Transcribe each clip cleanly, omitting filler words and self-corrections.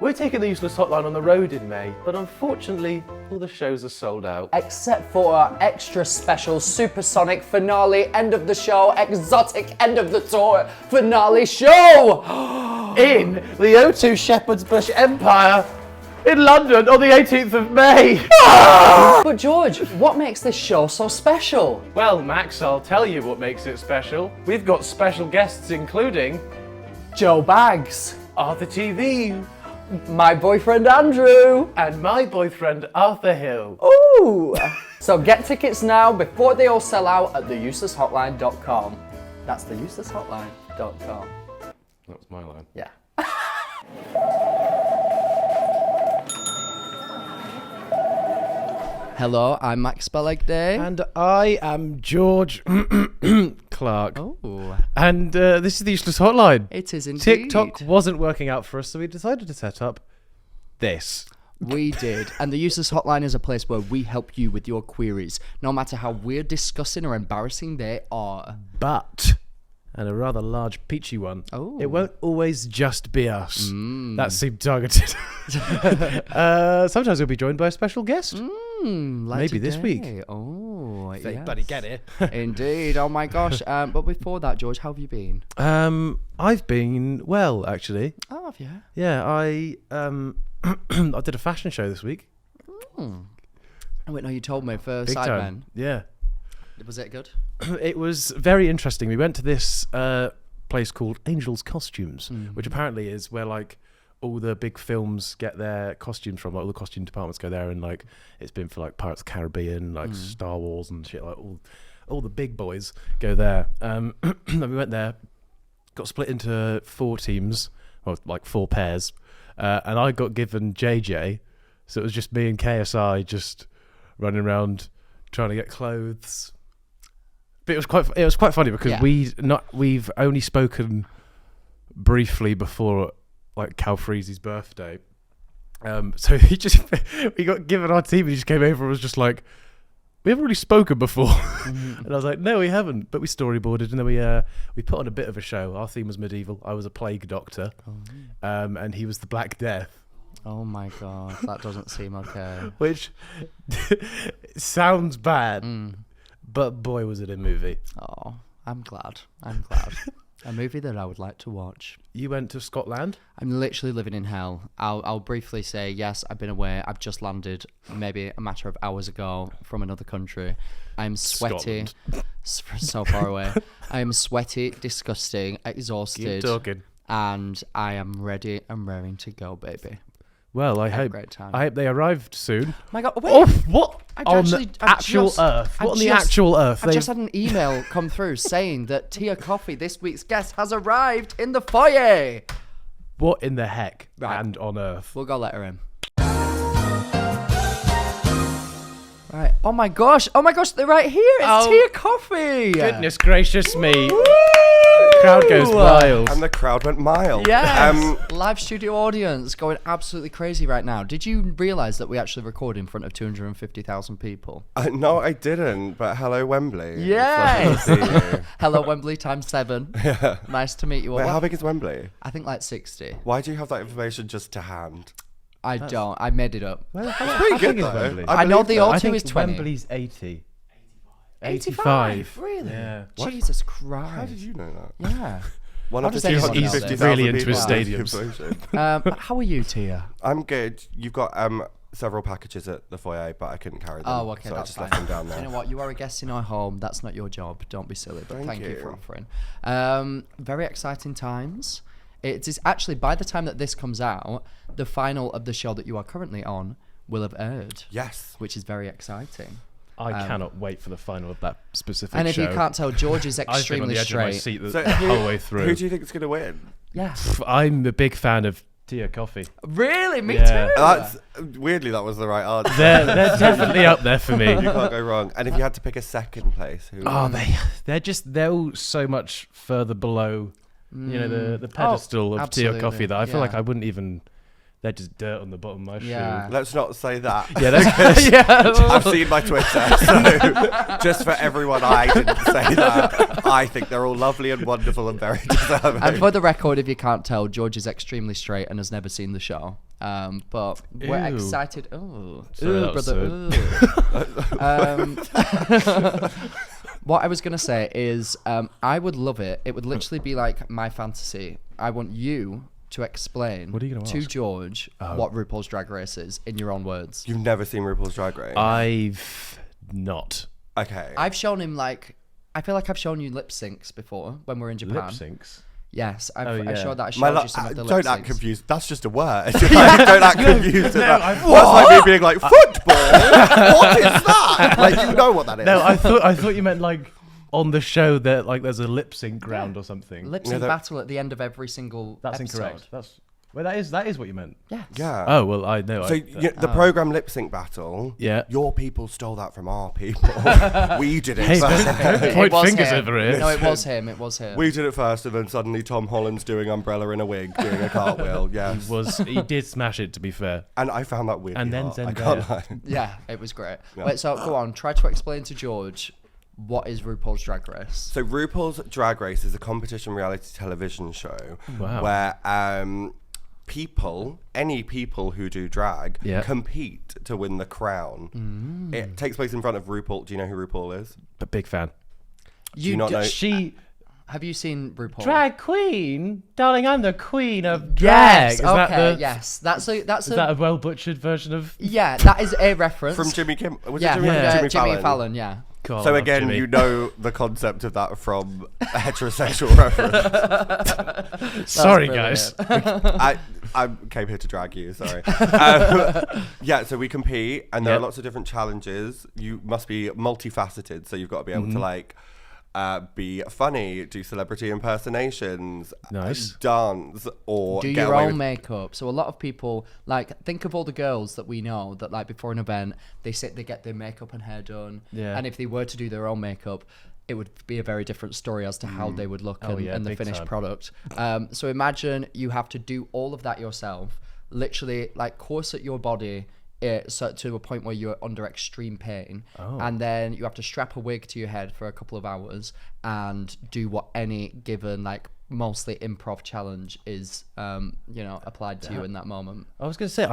We're taking the Useless Hotline on the road in May, but unfortunately, all the shows are sold out. Except for our extra special supersonic finale, end of the show, exotic end of the tour finale show! In the O2 Shepherd's Bush Empire in London on the 18th of May. But George, what makes this show so special? Well, Max, I'll tell you what makes it special. We've got special guests including Joe Baggs, Arthur TV, my boyfriend Andrew, and my boyfriend Arthur Hill. Ooh! So get tickets now before they all sell out at theuselesshotline.com. That's theuselesshotline.com. That was my line. Yeah. Hello, I'm Max Balegde. And I am George Clarke. Oh. And this is the Useless Hotline. It is indeed. TikTok wasn't working out for us, so we decided to set up this. We did. And the Useless Hotline is a place where we help you with your queries, no matter how weird, disgusting, or embarrassing they are. But, and a rather large peachy one, it won't always just be us. That seemed targeted. Sometimes we'll be joined by a special guest. Like Maybe this week. Oh, Hey, yes. buddy, get it. Indeed. Oh my gosh. But before that, George, how have you been? I've been well, actually. Oh, have you? Yeah, I I did a fashion show this week. Oh, wait, no, you told me for Big Sidemen. time. Yeah. Was it good? It was very interesting. We went to this place called Angel's Costumes, which apparently is where like all the big films get their costumes from. Like all the costume departments go there, and like it's been for like Pirates of the Caribbean, like Star Wars and shit. Like all the big boys go there. And we went there, got split into 4 teams, or like 4 pairs, and I got given JJ, so it was just me and KSI just running around trying to get clothes. But it was quite funny because we've only spoken briefly before like Cal Freezy's birthday. So we got given our team and he just came over and was just like, we haven't really spoken before. And I was like, no, we haven't. But we storyboarded and then we put on a bit of a show. Our theme was medieval. I was a plague doctor. And he was the Black Death. Oh my god, that doesn't seem okay. Which sounds bad. But boy, was it a movie. Oh, I'm glad. A movie that I would like to watch. You went to Scotland? I'm literally living in hell. I'll briefly say, yes, I've been away. I've just landed maybe a matter of hours ago from another country. I'm sweaty. So far away. I am sweaty, disgusting, exhausted. Keep talking. And I am ready and raring to go, baby. Well, I Had a hope great time. I hope they arrived soon. Oh my god, wait. Oh, what? I've On actually- the I've actual just- Earth? I've What on the just- actual Earth? I've just had an email come through saying that Tia Kofi, this week's guest, has arrived in the foyer. What in the heck? Right. And on Earth? We'll go let her in. Right. Oh my gosh, they're right here. It's Tia Kofi. Goodness gracious me. Crowd goes wild. And the crowd went mild. Yes. Live studio audience going absolutely crazy right now. Did you realise that we actually record in front of 250,000 people? No, I didn't, but hello, Wembley. Yes. It's lovely to see you. Hello, Wembley times 7. Nice to meet you all. Wait, how big is Wembley? I think like 60. Why do you have that information just to hand? I don't. I made it up. Well, Pretty good, though. Wembley? I know the believe O2 I think is 20. Wembley's 80. 85. Really? Yeah. Jesus How Christ. did you know that? Yeah. One How of the does anyone know 250,000 this? Really into his people stadiums. has information. How are you, Tia? I'm good. You've got several packages at the foyer, but I couldn't carry them. Oh, okay, so that's I just fine. left them down there. You know what? You are a guest in our home. That's not your job. Don't be silly. But Thank thank you you. for offering. Very exciting times. It is actually, by the time that this comes out, the final of the show that you are currently on will have aired. Yes. Which is very exciting. I cannot wait for the final of that specific And if show. you can't tell, George is I've been on extremely the edge of my straight. seat the So whole way through. Who do you think is going to win? Yeah. I'm a big fan of Tia Kofi. Really? Me Yeah. too. That's weirdly that was the right answer. They're definitely up there for me. You can't go wrong. And if you had to pick a second place, who? Oh, they're all so much further below, you know, the pedestal of Tia absolutely. Kofi that I feel like Yeah. I wouldn't even. They're just dirt on the bottom of my Yeah. shoe. Let's not say that. Yeah, that's I've seen my Twitter, so just for everyone, I didn't say that. I think they're all lovely and wonderful and very deserving. And for the record, if you can't tell, George is extremely straight and has never seen the show. But we're Ew. excited. Oh, Sorry, that was brother. What I was gonna say is, I would love it. It would literally be like my fantasy. I want you to explain What are you gonna to ask? George what RuPaul's Drag Race is in your own words. You've never seen RuPaul's Drag Race? I've not. Okay. I've shown him I feel like I've shown you lip syncs before when we're in Japan. Lip syncs. Yes, I yeah. showed that. I showed you some of the lip don't act syncs. confused. That's just a word. Don't act confused. no, That's like me being like, football? What is that? Like, you know what that is. No, I thought you meant like on the show that like there's a lip sync round or something. Lip sync battle at the end of every single That's episode. incorrect. That is what you meant. Yes. Yeah. Oh well, I know. So the program Lip Sync Battle, Yeah. your people stole that from our people. We did it Hey, first. don't point It was fingers him. over here. No, it was him. It was him. We did it first, and then suddenly Tom Holland's doing Umbrella in a wig, doing a cartwheel. Yes. He did smash it, to be fair. And I found that weird. And then I Zendaya. can't lie. Yeah, it was great. Yeah. Wait, so go on. Try to explain to George what is RuPaul's Drag Race. So RuPaul's Drag Race is a competition reality television show Wow. where any people who do drag Yeah. compete to win the crown. It takes place in front of RuPaul. Do you know who RuPaul is? But big fan. you not know? Have you seen RuPaul? Drag queen, darling. I'm the queen of Yes. drag. Okay. Yes. That's Is that a well butchered version of? Yeah. That is a reference From Jimmy Kim? Was Yeah. it Jimmy, From Jimmy Jimmy Fallon. Yeah. God, I So love again, Jimmy. you know the concept of that from a heterosexual reference. Sorry, brilliant. guys. I came here to drag you, sorry. Yeah, so we compete, and there are Yep. lots of different challenges. You must be multifaceted, so you've got to be able to like be funny, do celebrity impersonations, Nice. dance, or Do get your away own with- makeup. So a lot of people think of all the girls that we know that like before an event they get their makeup and hair done. Yeah. And if they were to do their own makeup, it would be a very different story as to how they would look Oh, yeah, and the big finished time. product. So imagine you have to do all of that yourself, literally like corset your body so to a point where you're under extreme pain, and then you have to strap a wig to your head for a couple of hours and do what any given like mostly improv challenge is applied to you in that moment. I was going to say,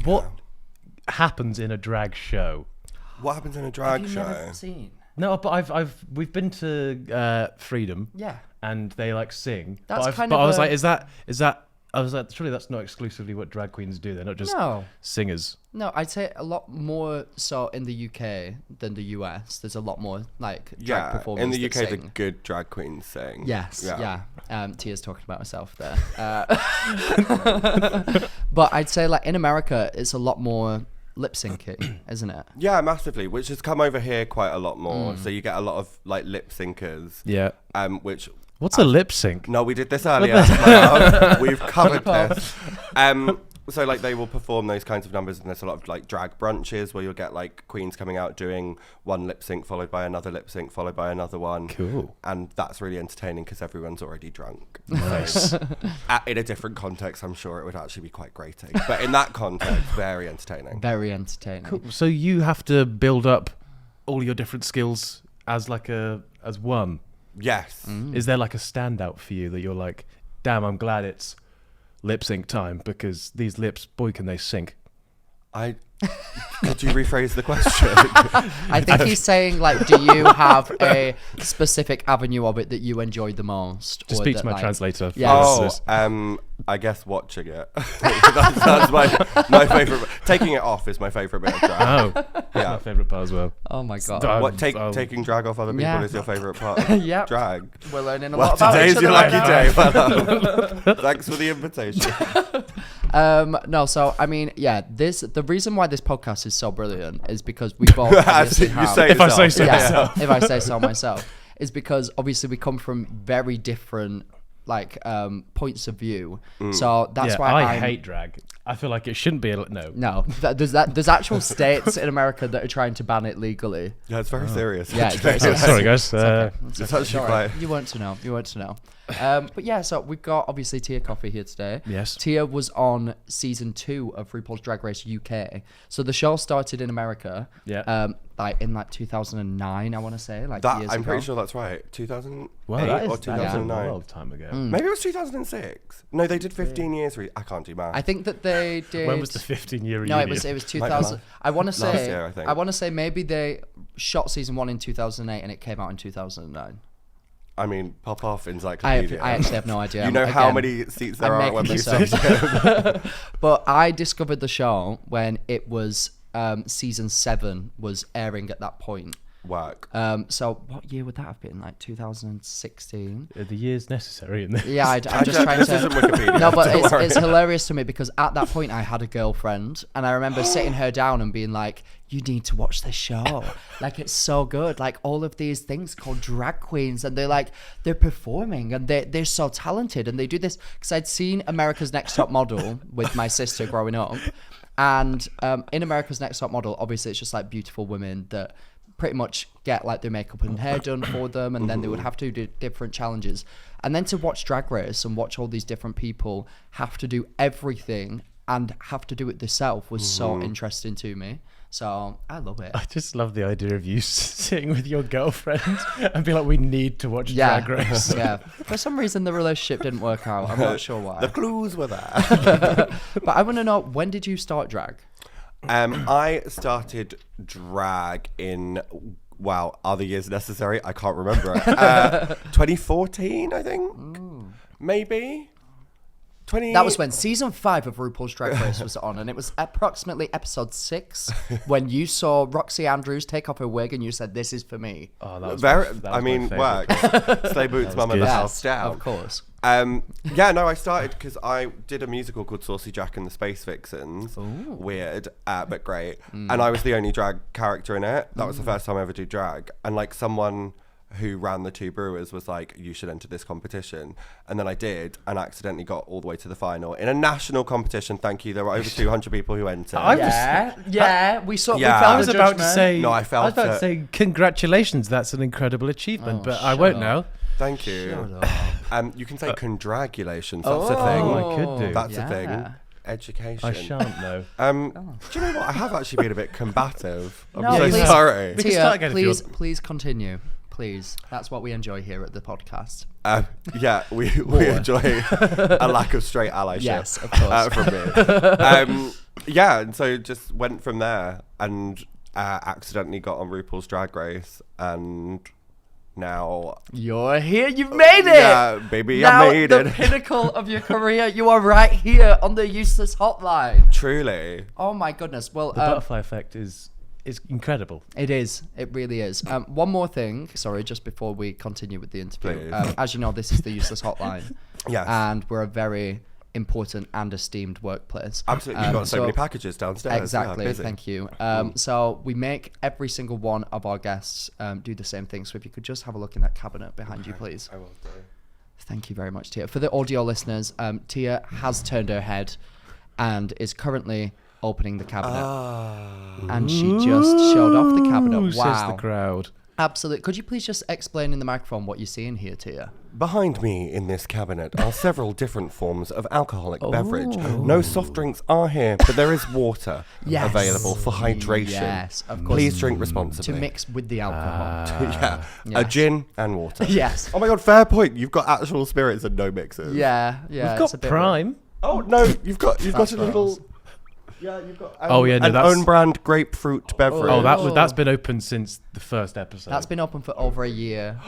what happens in a drag show? What happens in a drag Have you show? never seen? No, but we've been to Freedom. Yeah. And they like sing. That's but kind but of I was a- like, is that? I was like, surely that's not exclusively what drag queens do. They're not just No. singers. No, I'd say a lot more so in the UK than the US. There's a lot more like drag Yeah, performers in the that UK, the sing. good drag queens sing. Yes, yeah. Tia's talking about herself there. But I'd say like in America, it's a lot more lip syncing, isn't it? Yeah, massively, which has come over here quite a lot more. So you get a lot of like lip syncers. Yeah. Which What's a lip sync? no, we did this earlier. my love. We've covered this. So like they will perform those kinds of numbers, and there's a lot of like drag brunches where you'll get like queens coming out doing one lip sync followed by another lip sync followed by another one. Cool. And that's really entertaining because everyone's already drunk. Nice. In a different context, I'm sure it would actually be quite grating. But in that context, very entertaining. Very entertaining. Cool. So you have to build up all your different skills as one. Yes. Is there like a standout for you that you're like, damn, I'm glad it's lip sync time because these lips, boy, can they sync? Could you rephrase the question? I think he's saying like, do you have a specific avenue of it that you enjoy the most? To or speak that, to my like- translator. for Yes. listeners. I guess watching it. that's my favorite. Taking it off is my favorite bit of drag. Oh, that's Yeah. my favourite part as well. Oh my god. Taking drag off other people Yeah. is your favorite part of Yep. drag. We're learning a Well, lot about each today's other your right lucky now. day. Well, thanks for the invitation. No, so I mean, yeah, the reason why this podcast is so brilliant is because we both obviously You have, say If I say yourself. so yeah, myself. if I say so myself, is because obviously we come from very different like points of view. So that's Yeah, why I I'm- hate drag. I feel like it shouldn't be. No. No, there's actual states in America that are trying to ban it legally. Yeah, it's very serious. Yeah, it's very actually. serious. Sorry, guys. It's actually Sorry, quite. you weren't to know. You weren't to know. But yeah, so we've got obviously Tia Kofi here today. Yes. Tia was on season 2 of RuPaul's Drag Race UK. So the show started in America. Yeah. Like in 2009, I want to say. Like That years I'm ago. pretty sure that's right. 2008 Well, that or is a 2009. long time ago. Maybe it was 2006. No, they did 15 years. I can't do math. I think that they they did. When was the 15-year reunion? No, it was 2000. I want to say. year, I think. I want to say maybe they shot season 1 in 2008 and it came out in 2009. I mean, pop off encyclopedia. I actually have no idea. You know how many seats there are when we say But I discovered the show when it was season 7 was airing at that point. work. So what year would that have been? Like 2016? The years necessary in this. Yeah, I'm just trying This to. isn't Wikipedia. No, but don't worry. it's hilarious to me because at that point I had a girlfriend and I remember sitting her down and being like, you need to watch this show. Like, it's so good. Like, all of these things called drag queens and they're performing and they're so talented and they do this. Because I'd seen America's Next Top Model with my sister growing up. And in America's Next Top Model, obviously it's just like beautiful women that pretty much get like their makeup and hair done for them, and then they would have to do different challenges. And then to watch Drag Race and watch all these different people have to do everything and have to do it themselves was so interesting to me. So I love it. I just love the idea of you sitting with your girlfriend and be like, we need to watch Drag Race. Yeah. For some reason the relationship didn't work out. I'm not sure why. The clues were there. But I want to know, when did you start drag? I started drag in, wow, are the years necessary? I can't remember it. 2014, I think. Maybe. That was when season 5 of RuPaul's Drag Race was on, and it was approximately episode 6 when you saw Roxy Andrews take off her wig and you said, "This is for me." Oh, that was work. Slay Boots, Mama the House Down. Of course. I started because I did a musical called Saucy Jack and the Space Vixens. Ooh. Weird, but great. And I was the only drag character in it. That was the first time I ever did drag. And like someone who ran the 2 brewers was like, you should enter this competition. And then I did, and accidentally got all the way to the final in a national competition. Thank you. There were over 200 people who entered. We saw. Yeah. We felt I was the about to judgment. say. No, I was felt about to it. say congratulations. That's an incredible achievement, but I won't now. Thank you. Shut up. You can say congratulations. That's a thing. Oh, I could do. That's a thing. Education. I shan't know. Do you know what? I have actually been a bit combative. I'm No, so please. sorry. We can start again if you want. Please continue. Please. That's what we enjoy here at the podcast. We enjoy a lack of straight allyship. Yes, of course. From me. And so just went from there and accidentally got on RuPaul's Drag Race, and now You're here. You've made it. Yeah, baby, now, I made the it. pinnacle of your career. You are right here on the Useless Hotline. Truly. Oh my goodness. Well, The butterfly effect is incredible. it is. It really is. One more thing. Sorry, just before we continue with the interview. Please. As you know, this is the Useless Hotline. Yes. And we're a very important and esteemed workplace. Absolutely. You've got so many packages downstairs. Exactly. Yeah, busy. Thank you. So we make every single one of our guests do the same thing. So if you could just have a look in that cabinet behind you, please. I will do. Thank you very much, Tia. For the audio listeners, Tia has turned her head and is currently opening the cabinet. And she just showed off the cabinet. Ooh, Wow. says the crowd. Absolutely. Could you please just explain in the microphone what you see in here, Tia? Behind me in this cabinet are several different forms of alcoholic beverage. No soft drinks are here, but there is water available for hydration. Yes, of course. Please drink responsibly. To mix with the alcohol. A Yes. gin and water. Yes. Oh my god, fair point. You've got actual spirits and no mixers. Yeah. We've It's a got bit Prime. Oh no, you've got a gross. little. Yeah, you've got. No, an that's own brand grapefruit beverage. Oh, that's been open since the first episode. That's been open for over a year.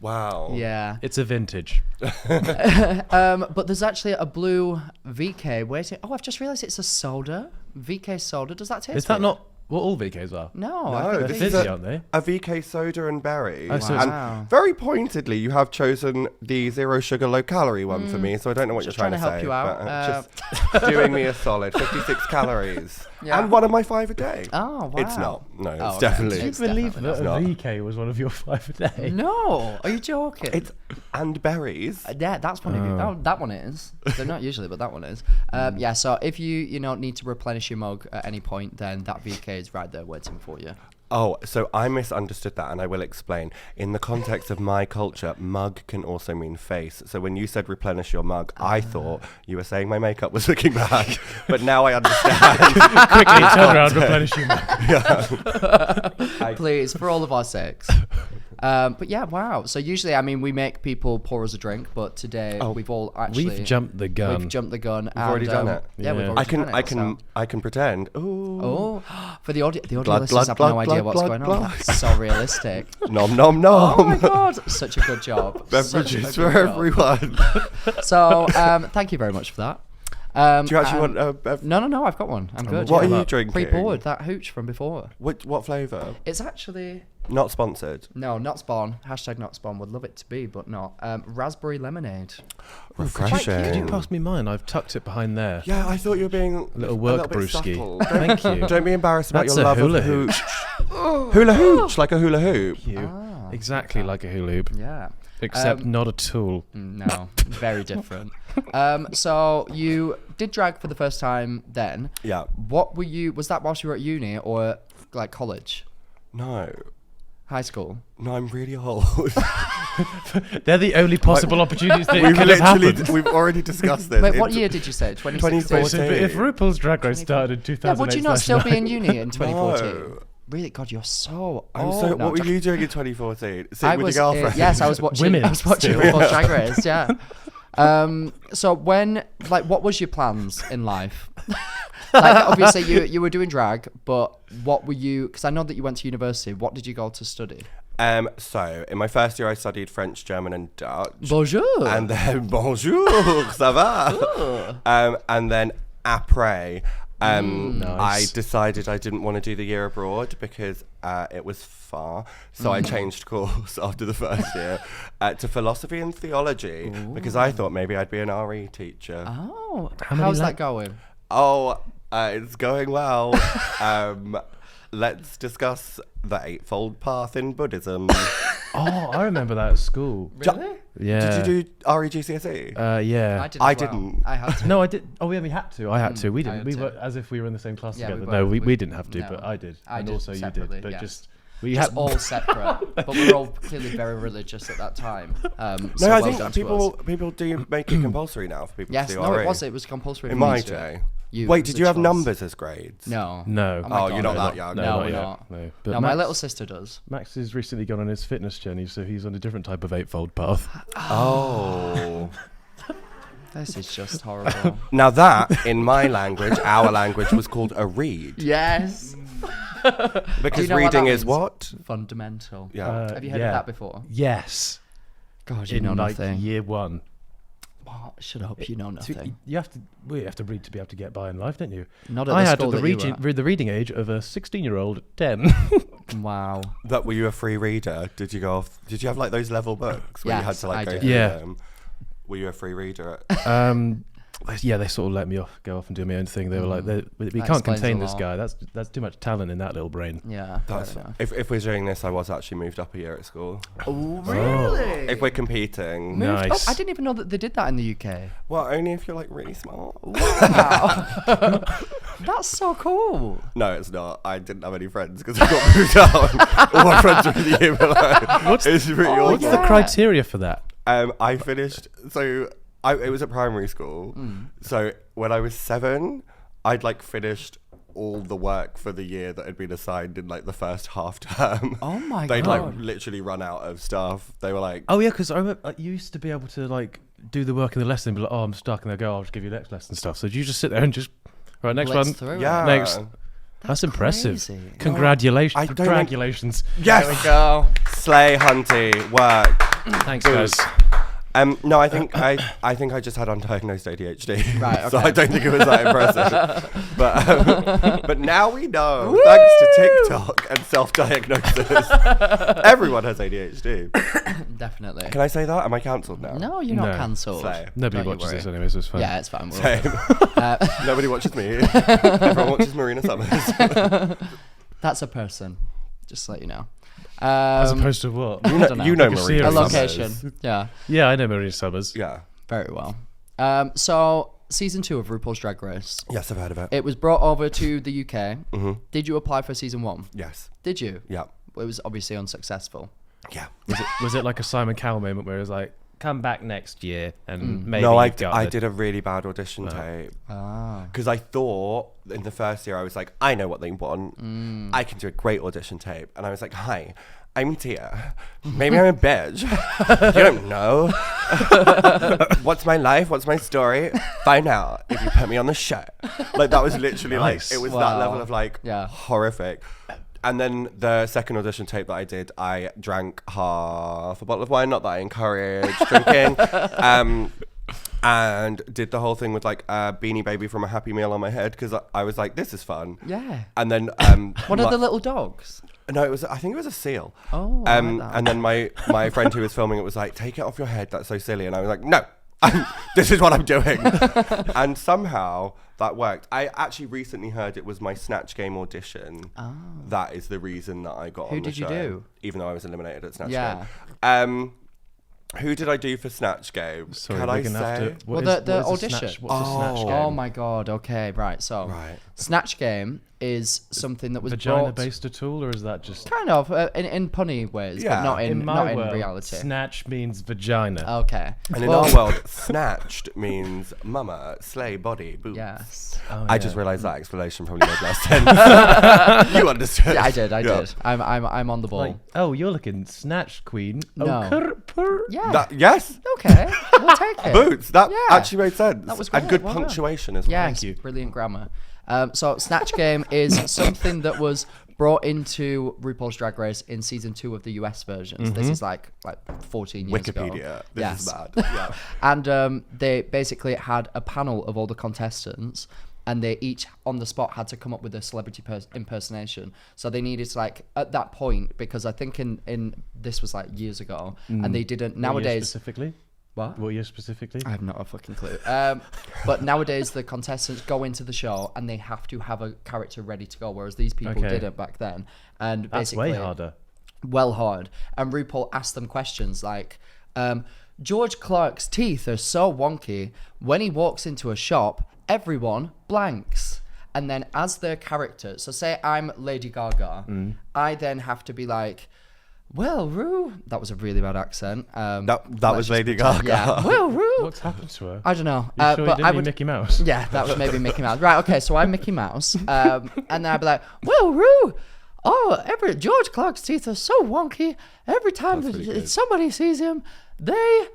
Wow. Yeah. It's a vintage. But there's actually a blue VK waiting. Oh, I've just realised it's a soda. VK soda. Does that taste Is that weird? not what all VKs are? No, No, I think They're this these- is fizzy, aren't they? A VK soda and berry. Oh, so and Wow. very pointedly, you have chosen the 0 sugar, low calorie one for me. So I don't know what Just you're trying to trying to help say. you out. But, just doing me a solid 56 calories. Yeah. And one of my 5 a day. Oh, wow. It's not. No, it's Oh, okay. definitely. Do you It's believe definitely that a not. VK was one of your 5 a day? No, are you joking? It's and berries. Yeah, that's one of you. That one is. They're not usually, but that one is. Yeah. So if you need to replenish your mug at any point, then that VK is right there waiting for you. Oh, so I misunderstood that, and I will explain. In the context of my culture, mug can also mean face. So when you said replenish your mug, I thought you were saying my makeup was looking bad. But now I understand. Quickly turn around, replenish your mug. Please, for all of our sakes. But yeah, wow. So usually, I mean, we make people pour us a drink, but today we've all actually We've jumped the gun. We've jumped the gun. We've already done it. Yeah, we've already done it. I can pretend. Ooh. Oh, for the audio Blood, listeners have blood, no idea blood, what's blood, going blood. on. That's so realistic. Nom nom nom. Oh my god, such a good job. Beverages for everyone. So, thank you very much for that. Do you actually want a beverage? No, I've got one. I'm good. What are you drinking? Pre-poured, that hooch from before. What flavour? It's actually... Not sponsored. No, not Spawn. Hashtag not Spawn. Would love it to be, but not. Raspberry lemonade. Refreshing. Could you pass me mine? I've tucked it behind there. Yeah, I thought you were being A little work bit brewski. subtle. Thank you. Don't be embarrassed about That's your a love hula of hoop. hooch. Hula hooch, like a hula hoop. Exactly like a hula hoop. Yeah. Except not a tool. No, very different. So you did drag for the first time then. Yeah. What were you... Was that whilst you were at uni or like college? No. High school? No, I'm really old. They're the only possible opportunities that could have happened. We've already discussed this. Wait, what year did you say? 2016? 2014. So if RuPaul's Drag Race started in 2008, Yeah, would you not still be in uni in 2014? No. Really? God, you're so I'm old. so. No, What were you doing in 2014? Sitting I with was your girlfriend? yes, I was watching. Women. I was watching RuPaul's Drag Race. Yeah. So when, like, what was your plans in life? Like, obviously you were doing drag, but what were you? Because I know that you went to university. What did you go to study? So in my first year, I studied French, German, and Dutch. Bonjour. And then bonjour, ça va? And then après, I decided I didn't want to do the year abroad because it was far. So I changed course after the first year to philosophy and theology because I thought maybe I'd be an RE teacher. Oh, many how's la- that going? Oh, it's going well. Let's discuss the Eightfold Path in Buddhism. Oh, I remember that at school. Really? Yeah. Did you do REGCSE? Yeah. I didn't. I had to. No, I did. Oh, yeah, we had to. I had to. We I didn't. had We to. were as if we were in the same class Yeah, we together. were. No, we We- didn't have to, no. but I did. I And did also you separately, did. But yes. just we Just had all separate, but we were all clearly very religious at that time. So No, I well think done to us. people do make it compulsory now for people Yes, to do no, RE. it was compulsory. In for me my to do it. day. It Wait, was did a you have choice. numbers as grades? No. no. Oh my Oh, you're not God. that young. No, No, not we're yet. not. No. But No, Max, my little sister does. Max has recently gone on his fitness journey, so he's on a different type of eightfold path. Oh. This is just horrible. Now that, in my language, our language, was called a read. Yes. Because know what reading that is means? what? Fundamental. Yeah. Have you heard yeah. of that before? Yes. God, you In know like nothing. year one. Oh, shut up, you know nothing. You have to. We have to read to be able to get by in life, don't you? Not at I the had school the that you were at. the reading age of a 16-year-old at 10. Wow. That were you a free reader? Did you go off? Did you have like those level books where you had Yes, to like I go did. through Yeah. them? Were you a free reader? Yeah, they sort of let me go off and do my own thing. They were like, we That can't explains contain a this lot. guy. That's too much talent in that little brain. Yeah. That's fair enough. if we're doing this, I was actually moved up a year at school. Oh, really? If we're competing, Nice. Oh, I didn't even know that they did that in the UK. well, only if you're like really smart. Wow. That's so cool. No, it's not. I didn't have any friends because I got moved out. All my friends were in the year below. It's really What's awesome. the criteria for that? I finished. So it was at primary school. So when I was 7, I'd like finished all the work for the year that had been assigned in like the first half term. Oh my They'd God. like literally run out of stuff. They were like, Oh yeah, because I remember you used to be able to like do the work in the lesson, and be like, oh, I'm stuck, and they go, I'll just give you next lesson stuff. So did you just sit there and just right next Blitz one? through it. yeah. Next. That's impressive. crazy. Congratulations. I don't- Congratulations. Yes. There we go. Slay Hunty work. Thanks, Booze. guys. No, I think I just had undiagnosed ADHD. Right, So okay. I don't think it was that impressive. But now we know, thanks to TikTok and self-diagnosis, everyone has ADHD. Definitely. Can I say that? Am I cancelled now? No, you're not No. cancelled. Slay. Nobody Don't you watches worry. this anyway, so it's fine. Yeah, it's fine. We're Same. Nobody watches me. Everyone watches Marina Summers. That's a person. Just to let you know. As opposed to what? I don't know. You know Like a Marina A series. Summers. location. Yeah. Yeah, I know Marina Summers. Yeah. Very well. So season 2 of RuPaul's Drag Race. Yes, I've heard of it. It was brought over to the UK. Mm-hmm. Did you apply for season 1? Yes. Did you? Yeah. It was obviously unsuccessful. Yeah. Was it like a Simon Cowell moment where it was like, come back next year and maybe No, I you've got the- did a really bad audition tape. Ah. Because I thought in the first year, I was like, I know what they want. I can do a great audition tape. And I was like, hi, I'm Tia. Maybe I'm a bitch. You don't know. What's my life? What's my story? Find out if you put me on the show. Like, that was literally Nice. like, it was that level of like horrific. And then the second audition tape that I did, I drank half a bottle of wine. Not that I encourage drinking. And did the whole thing with like a Beanie Baby from a Happy Meal on my head because I was like, this is fun. Yeah. And then One of the little dogs. No, I think it was a seal. Oh, I like that. And then my friend who was filming it was like, take it off your head, that's so silly. And I was like, no, this is what I'm doing. And somehow that worked. I actually recently heard it was my Snatch Game audition. Oh. That is the reason that I got on the show. Who did you do? Even though I was eliminated at Snatch Yeah. Game. Who did I do for Snatch Game? Sorry, Can we're I gonna have say? to. Well, What the is a audition. Snatch- What's a Snatch Game? Oh my god. Okay, right. So, Right. Snatch Game is something that was Vagina brought based at all, or is that just kind of in punny ways, Yeah. but not in my world? reality. Snatch means vagina. Okay. And in Well, our world, snatched means mama, slay, body, boobs. yes. Oh, I yeah. just realised that explanation probably made less sense. You understood. Yeah, I did. Yeah. did. I'm on the ball. Like, oh, you're looking snatch queen. No. Oh, purr. Yeah. Yes, Okay. We'll take it. boots. That Yeah. actually made sense. That was And great, good well done. punctuation as well. Yes, you. brilliant grammar. So Snatch Game is something that was brought into RuPaul's Drag Race in season 2 of the US versions. This is like 14 years ago. Wikipedia. This Yes. is bad. Yeah. And they basically had a panel of all the contestants, and they each on the spot had to come up with a celebrity impersonation. So they needed to, like, at that point, because I think in this was like years ago, and they didn't What year nowadays. specifically? What? What year specifically? I have not a fucking clue. But nowadays the contestants go into the show and they have to have a character ready to go, whereas these people Okay. didn't back then. And That's basically, way harder. well hard. And RuPaul asked them questions like, George Clarke's teeth are so wonky. When he walks into a shop, everyone blanks. And then as their character, so say I'm Lady Gaga, I then have to be like, well, Ru, that was a really bad accent. That let's was just Lady pretend- Gaga. Yeah. Well, Ru. What's happened to her? I don't know. You sure you but didn't I mean would. Mickey Mouse? Yeah, that was maybe Mickey Mouse. Right, okay, so I'm Mickey Mouse. And then I'd be like, well, Ru, George Clarke's teeth are so wonky. Every time That's pretty good. somebody sees him, they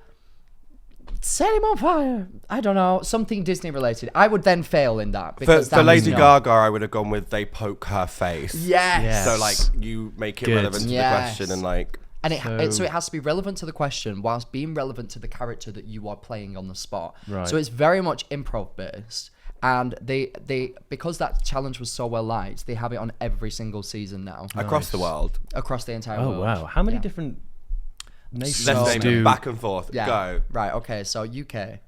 set him on fire. I don't know, something Disney related. I would then fail in that. Because For Lady Gaga, I would have gone with they poke her face. Yes. Yes. So, like, you make it Good. relevant to the Yes. question and, like... And So- it has to be relevant to the question whilst being relevant to the character that you are playing on the spot. Right. So it's very much improv based. And they because that challenge was so well liked, they have it on every single season now Across the world. across the entire Oh world. wow! How many Yeah. different nations Let's So name do? them back and forth. Yeah. Go. Right. Okay. So UK,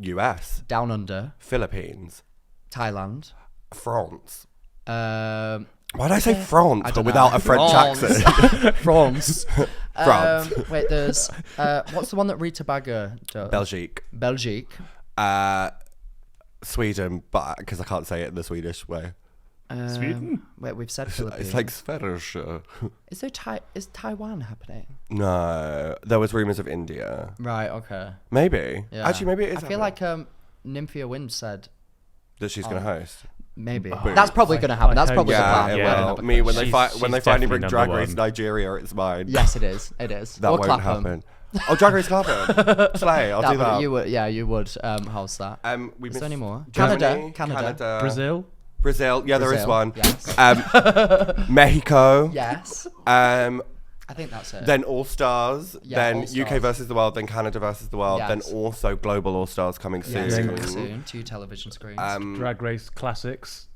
US. Down Under, Philippines. Thailand. France. Um, Why did I say France I but don't without know. a French France. accent? France. France. Wait, there's what's the one that Rita Baga does? Belgique. Belgique. Sweden, but because I can't say it in the Swedish way. Sweden? Wait, we've said Philippines. It's like Swedish. Is Taiwan happening? No, there was rumors of India. Right. Okay. Maybe. Yeah. Actually, maybe it is. I feel happening. like Nymphia Wind said that she's going to host. maybe. Boom. That's probably going to happen. I That's hope probably so. the plan. Yeah, it Yeah. will. Me when they She's when they finally bring definitely Drag number Race one. Nigeria, it's mine. Yes, it is. It is. that Or won't Clapham. happen. Oh, Drag Race Clapham. Slay. I'll do that. You would. Yeah, you would host that. We Is there missed any more? Germany, Canada. Brazil? Yeah, there is Brazil, one. yes. Mexico. Yes. Um, I think that's it. then All Stars. Yeah, then All UK Stars. versus the world. Then Canada versus the world. Then Yes. also Global All Stars coming soon. yes, Yeah. coming soon. 2 television screens. Drag Race classics.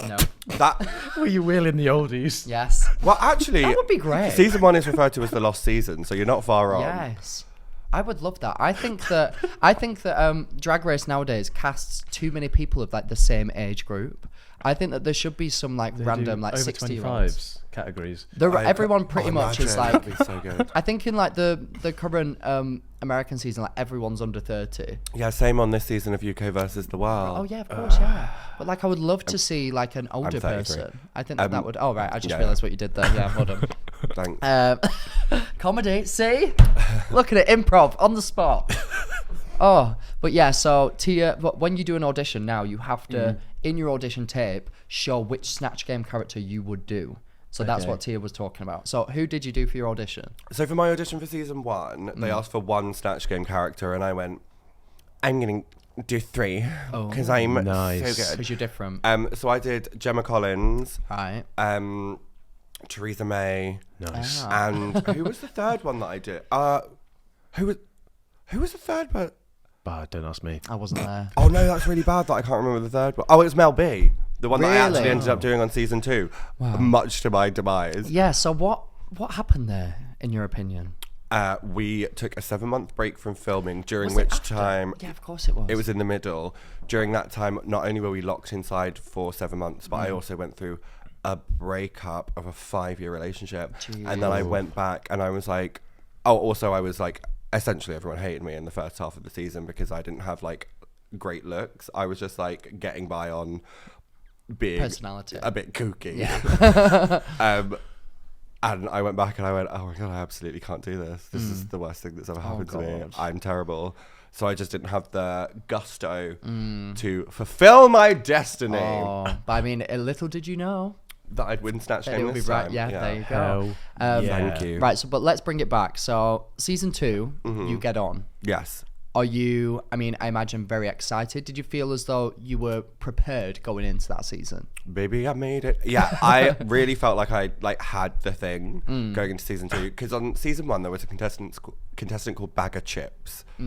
No. That Were you wheeling the oldies? Yes. well, actually, That would be great. Season 1 is referred to as the lost season, so you're not far wrong. Yes. I would love that. I think that Drag Race nowadays casts too many people of like the same age group. I think that there should be some like They random do like over 60-year-olds. 25s categories. Everyone pretty much is like. That'd be so good. I think in like the current American season, like everyone's under 30. Yeah, same on this season of UK versus the world. Oh yeah, of course, yeah. But like, I would love to see like an older 33. person. I think that would. Oh right, I just yeah. realised what you did there. Yeah, well done. Thanks. Comedy, see? Look at it, improv on the spot. Oh, but yeah, so Tia, when you do an audition now, you have to, in your audition tape, show which Snatch Game character you would do. So that's Okay. what Tia was talking about. So who did you do for your audition? So for my audition for season 1, they asked for 1 Snatch Game character, and I went, I'm going to do 3 because I'm Nice. so good. Because you're different. So I did Gemma Collins, Right. Theresa May, Nice. and who was the third one that I did? Who was the third one? Bah, don't ask me. I wasn't there. Oh no, that's really bad that I can't remember the third one. Oh, it was Mel B, the one that I Really? actually ended up doing on season 2, much to my demise. Yeah, so what happened there, in your opinion? We took a 7-month break from filming, during Was it which after? time Yeah, of course it was. it was in the middle. During that time, not only were we locked inside for 7 months, but I also went through a breakup of a 5-year relationship. And then I went back and I was like, essentially everyone hated me in the first half of the season because I didn't have like great looks. I was just like getting by on being Personality. a bit kooky. Yeah. And I went back and I went, oh my God, I absolutely can't do this. This is the worst thing that's ever happened to me. God. I'm terrible. So I just didn't have the gusto to fulfill my destiny Oh, but I mean, a little did you know that I'd win Snatch that it Game would be this right. time. Yeah, there you Hell go. Thank you. Right, so but let's bring it back. So season 2, you get on. Yes. Are you, I mean, I imagine very excited. Did you feel as though you were prepared going into that season? Baby, I made it. Yeah, I really felt like I had the thing going into season 2, because on season 1 there was a contestant called Bag of Chips. I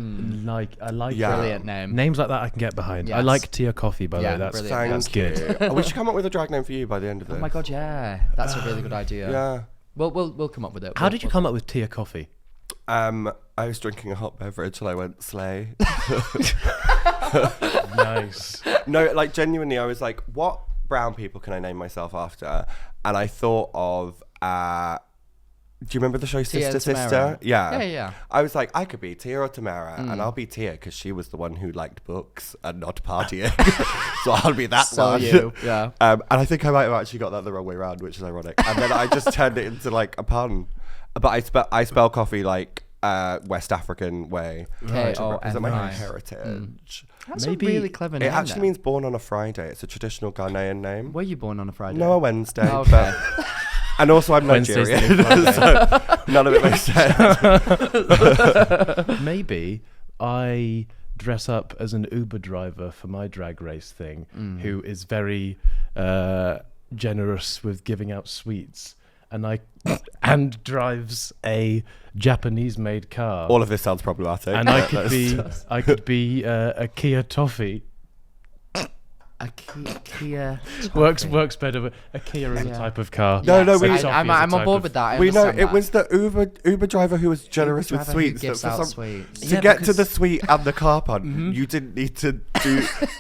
like Yeah. Brilliant name. names like that I can get behind. I Yes. like Tia Kofi, by the Yeah, way. That's brilliant. that's Thank good. you. We should come up with a drag name for you by the end of this. Oh my God, yeah. That's a really good idea. Yeah. We'll come up with it. How did you come up with Tia Kofi? I was drinking a hot beverage and I went, slay. Nice. No, like genuinely, I was like, what brown people can I name myself after? And I thought of, do you remember the show Tia Sister and Tamara. Sister? Yeah. Yeah. I was like, I could be Tia or Tamara, and I'll be Tia because she was the one who liked books and not partying. So I'll be that So one. you, yeah. And I think I might have actually got that the wrong way around, which is ironic. And then I just turned it into like a pun. But I spell coffee like West African way to represent my K-O-F-I. heritage. That's Maybe a really clever name. It actually that. means born on a Friday. It's a traditional Ghanaian name. Were you born on a Friday? No, a Wednesday. Oh, okay. But, and also I'm Wednesday's the Nigerian, new Friday. so none of it makes sense. Maybe I dress up as an Uber driver for my drag race thing, who is very generous with giving out sweets, and drives a Japanese-made car. All of this sounds problematic. And I could be a Kia Toffee. A Kia. Works better. But a Kia is a Yeah. type of car. No, Yes, we- And Toffee I'm is a on type board of- with that. I we know understand it that. was the Uber driver who was generous with Driver who sweets. gives that for out some- sweets. To Yeah, get to because- the sweet and the car pun, you didn't need to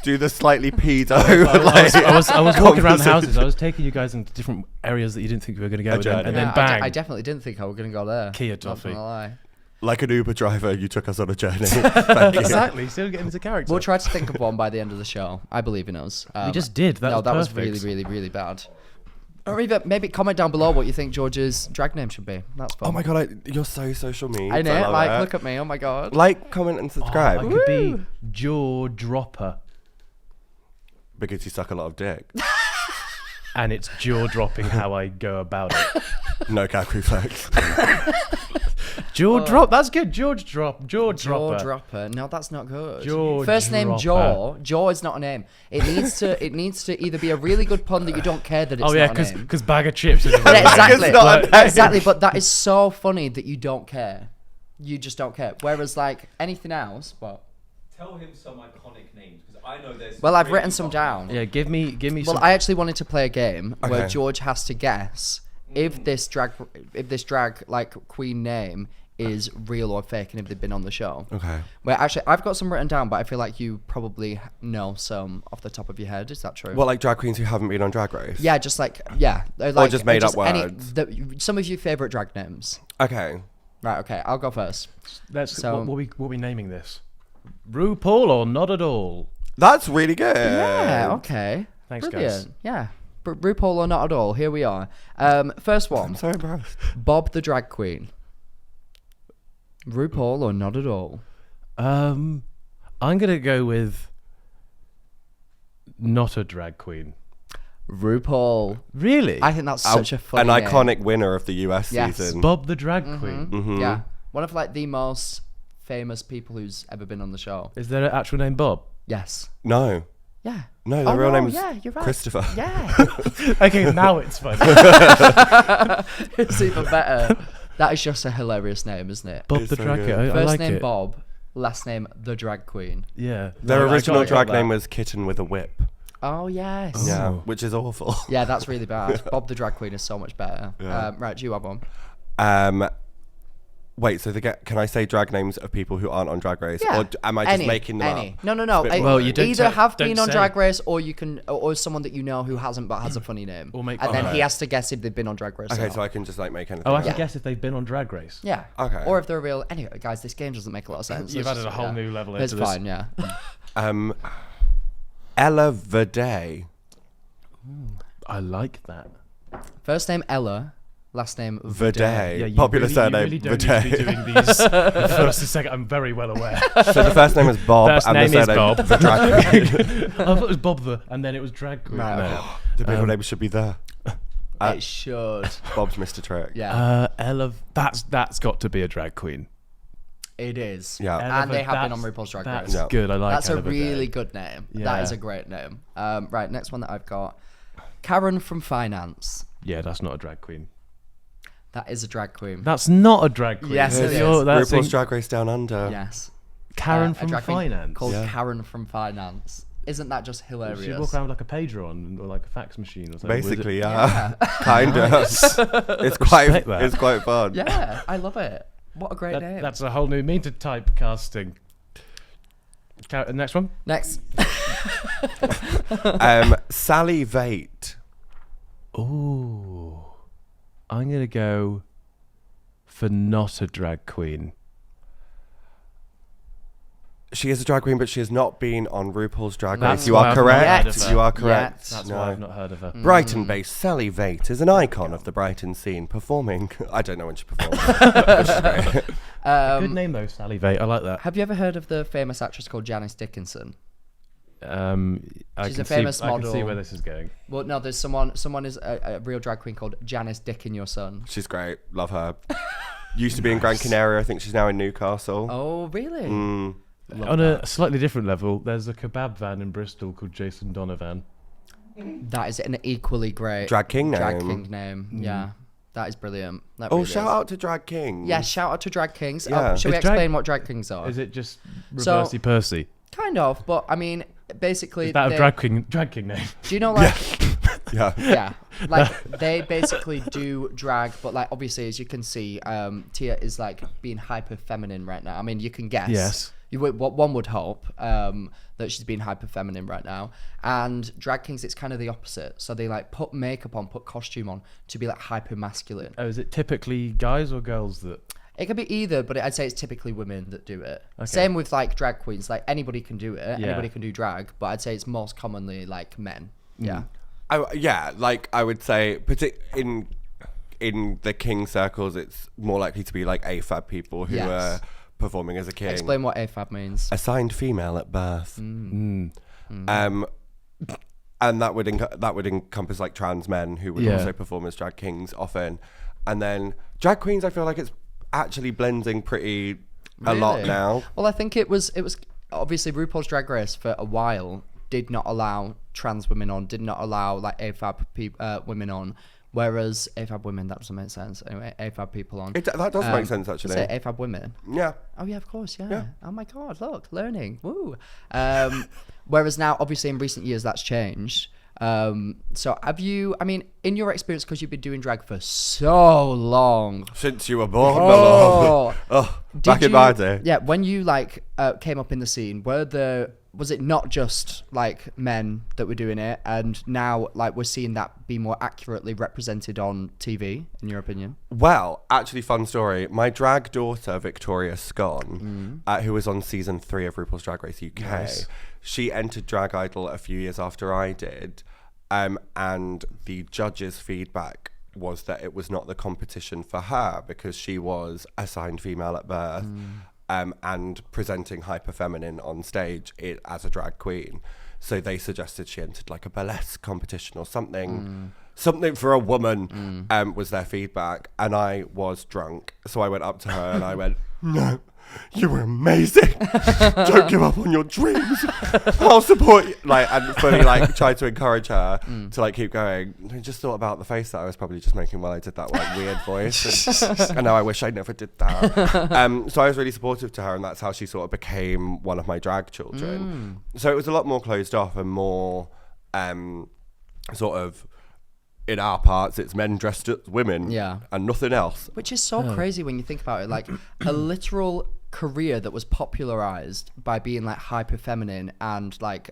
do the slightly pedo. I was walking around conversation. houses. I was taking you guys into different areas that you didn't think we were going to go, journey. and Yeah, then bang, I definitely didn't think I was going to go there. Kia Not Toffee. gonna lie. Like an Uber driver, you took us on a journey. Thank you. Exactly. Still getting into character. We'll try to think of one by the end of the show. I believe in us. We just did. That no, was that perfect. was really, really, really bad. Or even maybe comment down below what you think George's drag name should be. That's fun. Oh my god, you're so social media. I know. love Like, it. look at me. Oh my God. Like, comment, and subscribe I could be jaw dropper, because you suck a lot of dick. and it's jaw dropping how I go about it. No gag reflex. Jaw drop. That's good. Jaw dropper. Jaw dropper. No, that's not good. Jaw First name dropper. Jaw. Jaw is not a name. It needs to either be a really good pun that you don't care that it's Oh yeah, not a name. because bag of chips is a Yeah, real name. exactly. It's not a name. Exactly, but that is so funny that you don't care. You just don't care. Whereas like anything else, but Tell him some iconic names because I know there's. well, I've really written some popular- down. Yeah, give me Well, some. I actually wanted to play a game where Okay. George has to guess if this drag like queen name is real or fake, and if they've been on the show. Okay. Where actually, I've got some written down, but I feel like you probably know some off the top of your head. Is that true? What, like drag queens who haven't been on Drag Race? Yeah, just like like just made up words. Some of your favorite drag names. Okay. Right. Okay, I'll go first. Let's. So- What we naming this? Rupaul or not at all? That's really good. Yeah. Okay. Thanks, Brilliant. guys. Yeah. RuPaul or not at all. Here we are. First one. I'm so embarrassed. Bob the drag queen. RuPaul or not at all. I'm gonna go with not a drag queen. RuPaul. Really? I think that's such a funny an name. iconic winner of the US Yes. season. Bob the drag queen. Mm-hmm. Yeah, one of like the most famous people who's ever been on the show. Is there an actual name Bob? Yes. No, Yeah. no, the real no, name's yeah, you're right. Christopher. Yeah. Okay, now it's fun. It's even better. That is just a hilarious name, isn't it? Bob It's the so drag good. queen. I First like name it. Bob, last name the drag queen. Yeah. Their I original got drag that. name was Kitten with a Whip. Oh yes. Yeah, Oh. which is awful. Yeah, that's really bad. Bob the drag queen is so much better. Yeah. Right, do you have one? Wait, so can I say drag names of people who aren't on Drag Race, Yeah. or am I just making them up? No. Spit Well, you don't either have don't been on say. Drag Race, or you can, or someone that you know who hasn't but has a funny name. Or make and then one he up. has to guess if they've been on Drag Race. or Okay, not. so I can just like make anything. Oh, I up. can Yeah. guess if they've been on Drag Race. Yeah. Okay. Or if they're real. Anyway, guys, this game doesn't make a lot of sense. You've Let's added a just- whole yeah. new level It's into this. fine, yeah. Ella Verde. I like that. First name Ella, last name Verde. Yeah, you Popular really, surname. You really don't need to be Verde. doing these first and second. I'm very well aware. So the first name is Bob, First and name the is surname Bob. the drag queen. I thought it was Bob the, and then it was drag queen. Right, No. okay. The middle name should be the. It should. Bob's Mr. Trick. Yeah, Ella, that's got to be a drag queen. it is. Yeah. And they have been That's- on RuPaul's Drag That's Race. Yeah. good. I like. That's a Ella Verde. really good name. That Yeah. is a great name. Right, next one that I've got. Karen from Finance. Yeah, that's not a drag queen. That is a drag queen. That's not a drag queen. Yes, it You're- is. that's RuPaul's in- Drag Race Down Under. Yes. Karen A from drag queen Finance. Called Yeah. Karen from Finance. Isn't that just hilarious? She walk around with like a pager on or like a fax machine or something. Basically, yeah. kind of. It's quite. Respect that. It's quite fun. Yeah, I love it. What a great name. That's a whole new mean to typecasting. Next one. Next. Sally Vate. Ooh, I'm gonna go for not a drag queen. She is a drag queen, but she has not been on RuPaul's Drag That's Race. You why are I've not correct. heard of her. You are correct. That's No. why I've not heard of her. Brighton-based Sally Vate is an icon of the Brighton scene, performing. I don't know when she performed. Which is great. Good name though, Sally Vate. I like that. Have you ever heard of the famous actress called Janice Dickinson? I She's can a famous see, I can see model. where this is going. Well, no, there's someone is a real drag queen called Janice Dick in Your Son. She's great. Love her. Used to be in Gran Canaria. I think she's now in Newcastle. Oh, really? Mm. Love On that. a slightly different level, there's a kebab van in Bristol called Jason Donovan. That is an equally great Drag King Drag name. King name. Yeah, that is brilliant. That Oh, really shout is. out to Drag King. Yeah, shout out to Drag Kings. Yeah. Shall we Is drag- explain what Drag Kings are? Is it just So- Reversey Percy? Kind of, but I mean, basically, Is that a they- drag king name? Do you know like? Yeah. Yeah, like they basically do drag, but like obviously, as you can see, Tia is like being hyper feminine right now. I mean, you can guess. Yes. What one would hope that she's being hyper feminine right now, and drag kings, it's kind of the opposite. So they like put makeup on, put costume on to be like hyper masculine. Oh, is it typically guys or girls that? It could be either, but I'd say it's typically women that do it. Okay. Same with like drag queens. Like anybody can do it. Yeah. Anybody can do drag, but I'd say it's most commonly like men. Yeah. Yeah, like I would say, in the king circles, it's more likely to be like AFAB people who Yes. are performing as a king. Explain what AFAB means. Assigned female at birth. And that would encompass like trans men who would Yeah. also perform as drag kings often, and then drag queens. I feel like it's actually blending pretty a lot Really? now. Well, I think it was obviously RuPaul's Drag Race for a while did not allow trans women on, did not allow like AFAB women on, whereas AFAB women, that doesn't make sense. Anyway, AFAB people on. That does make sense actually. Say AFAB women. Yeah. Oh yeah, of course, yeah. Yeah. Oh my god, look, learning, woo. Whereas now, obviously, in recent years, that's changed. So have you? I mean, in your experience, because you've been doing drag for so long. Since you were born, my Oh, love. Oh, did back in you- my day. Yeah, when you like came up in the scene, was it not just like men that were doing it, and now like we're seeing that be more accurately represented on TV? In your opinion? Well, actually, fun story. My drag daughter, Victoria Scone, who was on season 3 of RuPaul's Drag Race UK, Nice. she entered Drag Idol a few years after I did. And the judges' feedback was that it was not the competition for her because she was assigned female at birth and presenting hyper feminine on stage as a drag queen. So they suggested she entered like a burlesque competition or something. Something for a woman was their feedback. And I was drunk. So I went up to her and I went, no, you were amazing. Don't give up on your dreams. I'll support you. Like, and fully like tried to encourage her to like keep going. I just thought about the face that I was probably just making while I did that like weird voice. And now I wish I never did that. So I was really supportive to her, and that's how she sort of became one of my drag children. So it was a lot more closed off and more sort of, in our parts, it's men dressed as women and nothing else. Which is so crazy when you think about it. Like, a literal career that was popularized by being like hyper feminine and like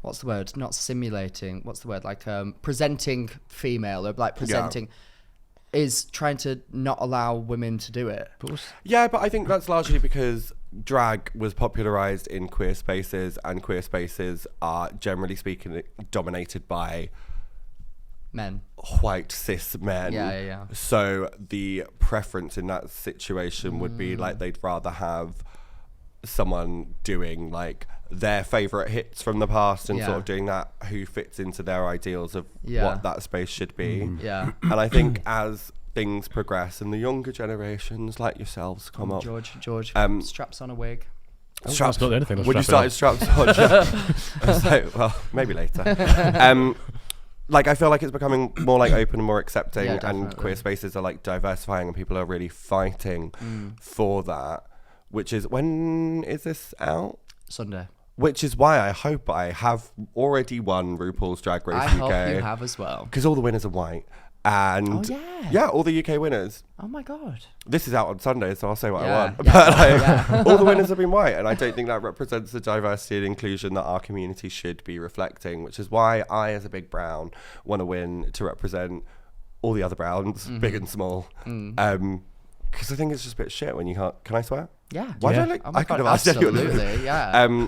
what's the word? Not simulating. What's the word? Like presenting female, or like presenting is trying to not allow women to do it. Yeah, but I think that's largely because drag was popularized in queer spaces, and queer spaces are, generally speaking, dominated by men, white cis men. Yeah. So the preference in that situation would be like they'd rather have someone doing like their favorite hits from the past and sort of doing that, who fits into their ideals of what that space should be. And I think as things progress and the younger generations like yourselves come up, George straps on a wig. Straps not the only thing. When you started straps on, I was like, well, maybe later. Like, I feel like it's becoming more like open and more accepting, and queer spaces are like diversifying, and people are really fighting for that. Which is, when is this out? Sunday. Which is why I hope I have already won RuPaul's Drag Race UK. I hope you have as well. Because all the winners are white. And all the UK winners. Oh my God. This is out on Sunday, so I'll say what I want. But all the winners have been white, and I don't think that represents the diversity and inclusion that our community should be reflecting, which is why I, as a big brown, want to win to represent all the other browns, big and small. Because I think it's just a bit shit when you can't... Can I swear? Yeah. Why don't I... I could have asked you. Absolutely, yeah.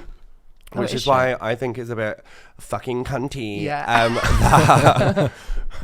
Which is why I think it's a bit fucking cunty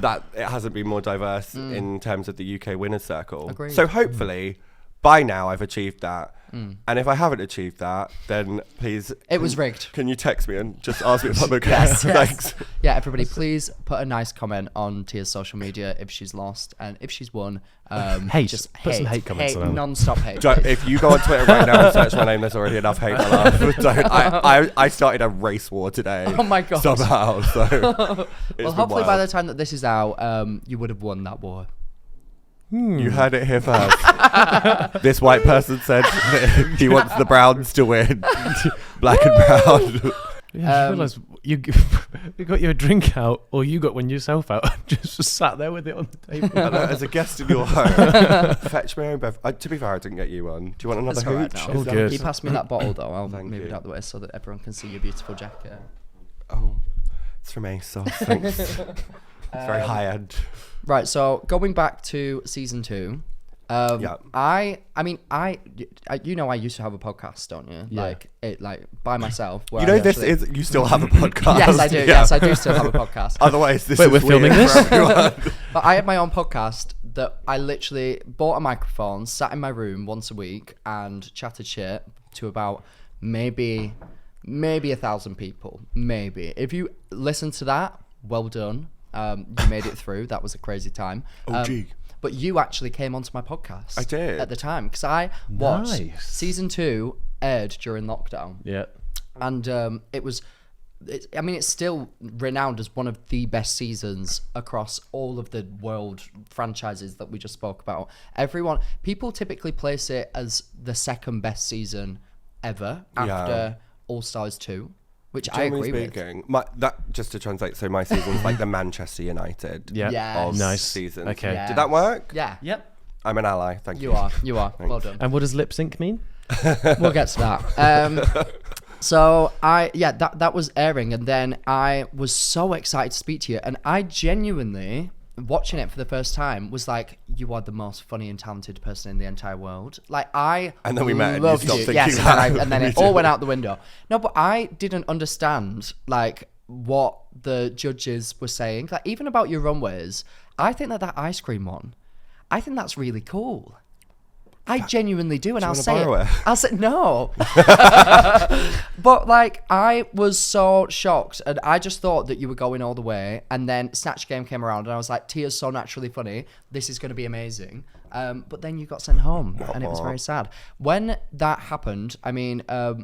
that it hasn't been more diverse in terms of the UK winners circle. Agreed. So hopefully by now I've achieved that. And if I haven't achieved that, then please... It was rigged. Can you text me and just ask me if I'm okay? Yes. Thanks. Yeah, everybody, please put a nice comment on Tia's social media if she's lost, and if she's won, hate. Just put some hate comments on. Non-stop hate. If you go on Twitter right now and search my name, there's already enough hate. I started a race war today. Oh my God. Somehow. So well, hopefully by the time that this is out, you would have won that war. You heard it here first. This white person said that he wants the Browns to win. Black and brown. Yeah, I realised you got your drink out, or you got one yourself out, and just sat there with it on the table. As a guest in your home, fetch my own beverage. To be fair, I didn't get you one. Do you want another That's all right hooch? now. Oh, good. Can you pass me that bottle though? I'll Thank move you. it out the way so that everyone can see your beautiful jacket. Oh, it's from ASOS. Thanks. It's very high end. Right, so going back to season 2, I mean, you know, I used to have a podcast, don't you? Yeah. Like by myself. Where You know, you still have a podcast. Yes, I do. Yeah. Yes, I do still have a podcast. Otherwise, this Wait, is we're filming weird this? for everyone. But I had my own podcast that I literally bought a microphone, sat in my room once a week, and chatted shit to about maybe 1,000 people. Maybe. If you listen to that, well done. You made it through. That was a crazy time. OG. But you actually came onto my podcast. I did. At the time, because I watched Nice. season 2 aired during lockdown. Yeah. And it's still renowned as one of the best seasons across all of the world franchises that we just spoke about. People typically place it as the second best season ever after All Stars 2, which I agree with. That, just to translate, so my season's like the Manchester United of Nice. seasons. Okay. Yes. Did that work? Yeah. Yep. I'm an ally. Thank you. You are. Well done. And what does lip sync mean? We'll get to that. So that was airing, and then I was so excited to speak to you, and I genuinely, watching it for the first time, was like, you are the most funny and talented person in the entire world. Like, And then we met and you loved stopped you. thinking Yes, that. and then it all went out the window. No, but I didn't understand like what the judges were saying. Like, even about your runways, I think that ice cream one, I think that's really cool. I genuinely do, and Do you I'll wanna say borrow it. it? I'll say no. But like, I was so shocked, and I just thought that you were going all the way. And then Snatch Game came around, and I was like, Tia's so naturally funny. This is going to be amazing. But then you got sent home, and it was very sad. When that happened, I mean,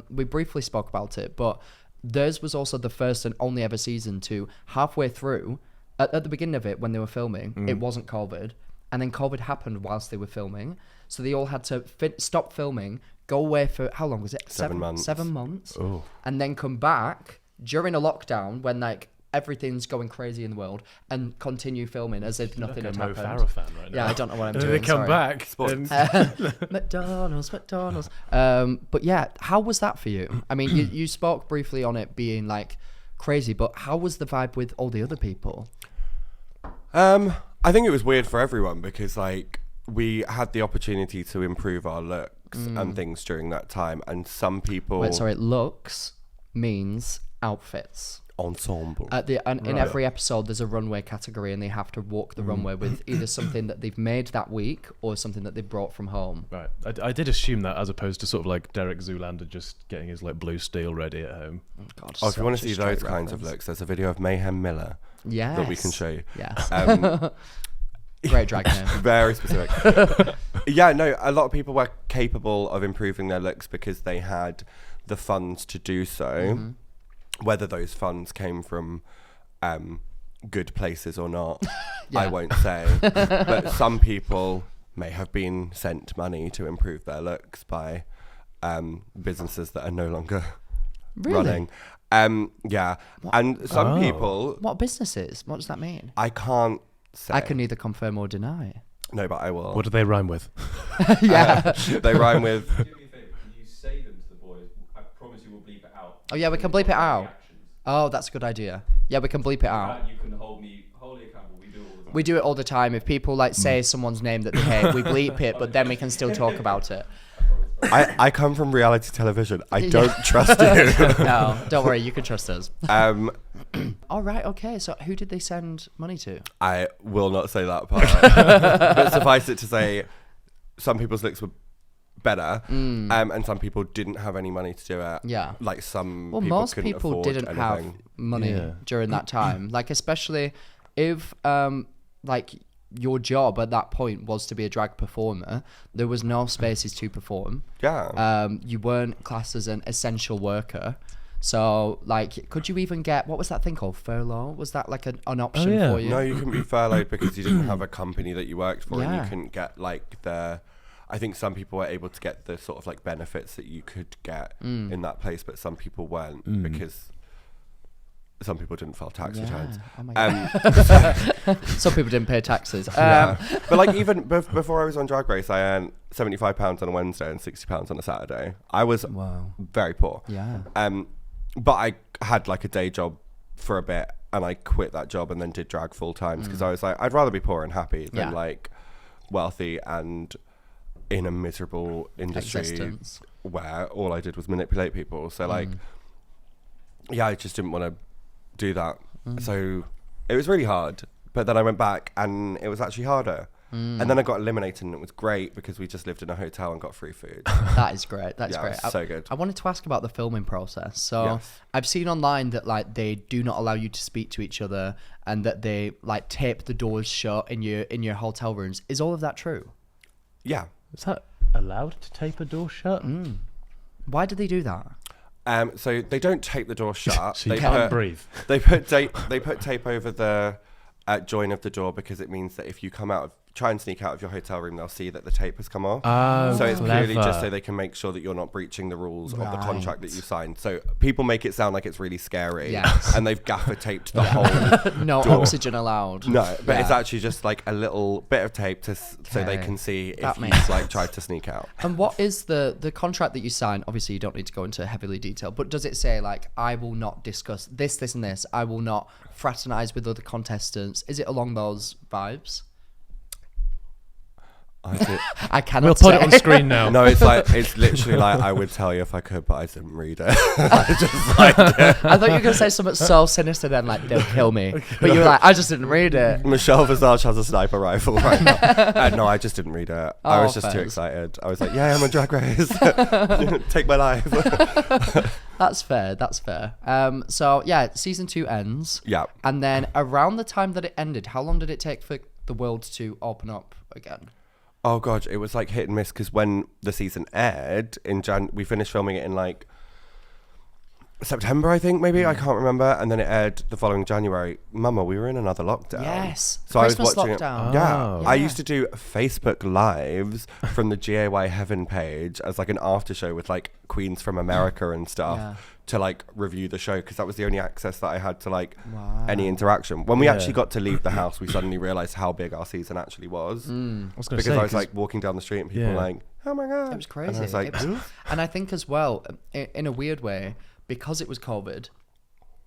we briefly spoke about it, but theirs was also the first and only ever season to halfway through, at the beginning of it, when they were filming, it wasn't COVID. And then COVID happened whilst they were filming. So they all had to stop filming, go away for, how long was it? 7 months. 7 months. Oh. And then come back during a lockdown when like everything's going crazy in the world and continue filming as if nothing had Like a Mo happened. Farah fan right now. Yeah, I don't know what I'm And doing. then they come sorry. back. And McDonald's. But yeah, how was that for you? I mean, you spoke briefly on it being like crazy, but how was the vibe with all the other people? I think it was weird for everyone because like we had the opportunity to improve our looks and things during that time, and some people Wait, sorry, looks means outfits. ensemble. In every episode, there's a runway category, and they have to walk the runway with either something that they've made that week or something that they brought from home. Right. I did assume that, as opposed to sort of like Derek Zoolander just getting his like blue steel ready at home. God, if you want to such a see those straight kinds of reference. looks, there's a video of Mayhem Miller Yes. that we can show you. Yes. Great drag name. Very specific. Yeah, no, a lot of people were capable of improving their looks because they had the funds to do so. Whether those funds came from good places or not, I won't say. But some people may have been sent money to improve their looks by businesses that are no longer running. Yeah. What? And some people... What businesses? What does that mean? I can't say. I can neither confirm or deny. No, but I will. What do they rhyme with? Yeah. They rhyme with... Do me a favour, can you say them to the boys? I promise you will bleep it out. Oh yeah, we can bleep it out. Reactions. Oh, that's a good idea. Yeah, we can bleep it out. You can hold me wholly accountable. We do it all the time. We do it all the time. If people like say someone's name that they hate, we bleep it, but then we can still talk about it. I come from reality television. I don't trust you. No, don't worry, you can trust us. Um, All right, okay. So who did they send money to? I will not say that part. But suffice it to say, some people's looks were better, and some people didn't have any money to do it. Yeah. Like some Well, people most couldn't people afford didn't have anything. money during that time. Like, especially if, like, your job at that point was to be a drag performer, there was no spaces to perform. Yeah. You weren't classed as an essential worker. So, like, could you even get, what was that thing called? Furlough? Was that like an option yeah. for you? No, you couldn't be furloughed because you didn't have a company that you worked for, and Yeah. you couldn't get like the... I think some people were able to get the sort of like benefits that you could get in that place, but some people weren't because some people didn't file tax returns. Oh my God. Some people didn't pay taxes. Yeah. But like even before I was on Drag Race, I earned £75 on a Wednesday and £60 on a Saturday. I was Wow. very poor. Yeah. But I had like a day job for a bit, and I quit that job and then did drag full time because I was like, I'd rather be poor and happy than like wealthy and in a miserable industry Existence. where all I did was manipulate people. So like, yeah, I just didn't want to do that. So it was really hard. But then I went back and it was actually harder. And then I got eliminated, and it was great because we just lived in a hotel and got free food. That is great. That's Yeah, great. it's so good. I wanted to ask about the filming process. So Yes. I've seen online that like they do not allow you to speak to each other, and that they like tape the doors shut in your hotel rooms. Is all of that true? Yeah. Is that allowed to tape a door shut? Why do they do that? So they don't tape the door shut. So you they can't breathe. They put tape over the join of the door because it means that if you try and sneak out of your hotel room, they'll see that the tape has come off. Oh, So it's purely clever. just so they can make sure that you're not breaching the rules of the contract that Right. you signed. So people make it sound like it's really scary, Yes. and they've gaffer taped the whole No door. oxygen allowed. No, but it's Yeah. actually just like a little bit of tape so they Okay. can see That if makes you've like sense. tried to sneak out. And what is the contract that you sign? Obviously, you don't need to go into heavily detail, but does it say like, I will not discuss this, this, and this? I will not fraternize with other contestants. Is it along those vibes? I did. I cannot We'll put it on screen now. No, it's literally like, I would tell you if I could, but I didn't read it. I just like I thought you were going to say something so sinister then, like, they'll kill me. But you were like, I just didn't read it. Michelle Visage has a sniper rifle right now. No, I just didn't read it. I Oh, was just too thanks. excited. I was like, yeah, I'm on Drag Race. Take my life. That's fair. That's fair. So yeah, season 2 ends. Yeah. And then around the time that it ended, how long did it take for the world to open up again? Oh god, it was like hit and miss because when the season aired in we finished filming it in like September, I think, maybe. I can't remember. And then it aired the following January. Mama, we were in another lockdown. Yes. So Christmas I was watching lockdown. it. Yeah. Oh. I used to do Facebook Lives from the GAY Heaven page as like an after show with like queens from America and stuff Yeah. to like review the show because that was the only access that I had to like Wow. any interaction. When we Yeah. actually got to leave the house, we suddenly realised how big our season actually was. Mm. I was going to Because say, I was like walking down the street and people Yeah. were like, oh my God. It was crazy. And I was like, It was- and I think as well, in a weird way, because it was COVID,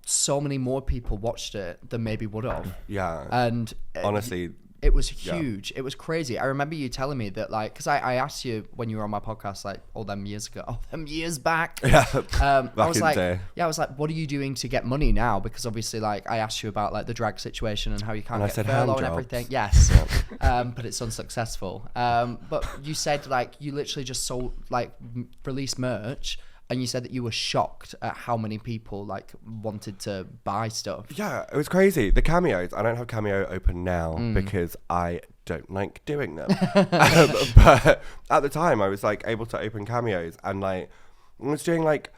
so many more people watched it than maybe would have. yeah. And Honestly, it was yeah. huge. It was crazy. I remember you telling me that, like, because I asked you when you were on my podcast, like, all them years ago, all them years back. yeah. I Back was in like, day. yeah, I was like, what are you doing to get money now? Because obviously, like, I asked you about like the drag situation and how you can't And I get said furlough hand and jobs. everything. Yes, but it's unsuccessful. But you said like you literally just sold like released merch. And you said that you were shocked at how many people like wanted to buy stuff. Yeah, it was crazy. The cameos, I don't have Cameo open now because I don't like doing them. But at the time, I was like able to open cameos and like I was doing like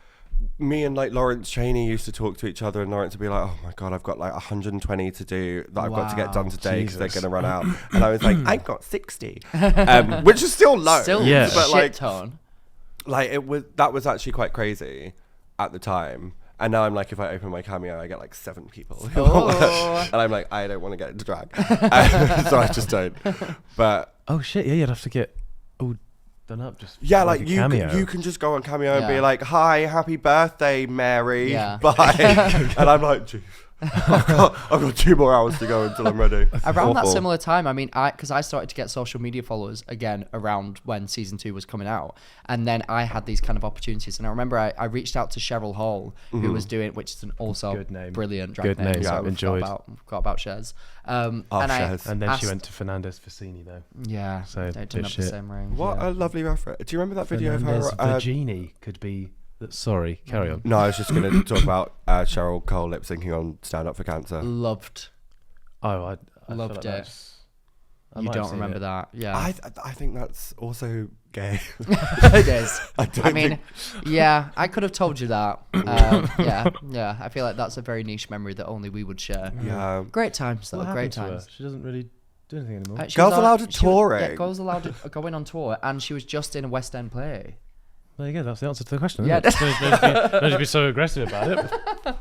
me and like Lawrence Chaney used to talk to each other and Lawrence would be like, oh my God, I've got like 120 to do that I've got to get done Wow. today because they're Jesus. going to run out. And I was like, I've got 60, which is still low. Still, Yeah. But shit like, ton. like that was actually quite crazy at the time. And now I'm like, if I open my Cameo, I get like 7 people. Oh. And I'm like, I don't want to get into drag. So I just don't. But oh shit, yeah, you'd have to get all done up just yeah, for, like a you cameo. you can just go on Cameo and be Yeah. like, hi, happy birthday, Mary. Yeah. Bye. And I'm like, geez, I've got 2 more hours to go until I'm ready. Around that Awful. similar time, I mean, because I started to get social media followers again around when season 2 was coming out, and then I had these kind of opportunities. And I remember I reached out to Cheryl Hall, who was doing, which is an also Good name. brilliant drag Good name. name. So Yeah, we enjoyed. forgot about Shez. And Shez. And then asked, she went to Fernandez Fessini though. Yeah, So, they bit didn't have the shit. same ring. What yeah. a lovely reference. Do you remember that video Fernandez of her? Virginie could be. Sorry, carry on. No, I was just going to talk about Cheryl Cole lip syncing on Stand Up for Cancer. Loved. Oh, I feel Loved like it. that's- I You might have don't seen remember it. that? Yeah. I think that's also gay. It is. don't I mean, think- yeah, I could have told you that. Yeah. I feel like that's a very niche memory that only we would share. Yeah. Great times, though. What Great happened to her? times. She doesn't really do anything anymore. She Girls was allowed to she was- touring. Yeah, girls allowed to going on tour, and she was just in a West End play. There you go. That's the answer to the question. Yeah. Isn't it? Don't be so aggressive about it.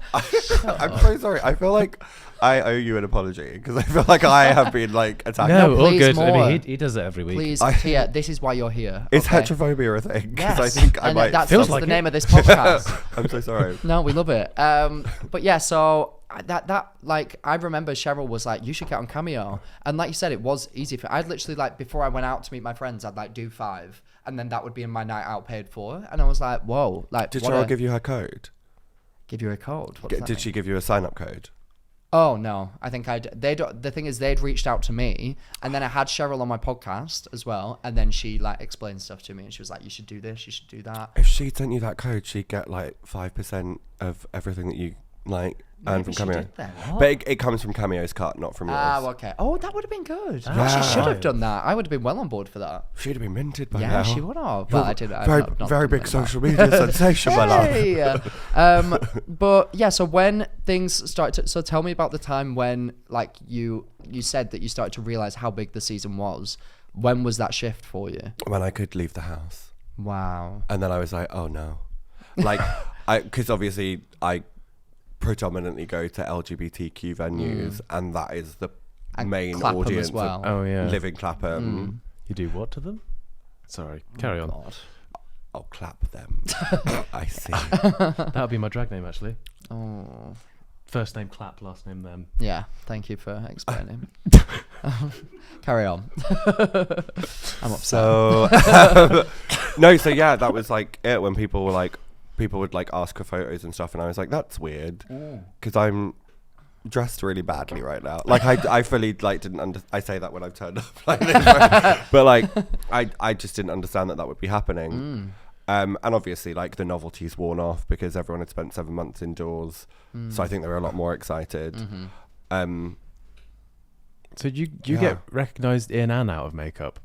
I'm so sorry. I feel like I owe you an apology because I feel like I have been like attacked. No, all please good. I more. mean, he does it every week. Please, I- Tia, this is why you're here. Is okay? heterophobia a thing? Because Yes. I think I And might. That's Feels the like name it. of this podcast. I'm so sorry. No, we love it. But yeah, so that like I remember Cheryl was like, you should get on Cameo, and like you said, it was easy for. I'd literally like before I went out to meet my friends, I'd like do 5, and then that would be in my night out paid for, and I was like, whoa, like Did what Cheryl a- give you her code? give you a code? What does that Did mean? she give you a sign-up code? Oh no, I think the thing is they'd reached out to me, and then I had Cheryl on my podcast as well, and then she like explained stuff to me, and she was like, you should do this, you should do that. If she sent you that code, she'd get like 5% of everything that you like earn Maybe from she Cameo. did then. But it comes from Cameo's cut, not from yours. Ah, okay. Oh, that would have been good. Ah. She should have Right. done that. I would have been well on board for that. She'd have been minted by Yeah, now. she would have. You're But I didn't. I'm Very, not very big doing that. social media sensation, my love. Hey. But yeah, so when things started to, so tell me about the time when like you said that you started to realize how big the season was. When was that shift for you? When I could leave the house. Wow. And then I was like, oh no. Like, because obviously I predominantly go to LGBTQ venues, and that is the And main Clapham as audience. well. Oh yeah. Living Clapham. You do what to them? Sorry, carry on. God. I'll clap them. I see. That would be my drag name actually. Oh. First name Clap, last name them. Yeah. Thank you for explaining. Carry on. I'm upset. So no, so yeah, that was like it when people would like ask for photos and stuff, and I was like, that's weird because I'm dressed really badly right now. Like I fully like didn't I say that when I've turned up like this, but like I just didn't understand that would be happening. And obviously like the novelty's worn off because everyone had spent 7 months indoors, so I think they were a lot more excited. So you get recognised in and out of makeup?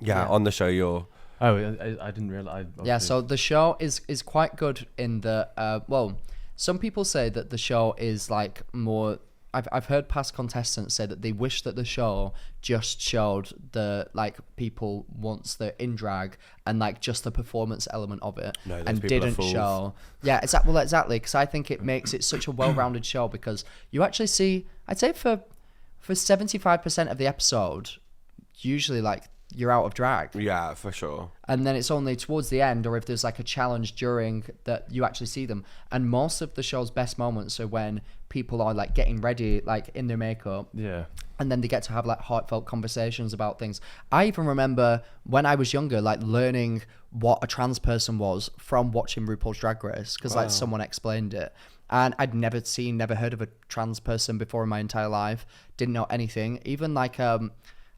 Yeah, on the show you're... Oh, I didn't realise. Yeah, so the show is quite good in the... well, some people say that the show is like more... I've heard past contestants say that they wish that the show just showed the like people once they're in drag and like just the performance element of it, and didn't show. Yeah, exactly. Because I think it makes it such a well-rounded show because you actually see, I'd say for 75% of the episode, usually like you're out of drag. Yeah, for sure. And then it's only towards the end, or if there's like a challenge during, that you actually see them. And most of the show's best moments are when people are like getting ready, like in their makeup. Yeah. And then they get to have like heartfelt conversations about things. I even remember when I was younger, like learning what a trans person was from watching RuPaul's Drag Race, because like someone explained it. And I'd never heard of a trans person before in my entire life. Didn't know anything. Even like, I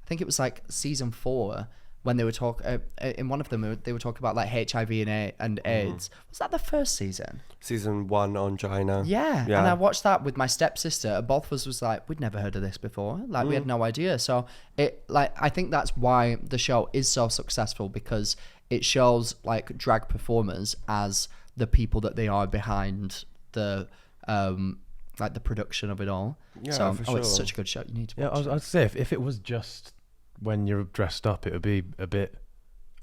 think it was like season 4 when they were talking, in one of them, they were talking about like HIV and AIDS. Was that the first season? Season 1 on Gina. Yeah. And I watched that with my stepsister, and both of us was like, we'd never heard of this before. Like we had no idea. So I think that's why the show is so successful, because it shows like drag performers as the people that they are behind the like the production of it all. Yeah, so for sure. It's such a good show. You need to watch. Yeah, I'd say if it was just when you're dressed up, it would be a bit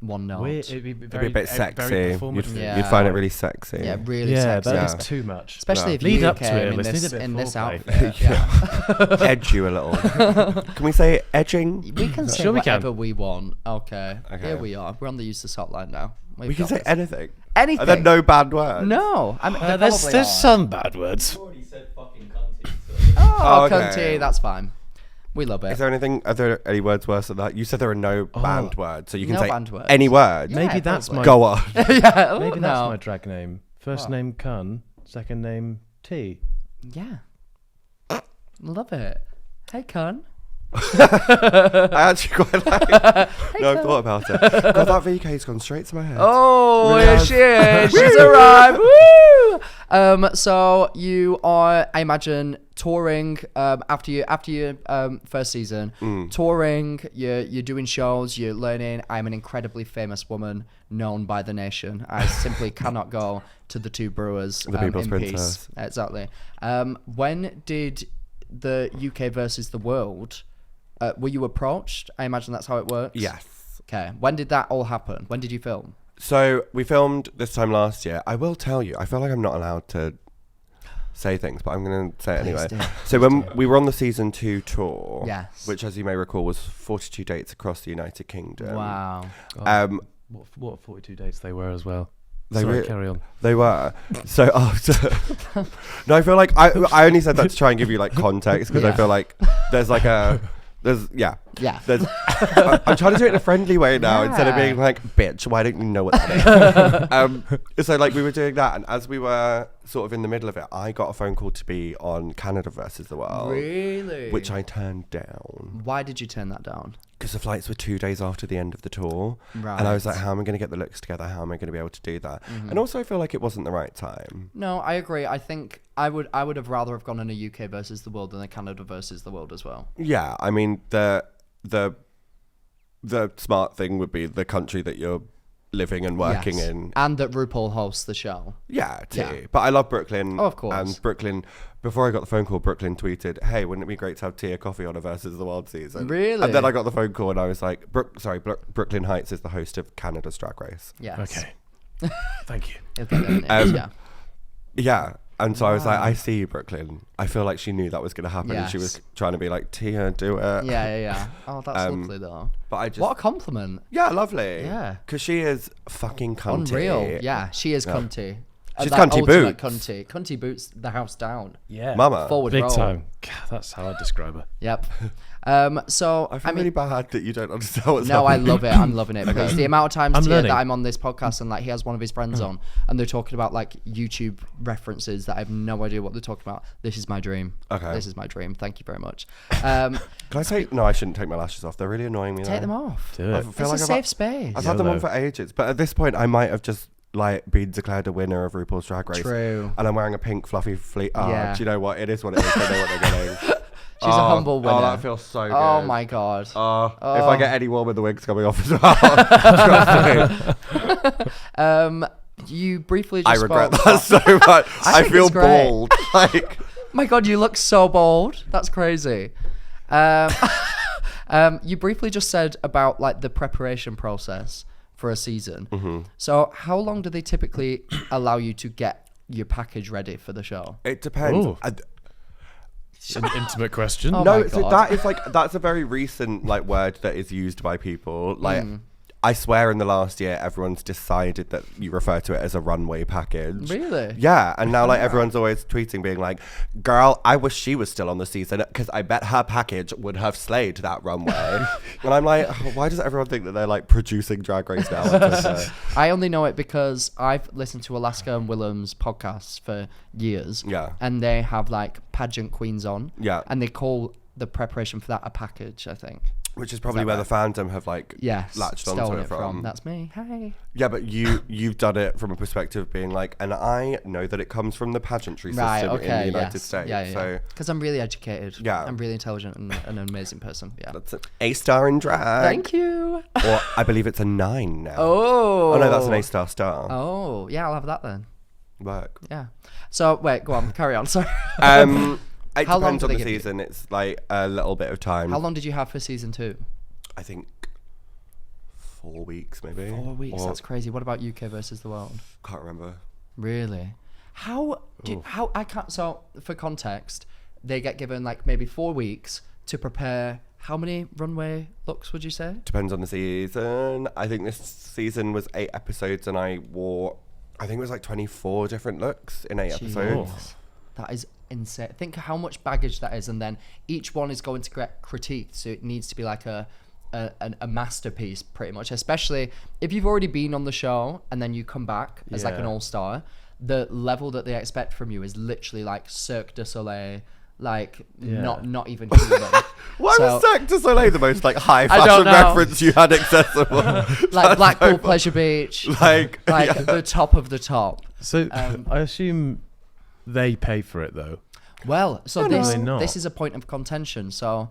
one note. weird. It'd be a bit sexy. You'd find it really sexy. Yeah, really yeah, sexy. that is too much. Especially if Lead you up to came it. in this outfit. outfit. Edge you a little. Can we say edging? We can say Sure we can. whatever we want. Okay. Okay. Here we are. We're on the Useless Hotline now. We can say anything. anything. Are there no bad words? No. I mean, there there's probably are. some bad words. I've already said fucking cunty, so... Oh, okay. cunty. That's fine. We love it. Is there anything? Are there any words worse than that? You said there are no banned words, so you can No say banned words. any word. Yeah, Maybe that's probably. my Go on. yeah. Maybe Ooh, that's no. my drag name. First name Kun, second name T. Yeah. Love it. Hey, Con. I actually quite like it. No, I've thought about it. God, that VK's gone straight to my head. Oh, Really here has. she is. She's arrived. Woo! So you are, I imagine, touring after your first season. Touring, you're doing shows, you're learning. I'm an incredibly famous woman known by the nation. I simply cannot go to the Two Brewers The People's in Princess. peace. Exactly. When did the UK versus the world? Were you approached? I imagine that's how it works. Yes. Okay. When did that all happen? When did you film? So we filmed this time last year. I will tell you, I feel like I'm not allowed to say things, but I'm going to say it anyway. do. So when we were on the season 2 tour, Yes. which as you may recall was 42 dates across the United Kingdom. Wow. What 42 dates they were as well. They Sorry, were- carry on. They were. So after... No, I feel like... I only said that to try and give you like context, because I Yeah. feel like there's like a... Yeah. There's, I'm trying to do it in a friendly way now, instead of Yeah. being like, bitch, why don't you know what that is? So like we were doing that, and as we were sort of in the middle of it, I got a phone call to be on Canada versus the World, Really? which I turned down Why did you turn that down? because the flights were 2 days after the end of the tour. Right. And I was like, how am I going to get the looks together? How am I going to be able to do that? And also I feel like it wasn't the right time. No, I agree. I think I would have rather have gone in a UK versus the world than a Canada versus the world as well. Yeah, I mean, the smart thing would be the country that you're living and working Yes. in. And that RuPaul hosts the show. Yeah, too. Yeah. But I love Brooklyn. Oh, of course. And Brooklyn, before I got the phone call, Brooklyn tweeted, hey, wouldn't it be great to have tea or coffee on a versus the world season? Really? And then I got the phone call and I was like, Brooklyn Heights is the host of Canada's Drag Race. Yes. Okay. Thank you. He'll get there in the end, yeah. Yeah. And so I was like, I see you, Brooklyn. I feel like she knew that was going to happen. And she Yes. was trying to be like, Tia, do it. Yeah. Oh, that's lovely though. But I just... What a compliment. Yeah, lovely. Yeah. Because she is fucking cunty. Unreal. Yeah, she is cunty. She's like cunty ultimate boots. Cunty boots the house down. Yeah. Mama. Forward Big roll. time. God, that's how I describe her. Yep. So I feel mean, really bad that you don't understand what's no, I happening. love it. I'm loving it because the amount of times I'm here learning. that I'm on this podcast and like he has one of his friends on and they're talking about like YouTube references that I have no idea what they're talking about. This is my dream. Okay. This is my dream. Thank you very much. Can I take... No, I shouldn't take my lashes off. They're really annoying me. Take though. them off. Do I it. feel It's like a safe space. I've had them on Yellow. for ages, but at this point, I might have just like been declared a winner of RuPaul's Drag Race. True. And I'm wearing a pink fluffy fleece. Yeah. Do you know what? It is what it is. They know what they're getting. She's a humble winner. Oh, that feels so good. Oh my god. If I get any warmer, the wig's coming off as well. Trust me. You briefly I just regret spoke that so much. I think feel it's great. bald. Like, my god, you look so bold. That's crazy. You briefly just said about like the preparation process for a season. Mm-hmm. So how long do they typically allow you to get your package ready for the show? it depends. Ooh. An intimate question. Oh No, my so God. that is like that's a very recent like word that is used by people. Like I swear in the last year everyone's decided that you refer to it as a runway package. Really? Yeah, and now like everyone's always tweeting being like, "Girl, I wish she was still on the season because I bet her package would have slayed that runway." And I'm like, oh, why does everyone think that they're like producing Drag Race now? on Twitter? I only know it because I've listened to Alaska and Willem's podcasts for years. Yeah. And they have like pageant queens on. Yeah. And they call the preparation for that a package, I think. Which is probably where the fandom have like Yes. latched onto stolen it from. That's me. Hey. Yeah, but you've done it from a perspective of being like, and I know that it comes from the pageantry Right, system okay, in the United yes. States. Yeah, So because I'm really educated. Yeah. I'm really intelligent and an amazing person. Yeah. that's an A-star in drag. Thank you. Or I believe it's a 9 now. Oh. Oh no, that's an A-star star. Oh, yeah, I'll have that then. Work. Yeah. So, wait, go on. Carry on. Sorry. It How long depends do on they the give you? season. It's like a little bit of time. How long did you have for season 2? I think 4 weeks maybe. 4 weeks. Or- That's crazy. What about UK versus the world? Can't remember. Really? How I can't. So for context, they get given like maybe 4 weeks to prepare. How many runway looks would you say? Depends on the season. I think this season was 8 episodes and I wore, I think it was like 24 different looks in 8 episodes. Jeez. That is insane. Think how much baggage that is, and then each one is going to get critiqued. So it needs to be like a masterpiece, pretty much. Especially if you've already been on the show and then you come back as like an Yeah. all-star. The level that they expect from you is literally like Cirque du Soleil, like not even human. Why So- was Cirque du Soleil the most like high don't fashion know. reference you had accessible? like That's Blackpool so Pleasure Beach, Like, yeah. the top of the top. So I assume they pay for it though. Well, so No, they're not. this is a point of contention. So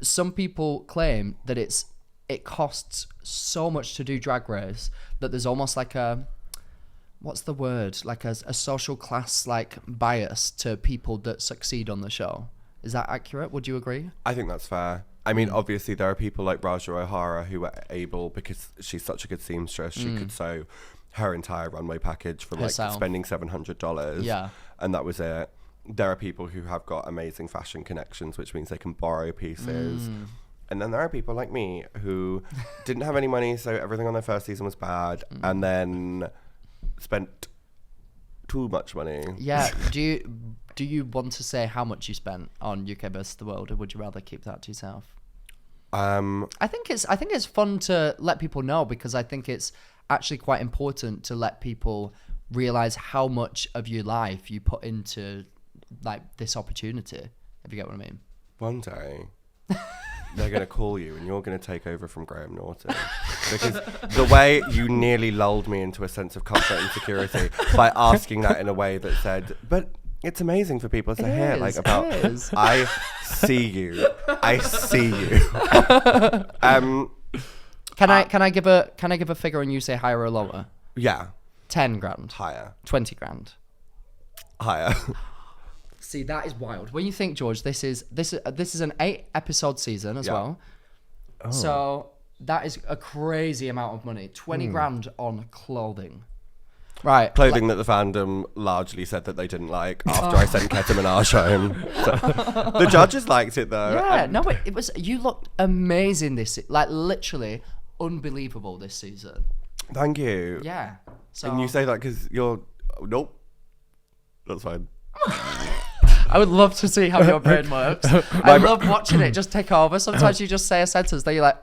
some people claim that it costs so much to do Drag Race that there's almost like a, what's the word? Like a social class like bias to people that succeed on the show. Is that accurate? Would you agree? I think that's fair. I mean, obviously there are people like Raja O'Hara who are able, because she's such a good seamstress, she could sew her entire runway package for like Herself. spending $700. Yeah. And that was it. There are people who have got amazing fashion connections, which means they can borrow pieces. And then there are people like me who didn't have any money, so everything on their first season was bad, and then spent too much money. Yeah. Do you want to say how much you spent on UK versus the world, or would you rather keep that to yourself? I think it's fun to let people know, because I think it's actually quite important to let people realize how much of your life you put into like this opportunity, if you get what I mean. One day, they're going to call you and you're going to take over from Graham Norton. Because the way you nearly lulled me into a sense of comfort and security by asking that in a way that said, but it's amazing for people to hear, like, about, I see you. I see you. Can I give a figure and you say higher or lower? Yeah. 10 grand, Higher. 20 grand. Higher. See, that is wild. When you think, George, this is an 8 episode season as Yeah. well. So that is a crazy amount of money. 20 grand on clothing. Right. Clothing that the fandom largely said that they didn't like after I sent Keta Minaj home. So, the judges liked it though. Yeah, and- no, it was. You looked amazing like literally unbelievable this season. Thank you. Yeah. So And you say that because you're... Nope. That's fine. I would love to see how your brain works. I love watching it just take over. Sometimes you just say a sentence, then you're like,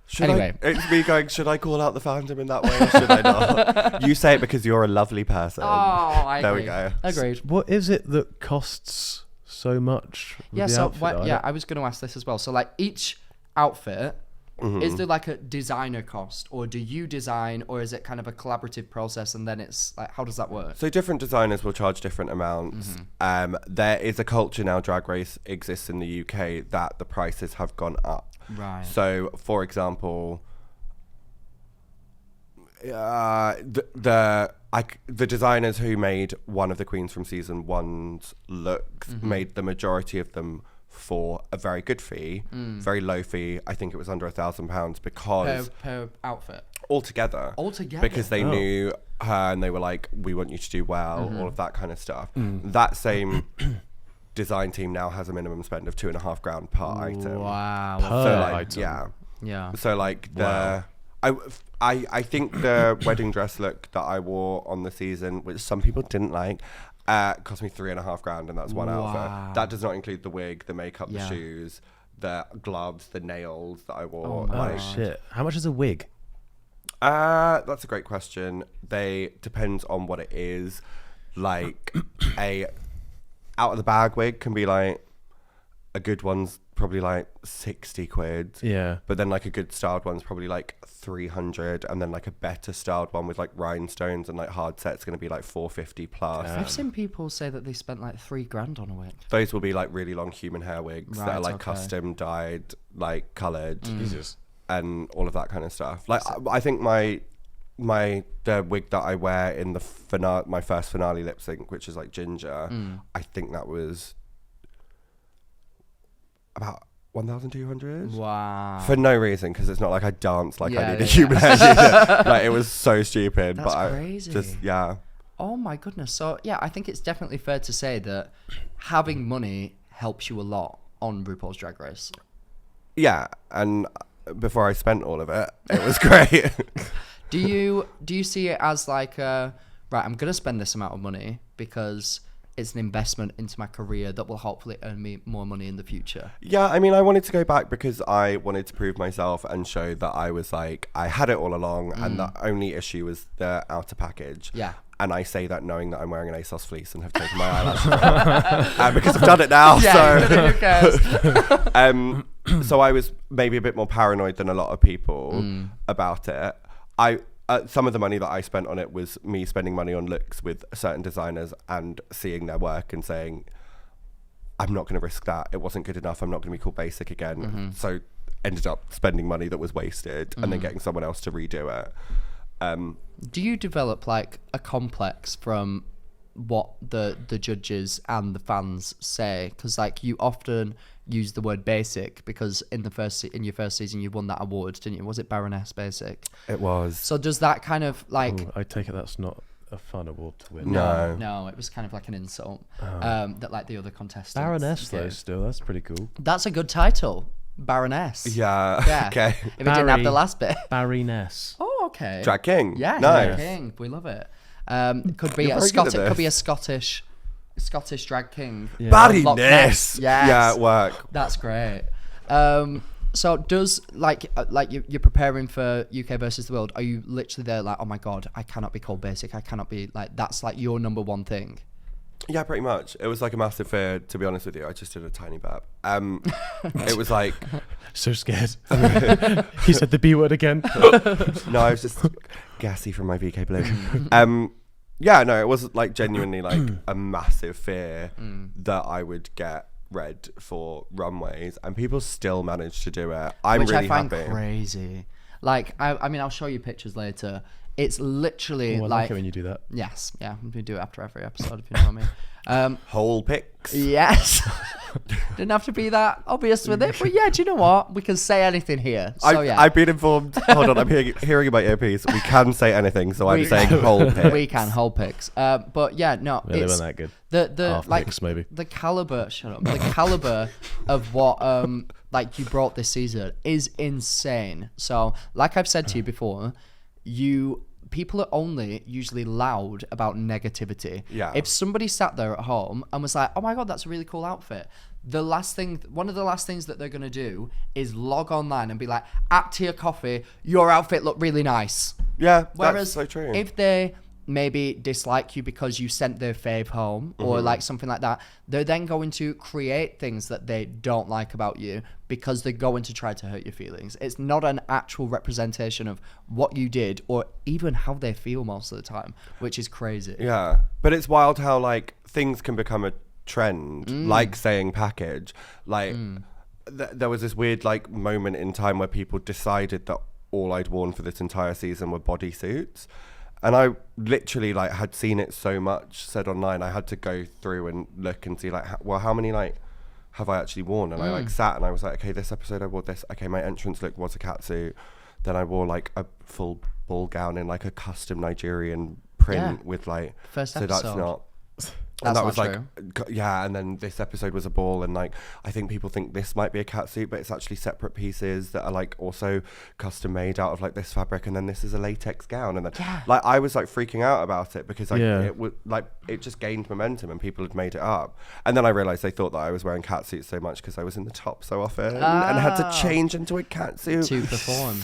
It's me going, should I call out the fandom in that way or should I not? You say it because you're a lovely person. oh, I There agree. we go. Agreed. What is it that costs so much? with Yeah, the so outfit? I was going to ask this as well. So like each outfit, is there like a designer cost, or do you design, or is it kind of a collaborative process and then it's like, how does that work? So different designers will charge different amounts. There is a culture now, Drag Race exists in the UK, that the prices have gone up. Right. So, for example, the designers who made one of the queens from season 1's looks made the majority of them for a very good fee, very low fee. I think it was under £1,000 because Per outfit. altogether, because they knew her and they were like, we want you to do well, all of that kind of stuff. That same design team now has a minimum spend of £2,500 per item. Wow. So like, item. Yeah. So like I think the wedding dress look that I wore on the season, which some people didn't like, cost me £3,500, and that's one outfit. That does not include the wig, the makeup, the shoes, the gloves, the nails that I wore. Oh shit! How much is a wig? That's a great question. They depends on what it is. Like a out of the bag wig can be like, a good one's probably like 60 quid. Yeah. But then like a good styled one's probably like 300, and then like a better styled one with like rhinestones and like hard set's going to be like 450 plus. I've seen people say that they spent like $3,000 on a wig. Those will be like really long human hair wigs that Right, are like okay. custom dyed, like coloured, Jesus. and all of that kind of stuff. Like I think the wig that I wear in the my first finale lip sync, which is like ginger, I think that was about 1,200. Wow. For no reason, because it's not like I danced like I need a Yeah. human hair either. Like it was so stupid. That's but crazy. I just Oh my goodness. So yeah, I think it's definitely fair to say that having money helps you a lot on RuPaul's Drag Race. Yeah, and before I spent all of it, it was great. Do you see it as like right, I'm gonna spend this amount of money because it's an investment into my career that will hopefully earn me more money in the future? Yeah, I mean, I wanted to go back because I wanted to prove myself and show that I was like, I had it all along, and the only issue was the outer package. Yeah. And I say that knowing that I'm wearing an ASOS fleece and have taken my eyelashes off. Because I've done it now. Yeah, who cares? So I was maybe a bit more paranoid than a lot of people about it. Some of the money that I spent on it was me spending money on looks with certain designers and seeing their work and saying, I'm not going to risk that. It wasn't good enough. I'm not going to be called basic again. So ended up spending money that was wasted and then getting someone else to redo it. Do you develop like a complex from what the judges and the fans say? Because like you often use the word basic because in your first season you won that award, didn't you? Was it Baroness Basic? It was. So does that kind of like... Ooh, I take it that's not a fun award to win. No. It was kind of like an insult that like the other contestants Baroness though, did. still, that's pretty cool. That's a good title. Baroness. Yeah. Okay. If it didn't have the last bit. Baroness. Oh, okay. Drag King. Yeah, Nice. Drag King. We love it. Could be You're a very good at Scottish. Could be a this. Scottish drag king. Yeah. Loch Ness. Baroness. Yes. Yeah, at work. That's great. So does like you're preparing for UK versus the world? Are you literally there like, oh my god, I cannot be called basic. I cannot be like, that's like your number one thing? Yeah, pretty much. It was like a massive fear, to be honest with you. I just did a tiny burp. It was like... So scared. He said the B word again. No, I was just gassy from my VK Blue. Yeah, no, it was like genuinely like a massive fear that I would get red for runways, and people still managed to do it. Which really I find happy. crazy. Like, I mean, I'll show you pictures later. It's literally I like it when you do that. Yes, yeah, we do it after every episode, if you know what I mean. Whole pics. Yes. Didn't have to be that obvious with it, but yeah, do you know what? We can say anything here. So yeah, I've been informed. Hold on, I'm hearing in my earpiece. We can say anything, so I'm saying whole pics. we can whole pics. But yeah, no, Yeah, they it's weren't that good. the Half like pics, maybe. the caliber. Shut up. The caliber of what like you brought this season is insane. So like I've said to you before, people are only usually loud about negativity. Yeah. If somebody sat there at home and was like, oh my God, that's a really cool outfit, one of the last things that they're going to do is log online and be like, at Tia Kofi, your outfit looked really nice. Yeah, Whereas that's so true. if they maybe dislike you because you sent their fave home or like something like that, they're then going to create things that they don't like about you because they're going to try to hurt your feelings. It's not an actual representation of what you did or even how they feel most of the time, which is crazy. Yeah, but it's wild how like things can become a trend, like saying package. Like there was this weird like moment in time where people decided that all I'd worn for this entire season were bodysuits. And I literally like had seen it so much said online, I had to go through and look and see like, how many like have I actually worn? And I like sat and I was like, okay, this episode I wore this. Okay, my entrance look was a catsuit. Then I wore like a full ball gown in like a custom Nigerian print with like. First so episode. that's not. That's and that not was like, yeah, and then this episode was a ball, and like I think people think this might be a catsuit, but it's actually separate pieces that are like also custom made out of like this fabric, and then this is a latex gown, and then like I was like freaking out about it because like it would like it just gained momentum and people had made it up, and then I realized they thought that I was wearing catsuits so much because I was in the top so often and had to change into a catsuit to perform.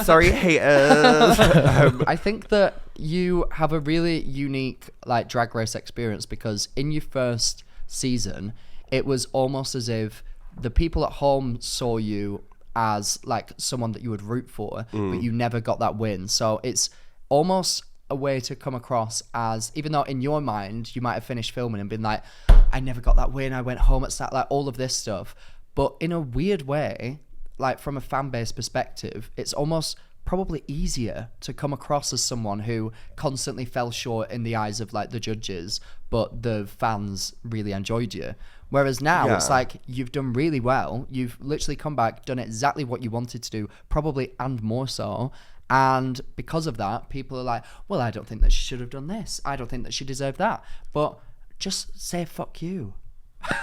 Sorry haters. I think that you have a really unique like drag race experience because in your first season it was almost as if the people at home saw you as like someone that you would root for, but you never got that win. So it's almost a way to come across as, even though in your mind you might have finished filming and been like, I never got that win, I went home at like all of this stuff, but in a weird way, like from a fan base perspective, it's almost probably easier to come across as someone who constantly fell short in the eyes of like the judges, but the fans really enjoyed you. Whereas now it's like you've done really well, you've literally come back, done exactly what you wanted to do, probably and more so, and because of that people are like, well, I don't think that she should have done this, I don't think that she deserved that, but just say fuck you.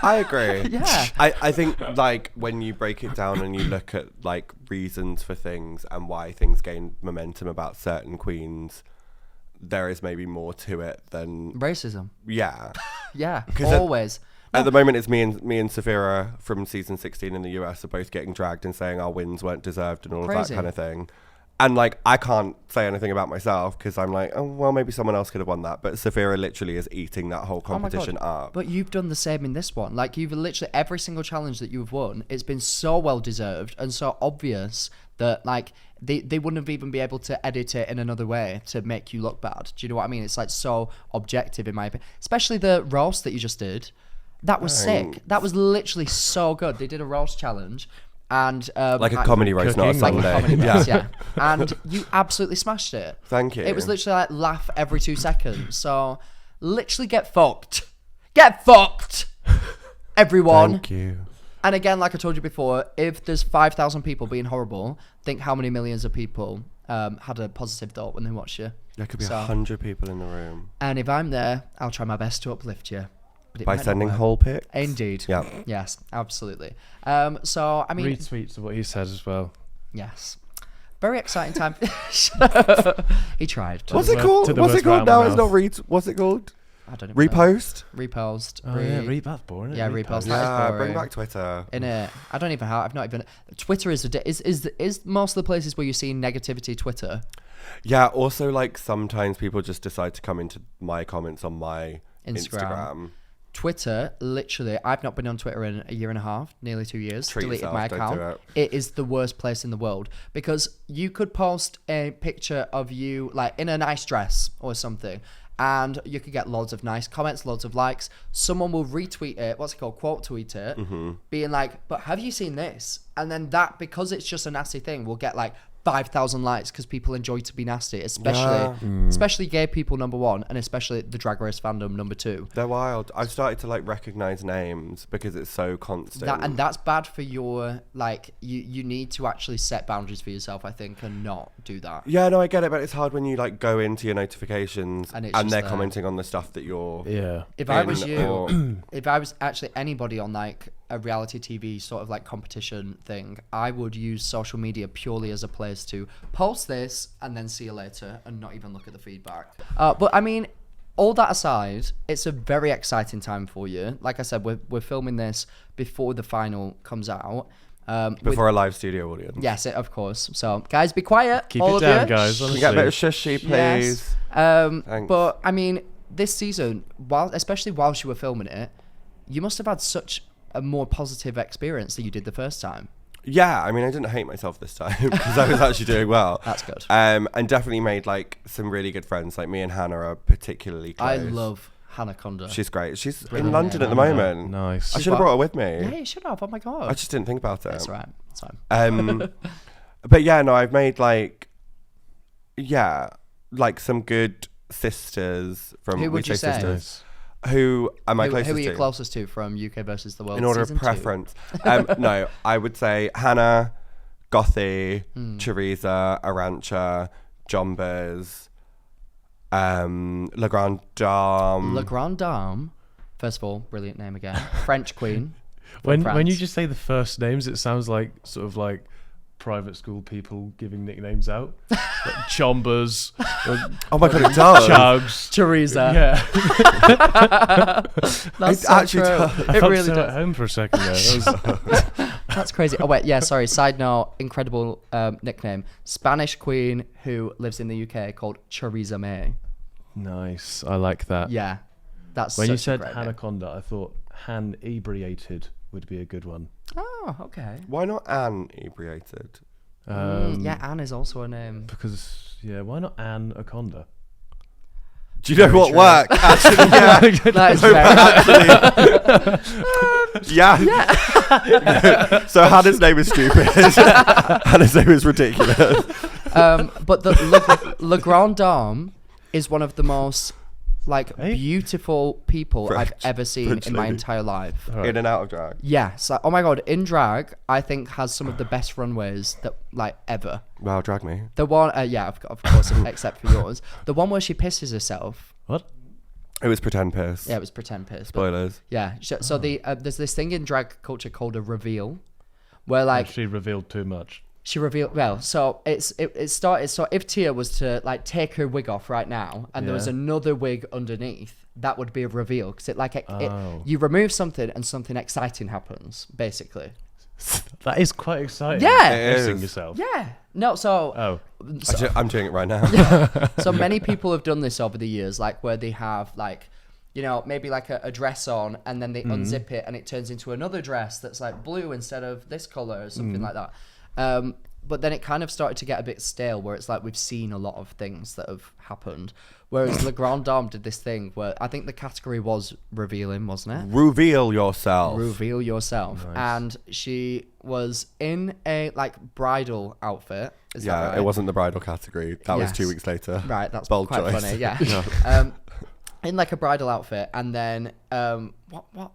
I agree. Yeah. I think like when you break it down and you look at like reasons for things and why things gain momentum about certain queens, there is maybe more to it than Racism. Yeah. Yeah, 'Cause always. At the moment, it's me and Safira from season 16 in the US are both getting dragged and saying our wins weren't deserved and all of that kind of thing. And like, I can't say anything about myself because I'm like, oh, well, maybe someone else could have won that. But Safira literally is eating that whole competition up. But you've done the same in this one. Like, you've literally, every single challenge that you've won, it's been so well deserved and so obvious that like they wouldn't have even be able to edit it in another way to make you look bad. Do you know what I mean? It's like so objective in my opinion. Especially the roast that you just did. That was sick. That was literally so good. They did a roast challenge. And like a comedy roast, not a Sunday. Like a comedy roast, yeah. And you absolutely smashed it. Thank you. It was literally like laugh every 2 seconds. So literally get fucked. Get fucked, everyone. Thank you. And again, like I told you before, if there's 5,000 people being horrible, think how many millions of people had a positive thought when they watched you. There could be 100 people in the room. And if I'm there, I'll try my best to uplift you. By sending whole pics? Indeed. Yeah. Yes, absolutely. So, I mean... Retweets of what he said as well. Yes. Very exciting time. He tried. What's it called? What's it called now? It's not what's it called? I don't know. Repost? Repost. Oh, yeah, that's boring. Yeah, repost. Yeah, bring back Twitter. I don't even have. I've not even. Twitter is most of the places where you see negativity. Twitter. Yeah. Also, like sometimes people just decide to come into my comments on my Instagram. Twitter, literally, I've not been on Twitter in a year and a half, nearly 2 years. Treat deleted yourself, my don't account. do it. It is the worst place in the world because you could post a picture of you like in a nice dress or something, and you could get loads of nice comments, loads of likes. Someone will retweet it, quote tweet it, being like, but have you seen this? And then that, because it's just a nasty thing, will get like 5,000 likes because people enjoy to be nasty, especially gay people, number one, and especially the Drag Race fandom, number two. They're wild. I've started to like recognize names because it's so constant. And that's bad for your, like, you need to actually set boundaries for yourself, I think, and not do that. Yeah, no, I get it, but it's hard when you like go into your notifications and they're commenting on the stuff that you're If I was you, if I was actually anybody on like a reality TV sort of like competition thing, I would use social media purely as a place to post this and then see you later and not even look at the feedback. But I mean, all that aside, it's a very exciting time for you. Like I said, we're filming this before the final comes out. Before a live studio audience. Yes, of course. So, guys, be quiet. Keep all it of down, you. guys. Can Honestly. we get a bit of shushy, please? Yes. Thanks. But I mean, this season, especially whilst you were filming it, you must have had such a more positive experience than you did the first time. Yeah, I mean, I didn't hate myself this time because I was actually doing well. That's good. And definitely made like some really good friends. Like me and Hannah are particularly close. I love Hanaconda. She's great. She's Brilliant. in London at the Yeah. moment. Nice. I should have brought her with me. Yeah, you should have. Oh my god. I just didn't think about it. That's right. That's fine. But yeah, no, I've made like some good sisters from Who would We you Say say? Sisters. Who am I closest Who are you to? closest to from UK versus the World? In order of Season 2? preference. No, I would say Hannah, Gothy, Teresa, Arancha, Jombers, La Grande Dame. La Grande Dame. First of all, brilliant name again. French Queen. When France. you just say the first names, it sounds like sort of like private school people giving nicknames out. Like Chombers, Oh my god, it does. Chugs. Teresa. Yeah. That's It actually true. does. I It felt really so does. at home for a second there. That was- That's crazy. Oh wait, yeah, sorry. Side note, incredible nickname. Spanish queen who lives in the UK called Theresa May. nice. I like that. Yeah, that's When you such a said great name. Anaconda, I thought Han Ebriated would be a good one. Oh, okay. Why not Anne inebriated? Yeah, Anne is also a name. Because why not Anne Aconda? Do you know what true. worked? Actually, yeah. That is very Yeah. So Hannah's name is stupid. Hannah's name is ridiculous. but the La Grande Dame is one of the most beautiful people I've ever seen French in my lady. entire life. All right. In and out of drag. Yes. Oh my god, in drag, I think has some of the best runways that ever. Wow, drag me. The one, of course, except for yours. The one where she pisses herself. What? It was pretend piss. Yeah, it was pretend piss. But Spoilers. yeah. So there's this thing in drag culture called a reveal, where Actually revealed too much. she revealed. Well, so it started. So if Tia was to take her wig off right now, and there was Yeah. another wig underneath, that would be a reveal because Oh. you remove something and something exciting happens, basically. That is quite exciting. Yeah. It Pissing is. yourself. Yeah. No. So. Oh. I'm doing it right now. So many people have done this over the years, where they have maybe a dress on and then they unzip it and it turns into another dress that's blue instead of this color or something like that. But then it kind of started to get a bit stale where it's we've seen a lot of things that have happened. Whereas La Grande Dame did this thing where I think the category was revealing, wasn't it? Reveal yourself. Reveal yourself. Nice. And she was in a bridal outfit. Is that Yeah, right? it wasn't the bridal category. That was Yes. 2 weeks later. Right, that's Bold quite choice. funny. Yeah. In a bridal outfit, and then what?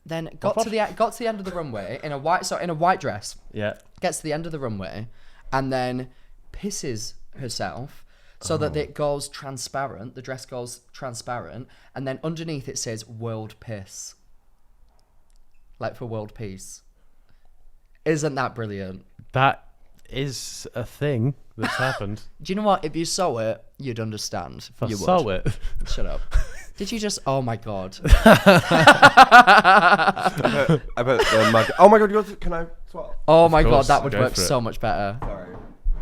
Then got to the end of the runway in a white dress. Yeah. Gets to the end of the runway, and then pisses herself so that it goes transparent. The dress goes transparent, and then underneath it says "World Piss," for world peace. Isn't that brilliant? That is a thing that's happened. Do you know what? If you saw it, you'd understand. If I You saw would. it. Shut up. Did you just? Oh my god. I put the mug. Oh my god, yours. Can I swap? Oh my god, course, that would go work for it. so much better. Sorry.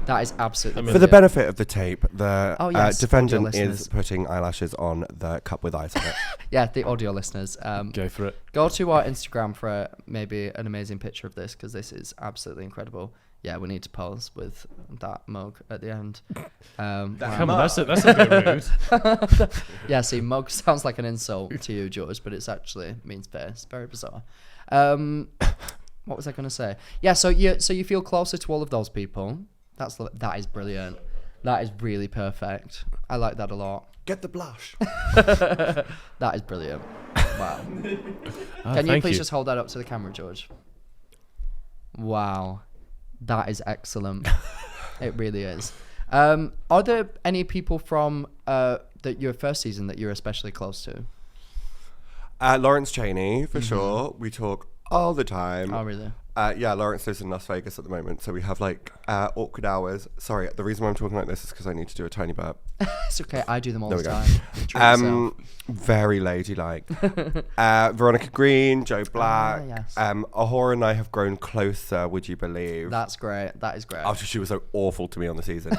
That is absolutely For the brilliant. benefit of the tape, the Oh, yes, defendant audio listeners. is putting eyelashes on the cup with eyes on it. Yeah, the audio listeners. Go for it. Go to our Instagram for maybe an amazing picture of this because this is absolutely incredible. Yeah, we need to pose with that mug at the end. Come on, that's a bit rude. Yeah, see, mug sounds like an insult to you, George, but it's actually means face. Very bizarre. What was I going to say? Yeah, so you feel closer to all of those people. That is brilliant. That is really perfect. I like that a lot. Get the blush. That is brilliant. Wow. Can you thank please just hold that up to the camera, George? Wow. That is excellent. It really is. Are there any people from your first season that you're especially close to? Lawrence Chaney, for sure. We talk all the time. Oh, really? Yeah, Lawrence lives in Las Vegas at the moment, so we have like awkward hours. Sorry, the reason why I'm talking like this is because I need to do a tiny burp. It's okay. I do them all There the we go. time. Treat yourself. Very ladylike. Veronica Green, Joe Black. Yes. Ahura and I have grown closer, would you believe? That's great. That is great. After she was so awful to me on the season.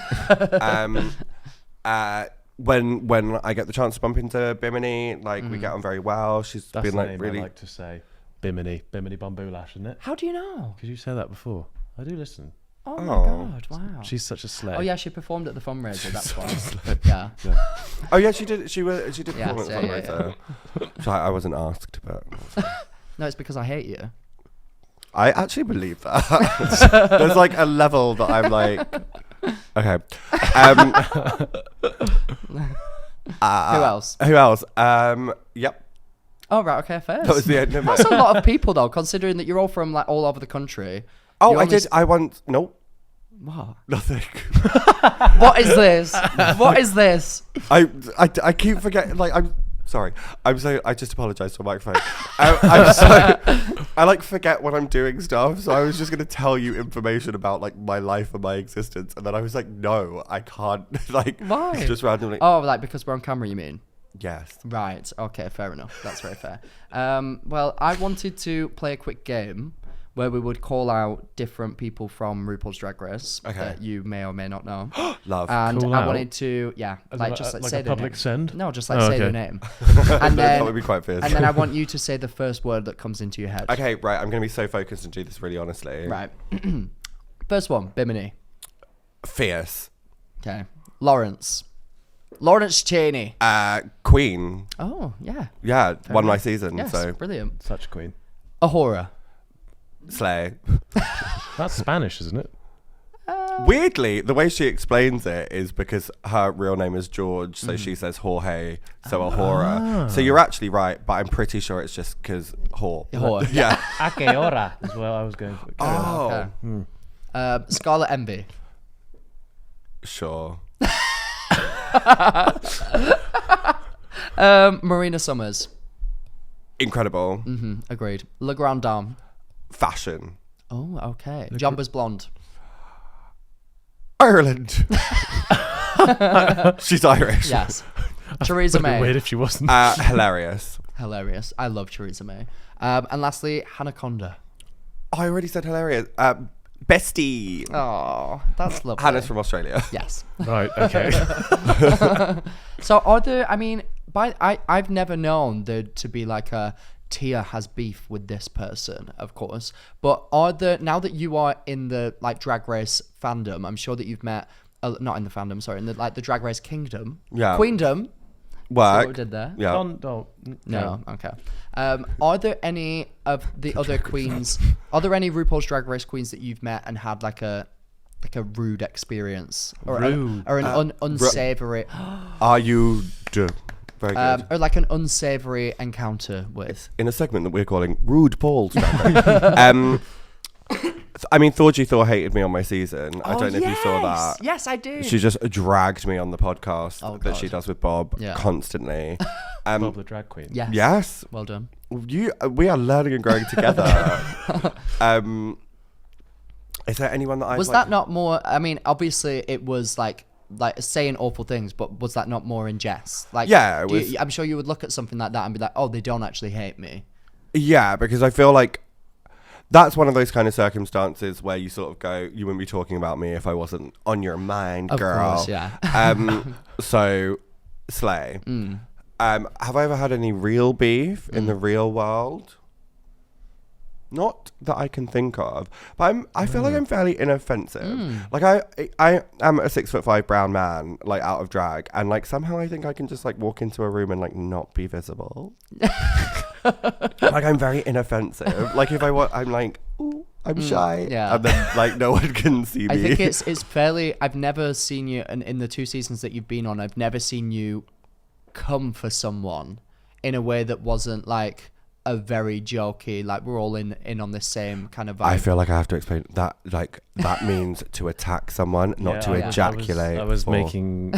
When I get the chance to bump into Bimini, like we get on very well. She's That's been the like name really. I like to say. Bimini Bamboo isn't it? How do you know? Because you said that before. I do listen. Oh my Oh. god! Wow. She's such a slay. Oh yeah, she performed at the fundraiser. That's why. Yeah. Oh yeah, she did. She did Yes, perform at yeah, fundraiser. So I wasn't asked, but No, it's because I hate you. I actually believe that. There's like a level that I'm like, okay. Who else? Who else? Yep. Oh right, okay, fair. That was the end of That's it. a lot of people though, considering that you're all from like all over the country. Oh, You I only did. I once. Nope. What? Nothing. What is this? What is this? I keep forgetting. Like I'm sorry. I'm so. I just apologise to the microphone. I'm so. I like forget when I'm doing stuff. So I was just gonna tell you information about like my life and my existence, and then I was like, no, I can't. Like Why? just randomly. Oh, like because we're on camera, you mean? Yes. Right. Okay. Fair enough. That's very fair. Well, I wanted to play a quick game where we would call out different people from RuPaul's Drag Race that you may or may not know. Love. And Call I out? wanted to, like just like say a their public name. send? No, just like Oh, say their okay. name. No, And then, that would be quite fierce. and then I want you to say the first word that comes into your head. Okay, right. I'm gonna be so focused and do this really honestly. Right. First one, Bimini. Fierce. Okay. Lawrence Cheney. Queen. Oh, yeah. Yeah, won my enough. season. Yes, So brilliant. Such a queen. Ahura. slay. That's Spanish, isn't it? Weirdly, the way she explains it is because her real name is George, so she says Jorge, so Ahura. So you're actually right, but I'm pretty sure it's just because Whore. Yeah. A que hora is what I was going for. Oh, Okay. Scarlet Envy. sure. Marina Summers. Incredible. Agreed. Le Grand Dame. Fashion. Oh, okay. Jumper's Blonde. Ireland. She's Irish. Yes. Theresa Would have been weird May. if she wasn't. Hilarious. Hilarious. I love Theresa May. And lastly, Hanaconda. Oh, I already said hilarious. Bestie. Oh, that's lovely. Hannah's from Australia. Yes. Right, okay. So are there, I mean, I've never known there to be like a Tia has beef with this person, of course. But are there, now that you are in the like Drag Race fandom, I'm sure that you've met, not in the fandom, sorry, in the like the Drag Race kingdom. Yeah. Queendom. See Work. what we did there? Yeah. No, okay. Are there any of the other queens? Are there any RuPaul's Drag Race queens that you've met and had like a rude experience or Rude. an unsavory, Are you very good? or like an unsavory encounter with? In a segment that we're calling Rude Paul's I mean, Thorgy Thor hated me on my season. I don't know if you saw that. Yes, I do. She just dragged me on the podcast Oh, that she God. does with Bob Yeah. constantly. Bob the drag queen. Yes. Yes. Well done. We are learning and growing together. Is there anyone that I Was that not more? I mean, obviously it was like saying awful things, but was that not more in jest? Like, Yeah, it was- I'm sure you would look at something like that and be like, oh, they don't actually hate me. Yeah, because I feel like that's one of those kind of circumstances where you sort of go, you wouldn't be talking about me if I wasn't on your mind, Of girl. course, yeah. So, slay. Have I ever had any real beef in the real world? Not that I can think of, but I feel like I'm fairly inoffensive. Like I am a 6'5" brown man, like out of drag, and like somehow I think I can just like walk into a room and like not be visible. Like I'm very inoffensive. Like if I want, I'm like, ooh, I'm shy, yeah. and then like no one can see me. I think it's fairly. I've never seen you, and in the 2 seasons that you've been on, I've never seen you come for someone in a way that wasn't like a very jokey, like we're all in on this same kind of vibe. I feel like I have to explain that. Like that means to attack someone, not to Yeah, ejaculate. I was for- making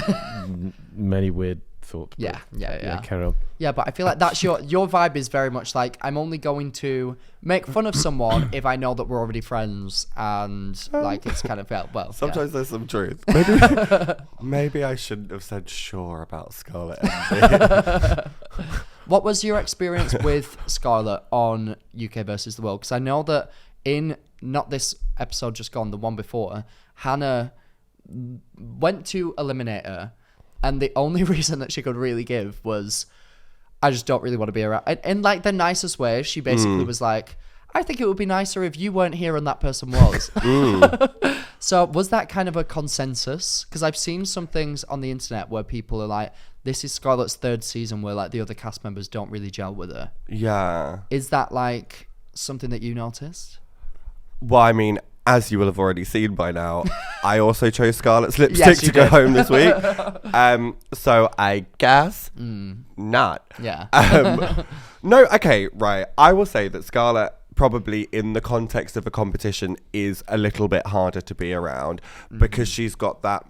many weird thought. But Yeah. Carry on. Yeah, but I feel like that's your vibe is very much like I'm only going to make fun of someone if I know that we're already friends and like it's kind of well. Sometimes there's some truth. Maybe I shouldn't have said sure about Scarlett. What was your experience with Scarlett on UK versus the World? Because I know that in not this episode just gone, the one before, Hannah went to eliminate her, and the only reason that she could really give was, I just don't really want to be around. In like the nicest way, she basically was like, I think it would be nicer if you weren't here and that person was. So was that kind of a consensus? Because I've seen some things on the internet where people are like, this is Scarlett's third season where like the other cast members don't really gel with her. Yeah. Is that like something that you noticed? Well, I mean, as you will have already seen by now, I also chose Scarlett's lipstick to go home this week. So I guess not. Yeah. No, okay, right. I will say that Scarlett probably in the context of a competition is a little bit harder to be around because she's got that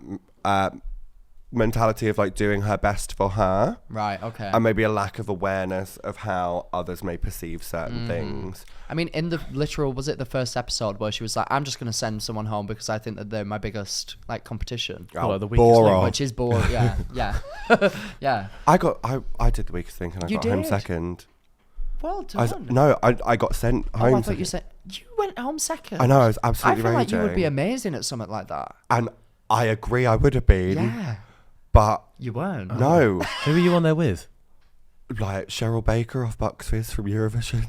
mentality of like doing her best for her. Right, okay. And maybe a lack of awareness of how others may perceive certain things. I mean, in the literal, was it the first episode where she was like, I'm just going to send someone home because I think that they're my biggest like competition. Oh, the weakest link, which is boring. Yeah. Yeah. I did the weakest thing and I You got home did? second. Well done. I got sent home. I thought you said you went home second. I know, I was absolutely I feel like you would raging. be amazing at something like that. And I agree, I would have been. Yeah. But You weren't. no. Who were you on there with? Like Cheryl Baker off Bucks Fizz from Eurovision.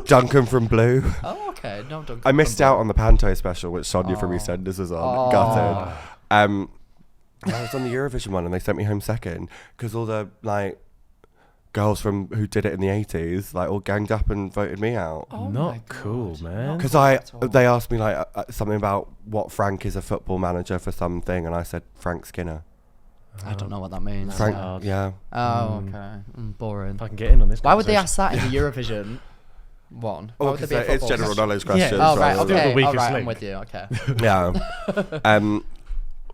Duncan from Blue. Oh, okay. No, don't. I missed out on the Panto special, which Sonia from EastEnders was on. Gutted. I was on the Eurovision one and they sent me home second because all the like girls from who did it in the 80s like all ganged up and voted me out. Oh my Not God. cool, man. Because they asked me like something about what Frank is a football manager for something, and I said Frank Skinner. I don't know what that means. Frank, hard. yeah. Oh, okay. Boring. If I can get in on this. Why would they conversation. ask that in the Eurovision one? Why Oh, would there be a it's football general question? knowledge questions. Oh, right. I'll do the Okay. All weakest right. I'm link. with you. Okay. Yeah.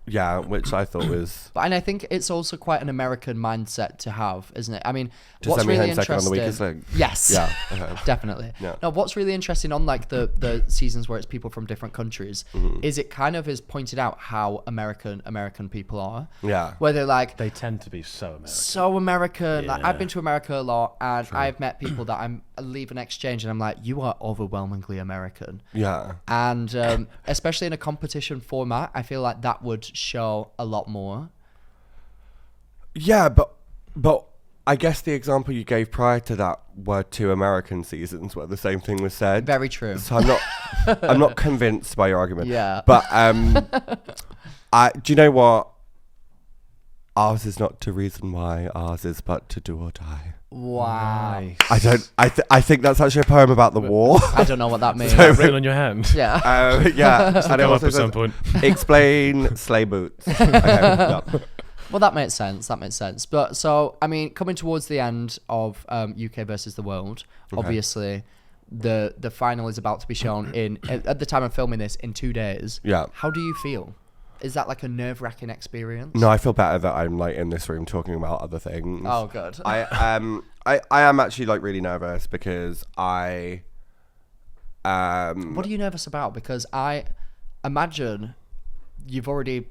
Yeah, which I thought was And I think it's also quite an American mindset to have, isn't it? I mean, to what's send me really home second on the weakest interesting? link. Yes. Yeah. Okay. Definitely. Yeah. Now, what's really interesting on like the seasons where it's people from different countries is it kind of is pointed out how American people are. Yeah. Where they're like They tend to be so American. so American. Like, Yeah. I've been to America a lot, and I've met people that I leave an exchange, and I'm like, you are overwhelmingly American. Yeah. And especially in a competition format, I feel like that would show a lot more. Yeah, but I guess the example you gave prior to that were 2 American seasons where the same thing was said. Very true. So I'm not convinced by your argument. Yeah. But do you know what? Ours is not to reason why. Ours is but to do or die. Wow. Nice. I think that's actually a poem about the war. I don't know what that means. So- Written on your hand. Yeah. Yeah. And it Come up also at some says, point. explain sleigh boots. Okay, yeah. Well, that makes sense. That makes sense. But so, I mean, coming towards the end of UK versus the World, obviously, the final is about to be shown at the time of filming this in 2 days. Yeah. How do you feel? Is that like a nerve-wracking experience? No, I feel better that I'm like in this room talking about other things. Oh, good. I am actually like really nervous because What are you nervous about? Because I imagine you've already,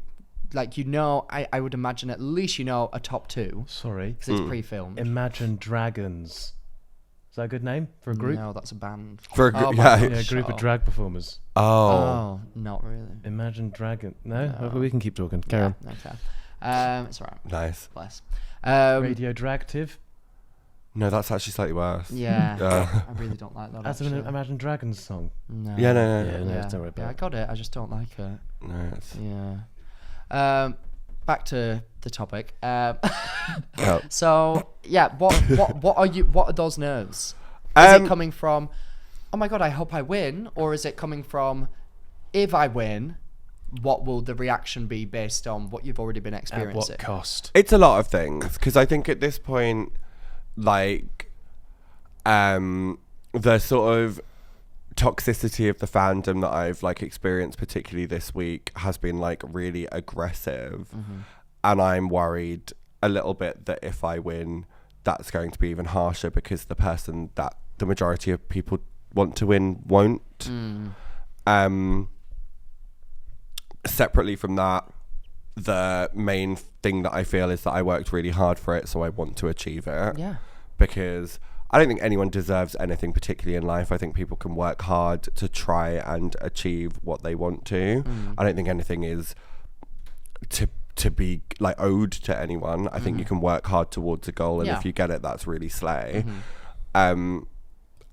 like, I would imagine at least a top 2 Sorry. because it's pre-filmed. Imagine Dragons. Is that a good name for a group? No, that's a band. For a group, Oh, yeah. my Yeah, a gosh. group of drag performers. Oh, not really. Imagine Dragon. No? Well, we can keep talking. Carry on. Okay. It's alright. Nice. Bless. Radio Dragtive. No, that's actually slightly worse. Yeah. Yeah. I really don't like that. That's an actually. Imagine Dragons song. No. Yeah, no. Yeah, don't worry about I it. got it. I just don't like it. No, it's, Yeah. Back to the topic. yeah. So yeah, what are those nerves? Is it coming from, oh my god, I hope I win, or is it coming from, if I win, what will the reaction be based on what you've already been At experiencing? what cost? It's a lot of things because I think at this point, like, the sort of toxicity of the fandom that I've like experienced, particularly this week, has been like really aggressive, and I'm worried a little bit that if I win, that's going to be even harsher because the person that the majority of people want to win won't. Separately from that, the main thing that I feel is that I worked really hard for it, so I want to achieve it. Yeah. Because I don't think anyone deserves anything particularly in life. I think people can work hard to try and achieve what they want to. I don't think anything is to be like owed to anyone. I think you can work hard towards a goal, and if you get it, that's really slay. And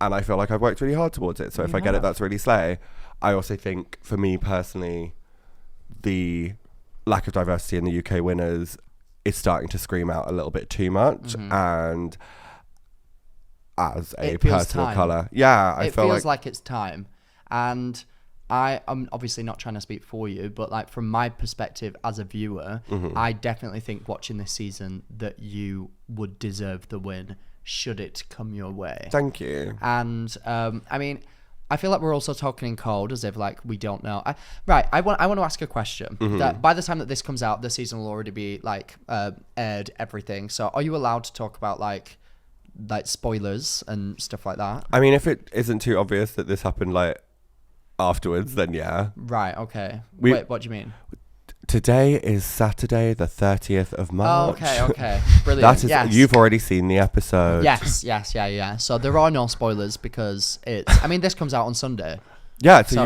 I feel like I've worked really hard towards it. So if I get it, that's really slay. I also think for me personally, the lack of diversity in the UK winners is starting to scream out a little bit too much. And as a person of colour, I feel like it's time. And I'm obviously not trying to speak for you, but like from my perspective as a viewer, I definitely think watching this season that you would deserve the win should it come your way. Thank you. And I mean, I feel like we're also talking in code as if like we don't know. I want to ask a question. That by the time that this comes out, the season will already be like aired, everything. So are you allowed to talk about like spoilers and stuff like that? I mean, if it isn't too obvious that this happened like afterwards, then yeah. Right. Okay. Wait, what do you mean? Today is Saturday, the 30th of March. Oh, okay. Brilliant. That is, you've already seen the episode. Yes. So there are no spoilers because I mean, this comes out on Sunday. Yeah, so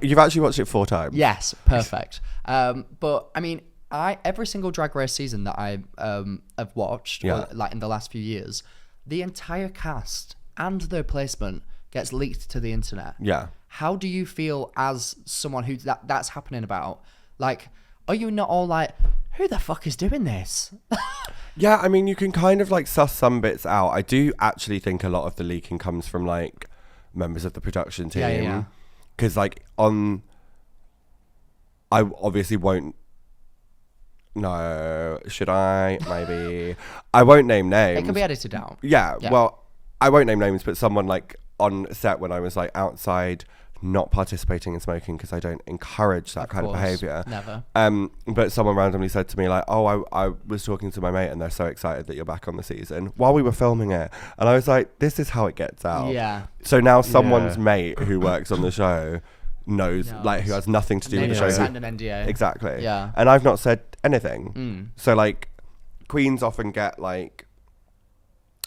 you've actually watched it 4 times. Yes, perfect. But I mean, every single Drag Race season that I have watched, or, like in the last few years, the entire cast and their placement gets leaked to the internet. Yeah. How do you feel as someone who that's happening about? Like, are you not all like, who the fuck is doing this? Yeah, I mean, you can kind of like suss some bits out. I do actually think a lot of the leaking comes from like members of the production team. Yeah. Because like I obviously won't. No, should I? Maybe. I won't name names. It can be edited out. Yeah, well, I won't name names, but someone like on set when I was like outside, not participating in smoking because I don't encourage that kind of behaviour. Never. But someone randomly said to me like, oh, I was talking to my mate and they're so excited that you're back on the season while we were filming it. And I was like, this is how it gets out. Yeah. So now someone's mate who works on the show knows, like, who has nothing to do with the show. Signed an NDA. Exactly. Yeah. And I've not said anything. So like, queens often get like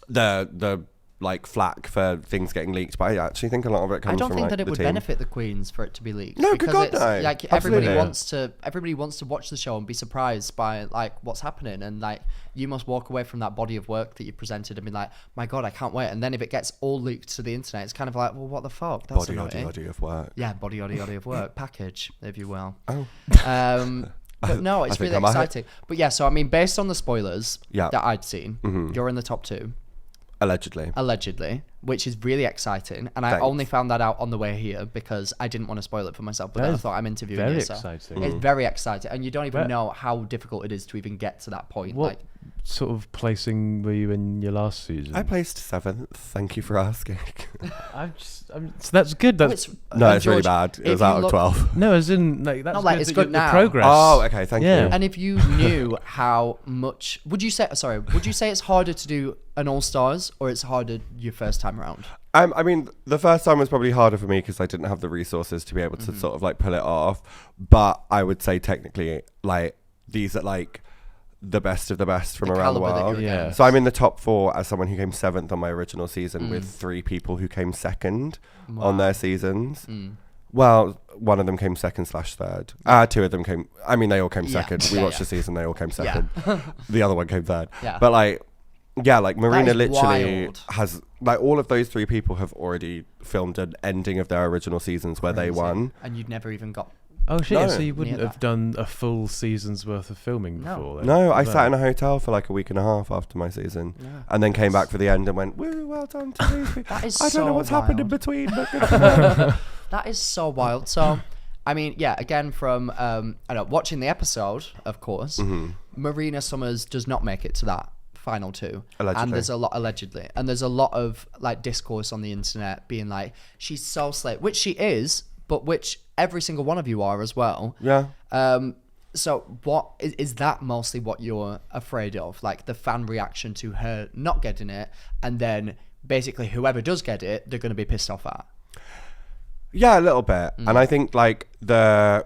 the like flack for things getting leaked, but I actually think a lot of it comes from I don't think like, that it would team. benefit the queens for it to be leaked. No, because good God, no. Like Absolutely. everybody wants to watch the show and be surprised by like what's happening, and like you must walk away from that body of work that you presented and be like, my God, I can't wait. And then if it gets all leaked to the internet, it's kind of like, well, what the fuck? That's body of work. Yeah, body of work package, if you will. Oh. But no, it's really exciting. But yeah, so I mean, based on the spoilers that I'd seen, you're in the top 2. Allegedly, which is really exciting. And I only found that out on the way here because I didn't want to spoil it for myself. But then I thought I'm interviewing you. So exciting. it's very exciting. And you don't even know how difficult it is to even get to that point. What sort of placing were you in your last season? I placed 7th. Thank you for asking. So that's good. That's it's really bad. It was out of 12. No, as in like that's it's good now. The progress. Oh, okay. Thank you. And if you knew how much, would you say it's harder to do an All Stars or it's harder your first time around? I mean, the first time was probably harder for me because I didn't have the resources to be able to sort of like pull it off. But I would say technically, like, these are like the best of the best from around the world. Yeah. So I'm in the top 4 as someone who came 7th on my original season with 3 people who came 2nd on their seasons. Well, one of them came 2nd/3rd. 2 of them came. I mean, they all came 2nd. We watched the season; they all came 2nd. The other one came 3rd. Yeah. But like, yeah, like Marina literally wild. has like all of those 3 people have already filmed an ending of their original seasons where they won, and you'd never even got. Oh shit! No. So you wouldn't have done a full season's worth of filming before? Then? No, I sat in a hotel for like a week and a half after my season, and then came back for the end and went, "Woo, well done to these people." That is I don't know what's happened in between, but good for them. That is so wild. So, I mean, yeah, again, from watching the episode, of course, Marina Summers does not make it to that final 2. Allegedly. And there's a lot of like discourse on the internet being like, she's so slay, which she is, but which every single one of you are as well. Yeah. So what is that mostly what you're afraid of? Like the fan reaction to her not getting it, and then basically whoever does get it, they're going to be pissed off at? Yeah, a little bit. And I think like the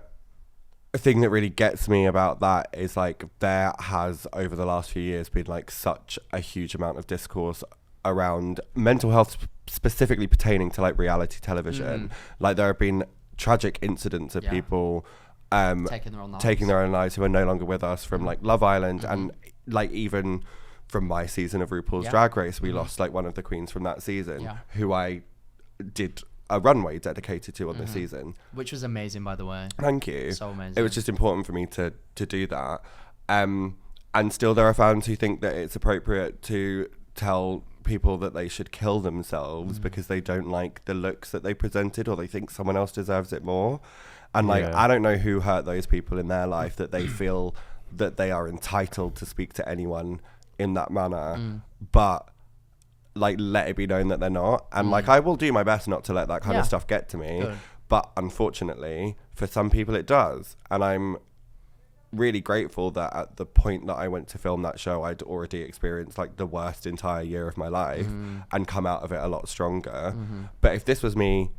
thing that really gets me about that is like there has over the last few years been like such a huge amount of discourse around mental health, specifically pertaining to like reality television. Like there have been tragic incidents of people taking their own lives who are no longer with us from like Love Island, and like even from my season of RuPaul's Drag Race, we lost like one of the queens from that season who I did a runway dedicated to on this season, which was amazing, by the way. Thank you. So amazing. It was just important for me to do that, and still there are fans who think that it's appropriate to tell people that they should kill themselves because they don't like the looks that they presented, or they think someone else deserves it more. And like I don't know who hurt those people in their life that they feel that they are entitled to speak to anyone in that manner, but like let it be known that they're not. And like I will do my best not to let that kind of stuff get to me. Good. But unfortunately for some people it does, and I'm really grateful that at the point that I went to film that show I'd already experienced like the worst entire year of my life and come out of it a lot stronger. But if this was me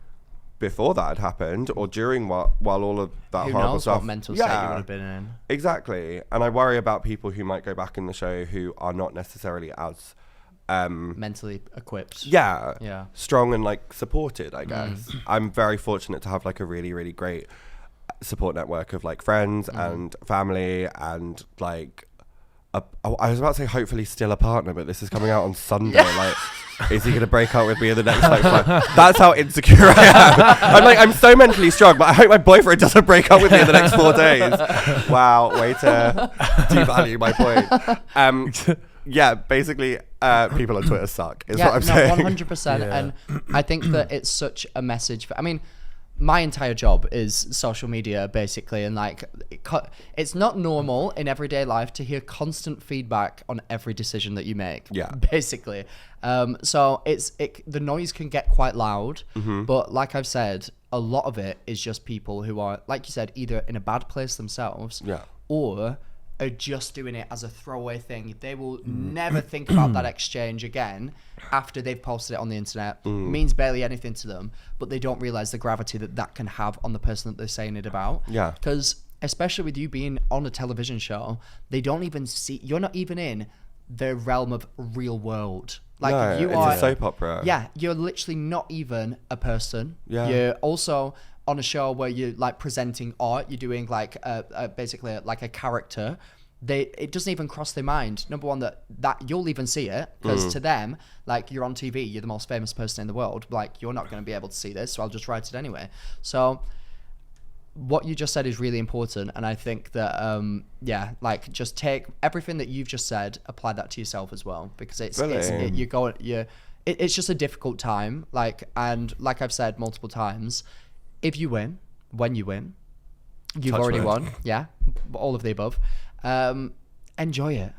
before that had happened, or during while all of that who horrible knows stuff, what mental state you would have been in. Exactly. And I worry about people who might go back in the show who are not necessarily as mentally equipped, strong and like supported, I guess. I'm very fortunate to have like a really, really great support network of like friends and family, and like I was about to say hopefully still a partner, but this is coming out on Sunday. Like, is he gonna break up with me in the next like 5? That's how insecure I am. I'm so mentally strong, but I hope my boyfriend doesn't break up with me in the next 4 days. Wow, way to devalue my point. Yeah, basically, people on Twitter suck, is what I'm saying. 100%. And I think that it's such a message for, I mean, my entire job is social media, basically, and like it's not normal in everyday life to hear constant feedback on every decision that you make. Yeah, basically. So the noise can get quite loud, but like I've said, a lot of it is just people who are, like you said, either in a bad place themselves, or are just doing it as a throwaway thing. They will never think about that exchange again after they've posted it on the internet. Means barely anything to them, but they don't realize the gravity that can have on the person that they're saying it about. Yeah. Because especially with you being on a television show, they don't even see, you're not even in the realm of real world. Like no, you are, it's a soap opera. Yeah, you're literally not even a person. Yeah. You're also on a show where you're like presenting art, you're doing like basically like a character. It doesn't even cross their mind. Number one, that you'll even see it, because to them, like, you're on TV, you're the most famous person in the world. Like, you're not going to be able to see this, so I'll just write it anyway. So what you just said is really important, and I think that like, just take everything that you've just said, apply that to yourself as well, because it's just a difficult time. Like, and like I've said multiple times, if you win, when you win, you've already won. Yeah, all of the above. Enjoy it.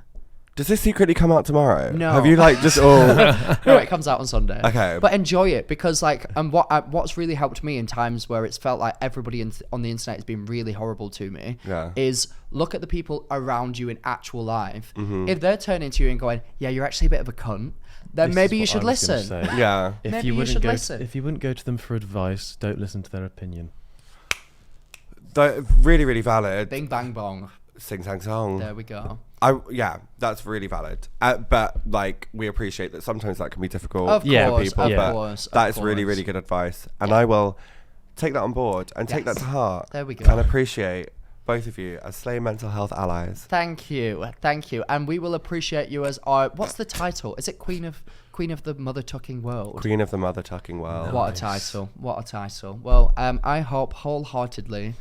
Does this secretly come out tomorrow? No. Have you like just all? No, it comes out on Sunday. Okay. But enjoy it, because like, and what's really helped me in times where it's felt like everybody on the internet has been really horrible to me, is look at the people around you in actual life. If they're turning to you and going, "Yeah, you're actually a bit of a cunt," then maybe you should listen. Yeah. If you wouldn't go to them for advice, don't listen to their opinion. Really, really valid. Bing bang bong. Sing sang song. There we go. That's really valid. But like, we appreciate that sometimes that can be difficult for people. Of course, that is really, really good advice, and I will take that on board and take that to heart. There we go. And appreciate both of you as Slay mental health allies. Thank you, and we will appreciate you as our. What's the title? Is it Queen of the Mother Tucking World? Queen of the Mother Tucking World. Nice. What a title! What a title! Well, I hope wholeheartedly.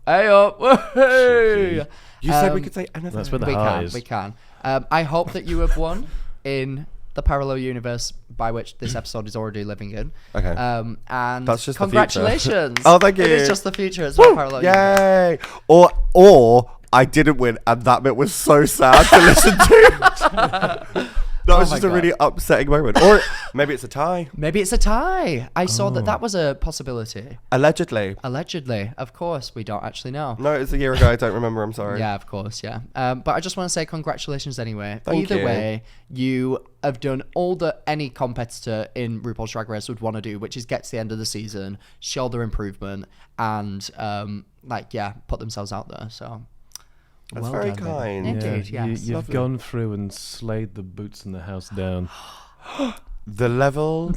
Hey up! Hey. You said we could say anything. That's where the heart is. We can. I hope that you have won in the parallel universe by which this episode is already living in. Okay. And that's just congratulations. Oh, thank you. It is just the future. It's not parallel universe. Yay! Or I didn't win, and that bit was so sad to listen to. That was my just a God. really upsetting moment. Or maybe it's a tie. Maybe it's a tie. I saw that was a possibility. Allegedly. Allegedly. Of course, we don't actually know. No, it was a year ago. I don't remember. I'm sorry. Yeah, of course, yeah. But I just want to say congratulations anyway. Thank Either you. way, you have done all that any competitor in RuPaul's Drag Race would want to do, which is get to the end of the season, show their improvement, and put themselves out there. So That's well very done, baby. kind. Indeed, yes. You've Lovely. gone through and slayed the boots in the house down. The level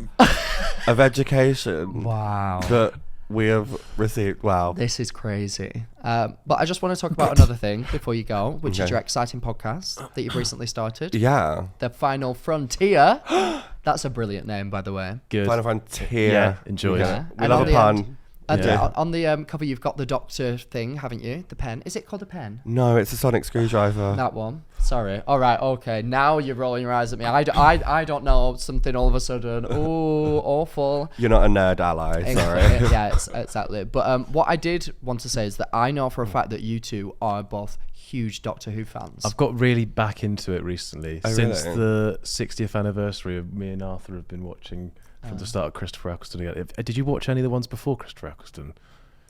of education Wow. that we have received. Wow. This is crazy. But I just want to talk about another thing before you go, which is Okay. your exciting podcast that you've recently started. Yeah. The Final Frontier. That's a brilliant name, by the way. Good. Final Frontier. Yeah, enjoy it. Yeah. We And love on a the pun. end- And Yeah. on the cover, you've got the Doctor thing, haven't you? The pen. Is it called a pen? No, it's a sonic screwdriver. That one. Sorry. All right. Okay. Now you're rolling your eyes at me. I don't know something all of a sudden. Oh, awful. You're not a nerd ally. Sorry. Yeah, exactly. But what I did want to say is that I know for a fact that you two are both huge Doctor Who fans. I've got really back into it recently. Oh, Since really? the 60th anniversary of me and Arthur have been watching from the start of Christopher Eccleston again. Did you watch any of the ones before Christopher Eccleston?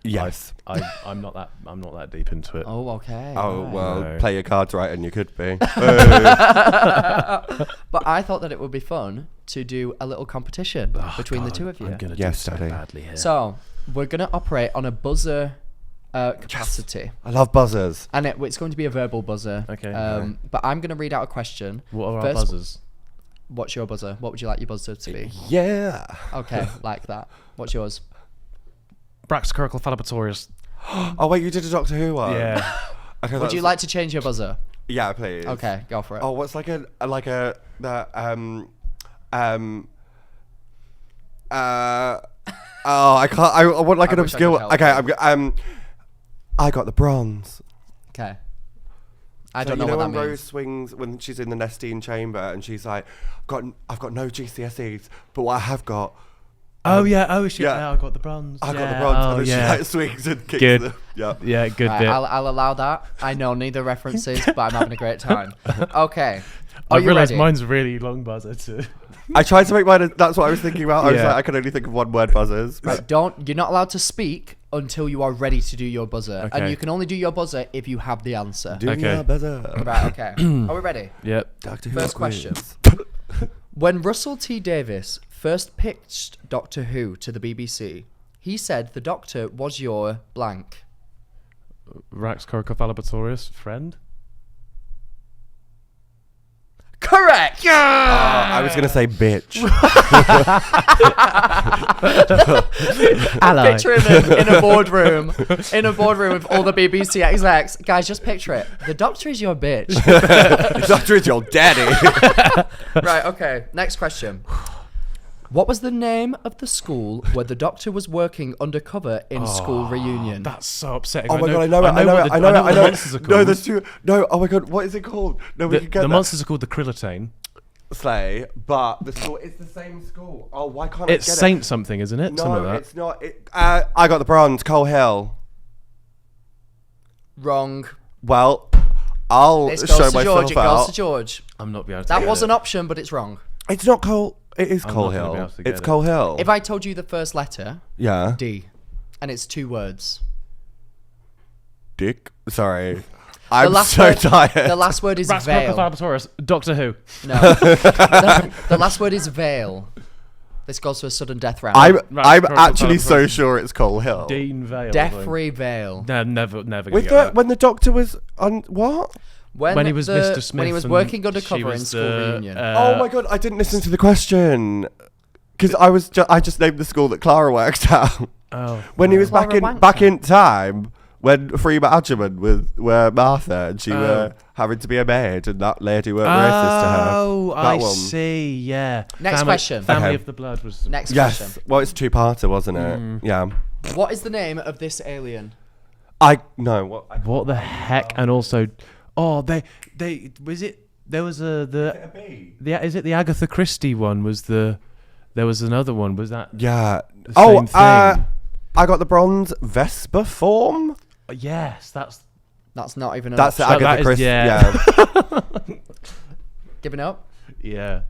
Yes. I'm not that deep into it. Oh, okay. Oh, right. well, No. play your cards right and you could be. But I thought that it would be fun to do a little competition between the two of you. I'm gonna Yes, do so Daddy. badly here. So we're going to operate on a buzzer capacity. I love buzzers. And it's going to be a verbal buzzer. Okay. But I'm going to read out a question. What are our First- buzzers? What's your buzzer? What would you like your buzzer to be? Yeah. Okay, like that. What's yours? Braxicurrical Phalabatorius. Oh, wait, you did a Doctor Who one? Yeah. Okay, Would that's- you like to change your buzzer? Yeah, please. Okay, go for it. Oh, what's oh, I can't. I want like I an wish I obscure. could help. Okay, I got the bronze. Okay. I So don't know you know what when that Rose means. swings when she's in the Nestine chamber and she's like, I've got no GCSEs, but what I have got, Oh yeah. Oh shit. yeah. Yeah. I got the bronze. I got Yeah, the bronze, oh, and then yeah. she like swings and kicks Good. them. Yeah. Yeah. Good Right, bit. I'll allow that. I know neither references, but I'm having a great time. Okay. I Are you realised ready? mine's a really long buzzer too. I tried to make mine. That's what I was thinking about. I was Yeah. like, I can only think of one word buzzers. Right, you're not allowed to speak until you are ready to do your buzzer. And Okay. you can only do your buzzer if you have the answer. Do Okay. your buzzer. Right, okay. Are we ready? Yep. Doctor Who First quiz. question. When Russell T Davies first pitched Doctor Who to the BBC, he said the Doctor was your blank. Braxicurrical Phalabatorius friend. Correct! I was gonna say bitch. Ally. Picture him in a boardroom, with all the BBC execs. Guys, just picture it. The Doctor is your bitch. Doctor is your daddy. Right, okay. Next question. What was the name of the school where the Doctor was working undercover in School Reunion? That's so upsetting. Oh my god, I know what the monsters are No, called. there's two. No, oh my god, what is it called? No, we can get The that. monsters are called the Krillitane. Slay, but the school it's the same school. Oh, why can't It's I get Saint something, isn't it? it? Something No, like that. it's not. I got the bronze. Cole Hill. Wrong. Well, I'll This show goes to myself George. It goes out. to George. I'm not be able to That get was it. an option, but it's wrong. It's not Cole. It is I'm Cole not gonna be Hill. able to get It's it. Cole Hill. If I told you the first letter, Yeah. D, and it's 2 words. Dick. Sorry. I'm last so word- tired. The last word is Braxicurrical veil. Phalabatorius. Doctor Who. No. The last word is veil. This goes to a sudden death round. I'm Braxicurrical actually so Phalabatorius. sure it's Cole Hill. Dean Vale. Death-free veil. No, never gonna With get the that. when the doctor was on what? When he was Mr. Smith. When he was and working she undercover in was School the, Reunion. Oh my god, I didn't listen to the question. Because I just named the school that Clara worked at. Oh. When he was Clara back Wankler. in time, when Freema Agyeman were Martha and she were having to be a maid and that lady weren't racist to her. Oh, That I one. see. Yeah. Next question. Family Okay. of the Blood was. Next Yes. question. Well, it's a two-parter, wasn't it? Yeah. What is the name of this alien? What the heck? And also, they was it? There was is it the Agatha Christie one? There was another one. Was that? Yeah. The Oh, same thing. I got the bronze Vesper form. Yes, that's. That's not even an That's the option. that Agatha is- Christie. yeah. Yeah. Giving up? Yeah.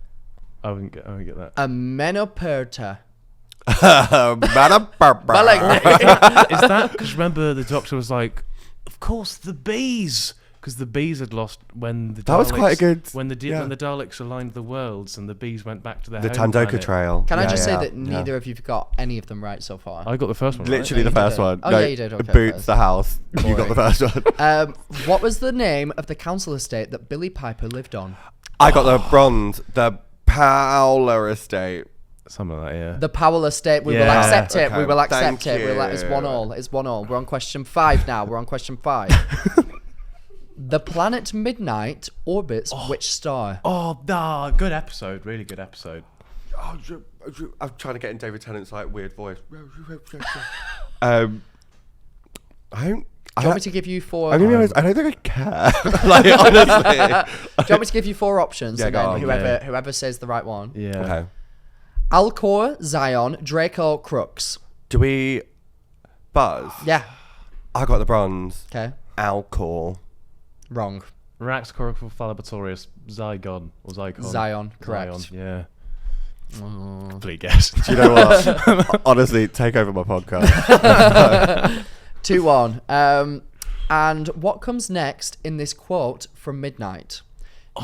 I wouldn't get that. A menoperta. Balegde. Is that because remember the doctor was like, of course the bees, because the bees had lost when the Daleks, That was quite a good. when the Daleks aligned the worlds and the bees went back to their The home Tandoka planet. Trail. Can I Yeah, just say yeah, that yeah. neither of you've got any of them right so far? I got the first one. Literally No, the you first did. one. Oh, No, yeah, you did. Okay, Boots first. the house. You got the first one. What was the name of the council estate that Billy Piper lived on? I got the bronze. The Paula estate. Something like that. Yeah. The Powell estate. We will Yeah. accept it. We Okay, will accept thank it. It's you. 1-1. It's 1-1. We're on question 5 now. We're on question 5. The planet Midnight orbits which star? Oh, nah, good episode. Really good episode. I'm trying to get in David Tennant's like weird voice. I don't. Do you want me to give you 4? I'm gonna be honest. I don't think I care. Like honestly. Do you want me to give you 4 options? Yeah, And go then on. whoever says the right one. Yeah. Okay. Alcor, Zion, Draco, Crux. Do we buzz? Yeah. I got the bronze. Okay. Alcor. Wrong. Rax Coryphophalabatorius Zygon or Zycon. Zion. Correct. Zion, yeah. Oh. Complete guess. Do you know what? Honestly, take over my podcast. 2-1. And what comes next in this quote from Midnight?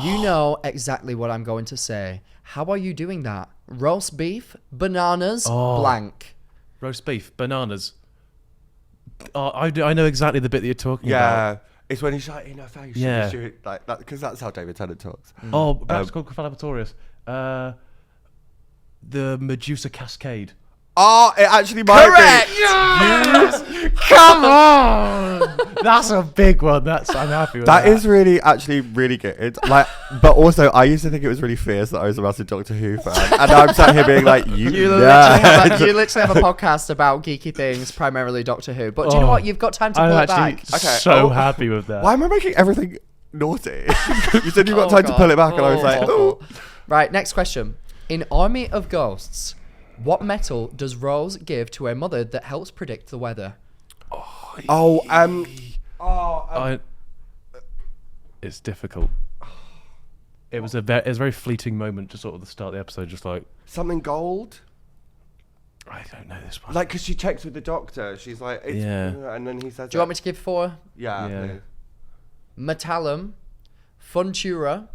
You know exactly what I'm going to say. How are you doing that? Roast beef, bananas, blank. Roast beef, bananas. Oh, I know exactly the bit that you're talking about. Yeah. It's when he's like in her face. Yeah. Like that, because that's how David Tennant talks. Oh, Rax Coryphophalabatorius. The Medusa Cascade. Oh, it actually might Correct! be. Yes! Come on! That's a big one. I'm happy with that. That is really, actually, really good. Like, but also, I used to think it was really fierce that I was a massive Doctor Who fan, and now I'm sat here being like, You nerd. literally have a podcast about geeky things, primarily Doctor Who. But do you know what? You've got time to I'm pull it actually back. Okay. so Oh. happy with that. Why am I making everything naughty? You said you've got Oh, time to God. pull it back, and I was like, Awful. oh. Right, next question. In Army of Ghosts, what metal does Rose give to a mother that helps predict the weather? It's difficult. It was a very fleeting moment to sort of the start of the episode, just like, Something gold? I don't know this one. Like, because she checks with the doctor. She's like, it's, Yeah. and then he says, Do you want me to give 4? Yeah. Yeah. please. Metallum, Funtura,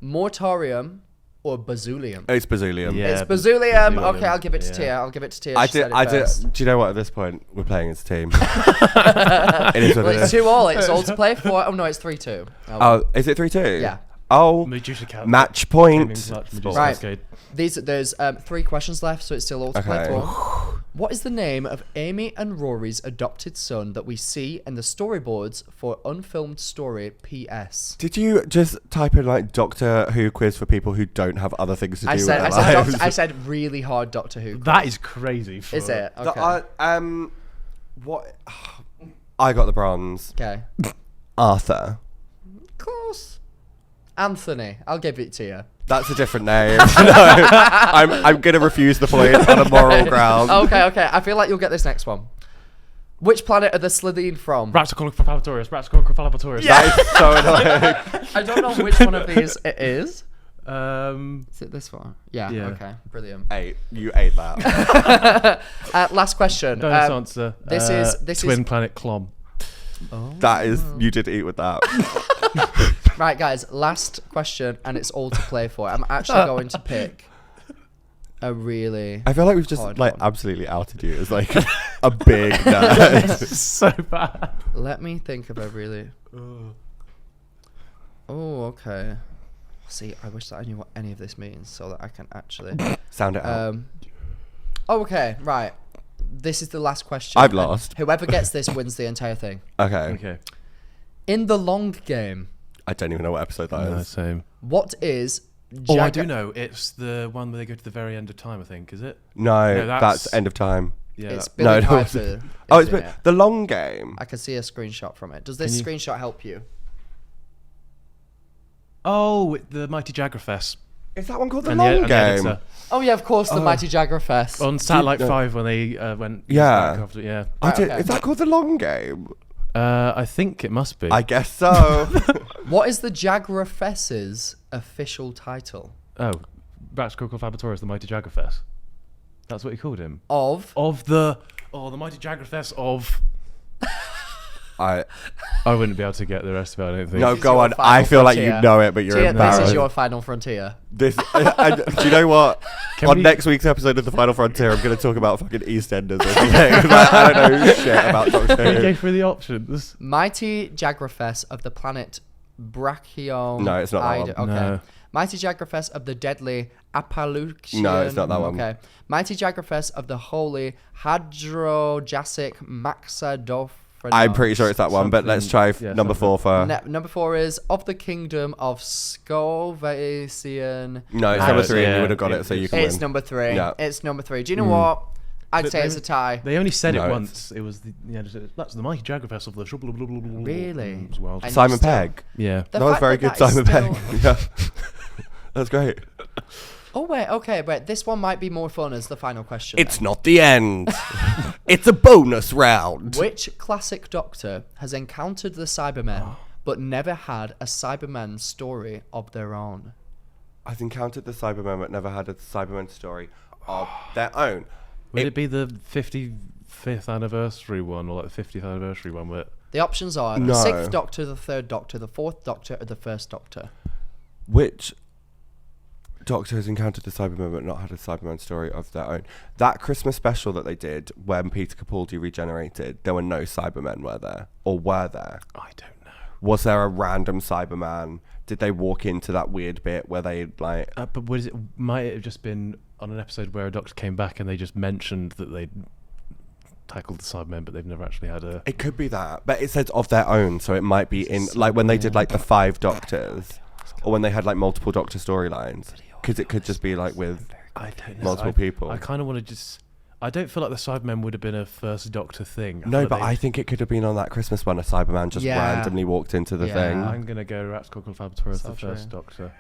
Mortarium, or Bazulium? It's Bazulium. Yeah. It's Bazulium. Bazulium. Okay, I'll give it to Yeah. Tia. I'll give it to Tia. I She said did. it I did. first. Do you know what? At this point, we're playing as a team. It is what Well, it it's is. 2-2. It's all to play for. Oh, no, it's 3-2. Oh, is it 3-2? Yeah. Oh, Medusa Cascade. match point. Medusa Right. Cascade. There's 3 questions left, so it's still all to play Okay. for. What is the name of Amy and Rory's adopted son that we see in the storyboards for Unfilmed Story PS? Did you just type in like Doctor Who quiz for people who don't have other things to do I with said, their I said, lives? I said really hard Doctor Who. That is crazy. Is it? Okay. What? I got the bronze. Okay. Arthur. Close. Anthony. I'll give it to you. That's a different name. No, I'm gonna refuse the point on a moral ground. Okay. I feel like you'll get this next one. Which planet are the Slytherin from? Rax Coryphophalabatorius. That is so annoying. I don't know which one of these it is. Is it this one? Yeah. Yeah. Okay. Brilliant. You ate that. Last question. Don't answer. This Twin is Planet Clom. That is, you did eat with that. right, guys. Last question, and it's all to play for. I'm actually going to pick a really. I feel like we've just hard like one. absolutely outed you as like a big nerd. So bad. Let me think of a really. Oh, okay. See, I wish that I knew what any of this means so that I can actually. Sound it out. Okay, right. This is the last question. I've and lost. Whoever gets this wins the entire thing. Okay. In the long game, I don't even know what episode that No, is. same. what is? Oh, I Jaga- do know. It's the one where they go to the very end of time, I think. Is it? No, No, that's that's- end of time. Yeah. It's that- Billy No, no, Piper. Oh, is it's in it. the long game. I can see a screenshot from it. Does this Can you- screenshot help you? Oh, the Mighty Jagrafess. Is that one called the And long and game? editor. Oh yeah, of course, the Mighty Jagger Fest. On Satellite no. 5 when they went. Yeah. back after, yeah. Right, okay. Is that called the long game? I think it must be. I guess so. What is the Jaguar Fess's official title Oh, Bax Laboratorius, the Mighty Jaggerfest. That's what he called him. of The Mighty Jaggerfest of... I wouldn't be able to get the rest of it, I don't think. No, This is go your on. final I feel like frontier. you know it, but you're Tia, embarrassed. this is your final frontier. Do you know what? On we- next week's episode of The Final Frontier, I'm going to talk about fucking EastEnders or something. Like, I don't know shit about Doctor Can you go Who. through the options? Mighty Jaggerfest of the planet Brachion. No, it's not that one. Okay. No. Mighty Jaggerfest of the deadly Appalachian. No, it's not that one. Okay. Mighty Jaggerfest of the holy Hadrojasic Maxadoph. I'm pretty sure it's that one, but let's try Yeah, number 4 for... Number 4 is of the kingdom of Scovasian. No, it's No, number it's- 3 and yeah, you would have got it, so you can It's win. number 3. Yeah. It's number 3. Do you know what? I'd But say they- it's a tie. They only said No, it it's- once. It was that's the Mighty Jaggerfest of the... Really? Well, And Simon you still- Pegg. yeah. The That was fact very that good, that is Simon Pegg. still- Yeah. That's great. Oh, wait, okay, but this one might be more fun as the final question. It's not the end. It's a bonus round. Which classic Doctor has encountered the Cybermen but never had a Cyberman story of their own? I've encountered the Cybermen, but never had a Cyberman story of their own. Would it be the 55th anniversary one or like the 50th anniversary one? Where The options are No. the 6th Doctor, the 3rd Doctor, the 4th Doctor, or the 1st Doctor. Which Doctor has encountered the Cybermen but not had a Cyberman story of their own? That Christmas special that they did when Peter Capaldi regenerated, there were no Cybermen, were there? Or were there? I don't know. Was there a random Cyberman? Did they walk into that weird bit where they like... But might it have just been on an episode where a Doctor came back and they just mentioned that they'd tackled the Cybermen, but they've never actually had a... It could be that, but it says of their own, so it might be in like when they did like the 5 Doctors, or when they had like multiple Doctor storylines, because it could just be like with I don't know. multiple people. I kind of want to just... I don't feel like the Cybermen would have been a first Doctor thing. No, feel but like I think it could have been on that Christmas one. A Cyberman just Yeah. randomly walked into the Yeah. thing. I'm going to go Rapscockle Laboratorius, So the true. first Doctor.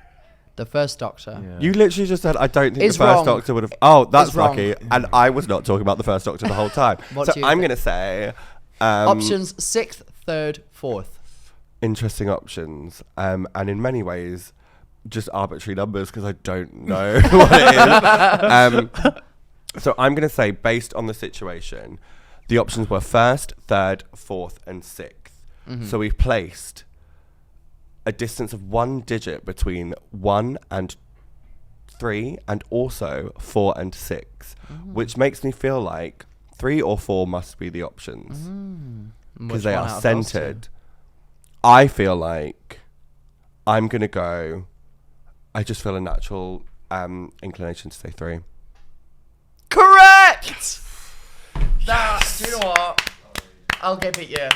The 1st Doctor. Yeah. You literally just said, I don't think Is the first wrong. Doctor would have... Oh, that's Is wrong. lucky. And I was not talking about the first Doctor the whole time. What So do you I'm think? going to say... Options 6th, 3rd, 4th. Interesting options. And in many ways, just arbitrary numbers because I don't know what it is. So I'm going to say, based on the situation, the options were 1st, 3rd, 4th, and 6th. Mm-hmm. So we've placed a distance of 1 digit between 1 and 3 and also 4 and 6, which makes me feel like 3 or 4 must be the options Which because they one are out of those two? centered. I feel like I'm going to go... I just feel a natural inclination to say 3. Correct! That, do you know what? I'll give it you.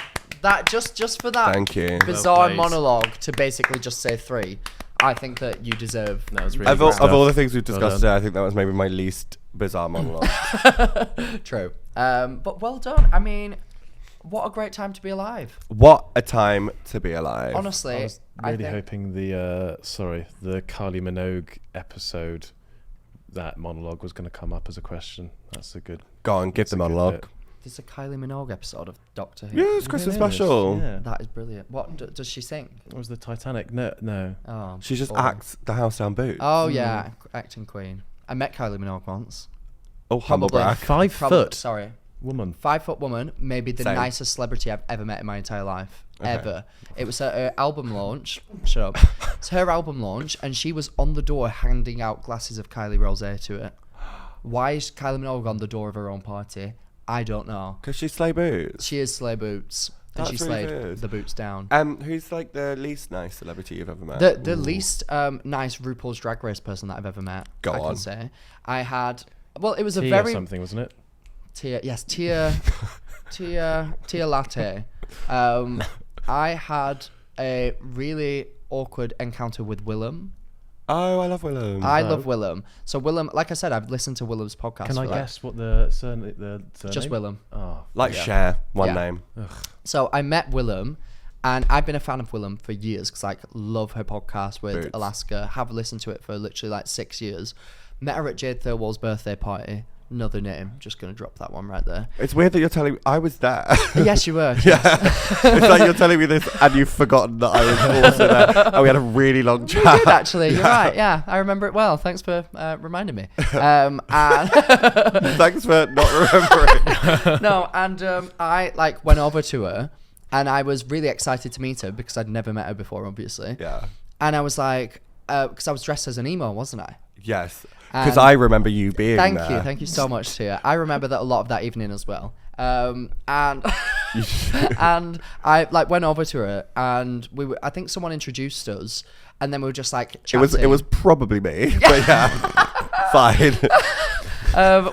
That, just for that Thank you. bizarre Well played. monologue to basically just say 3, I think that you deserve... That was really Of good all, stuff. of all the things we've Well discussed done. today, I think that was maybe my least bizarre monologue. True. But well done. I mean, what a great time to be alive. What a time to be alive. Honestly, I was I really think... hoping the Kylie Minogue episode, that monologue was going to come up as a question. That's a good... Go on, give that's the a good monologue. bit. There's a Kylie Minogue episode of Doctor Who. Yeah, it's Christmas It is, special. Yeah. That is brilliant. What does she sing? What was the Titanic? No. Oh, She just boring. acts the house down boots. Oh yeah, acting queen. I met Kylie Minogue once. Oh, humble probably. brag. 5 foot Sorry, woman. 5 foot woman. Maybe the Same. nicest celebrity I've ever met in my entire life. Okay. Ever. It was her album launch. Shut up. It's her album launch, and she was on the door handing out glasses of Kylie Rosé to it. Why is Kylie Minogue on the door of her own party? I don't know. Because she's slay boots. She is Slay Boots, and she That's really slayed good. the boots down. Who's like the least nice celebrity you've ever met? The least nice RuPaul's Drag Race person that I've ever met. Go I on. can say. I had. Well, it was a Tia very something, wasn't it? Tia Latte. I had a really awkward encounter with Willem. Oh, I love Willem. I love Willem. So Willem, like I said, I've listened to Willem's podcast. Can I for, like, guess what the surname? Just Willem. Oh, Like Yeah. Cher, one Yeah. name. So I met Willem, and I've been a fan of Willem for years because like love her podcast with Boots. Alaska. Have listened to it for literally like 6 years. Met her at Jade Thirlwall's birthday party. Another name. Just going to drop that one right there. It's weird that you're telling me I was there. Yes, you were. Yeah. It's like you're telling me this and you've forgotten that I was also there. And we had a really long chat. We did, actually. You're right. Yeah, I remember it well. Thanks for reminding me. And Thanks for not remembering. no, and I like went over to her, and I was really excited to meet her because I'd never met her before, obviously. Yeah. And I was like, because I was dressed as an emo, wasn't I? Yes. Because I remember you being there. Thank you so much, Tia. I remember that a lot of that evening as well. And and I like went over to her, and I think someone introduced us, and then we were just like chatting. It was probably me, but yeah, fine.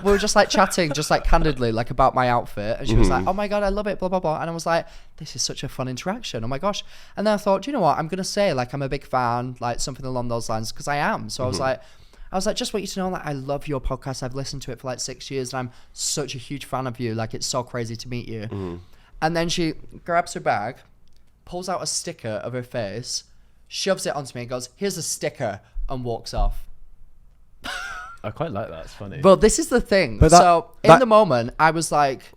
We were just like chatting, just like candidly, like about my outfit, and she was like, "Oh my god, I love it," blah blah blah, and I was like, "This is such a fun interaction, oh my gosh!" And then I thought, you know what, I'm gonna say like I'm a big fan, like something along those lines, because I am. So I was like, just want you to know that I love your podcast. I've listened to it for like 6 years, and I'm such a huge fan of you. Like, it's so crazy to meet you. And then she grabs her bag, pulls out a sticker of her face, shoves it onto me, and goes, "Here's a sticker," and walks off. I quite like that. It's funny. Well, this is the thing. But So in the moment, I was like,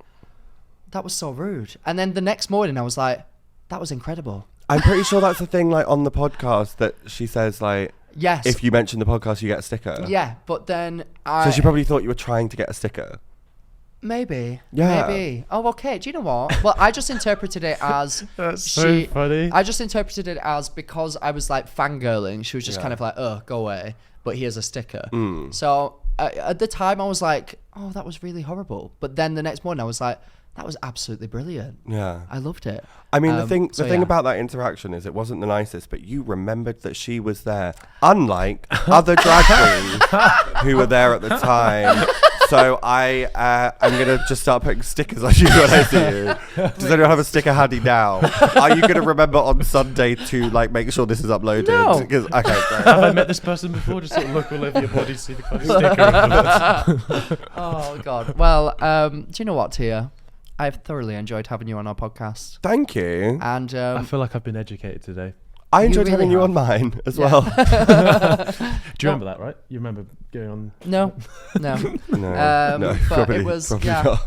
that was so rude. And then the next morning, I was like, that was incredible. I'm pretty sure that's the thing, like on the podcast, that she says, like, Yes. if you mention the podcast, you get a sticker. Yeah, but then So she probably thought you were trying to get a sticker. Maybe. Yeah. Maybe. Oh, okay. Do you know what? Well, I just interpreted it as That's so funny. I just interpreted it as because I was like fangirling. She was just kind of like, "Oh, go away." But here's a sticker. So at the time, I was like, "Oh, that was really horrible." But then the next morning, I was like, "That was absolutely brilliant." Yeah. I loved it. I mean, the thing yeah. about that interaction is it wasn't the nicest, but you remembered that she was there, unlike other drag queens who were there at the time. So I'm gonna just start putting stickers on you when I see you. Does anyone have a sticker handy now? Are you gonna remember on Sunday to like make sure this is uploaded? No. Okay, great. Have I met this person before? Just sort of look all over your body, see the kind of sticker. Oh God. Well, do you know what, Tia? I've thoroughly enjoyed having you on our podcast. Thank you. And I feel like I've been educated today. I enjoyed really having you have. on mine as Yeah. well. Do you remember that, right? You remember going on? No. No, But probably, it was probably yeah. not.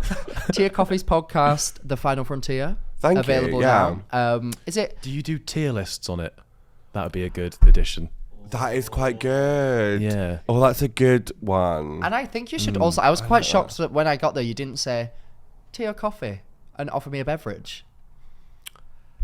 Tia Kofi's podcast, The Final Frontier. Thank you, available yeah. now. Is it? Do you do tier lists on it? That would be a good addition. That is quite good. Yeah. Oh, that's a good one. And I think you should also. I was quite shocked that when I got there, you didn't say tea or coffee and offer me a beverage.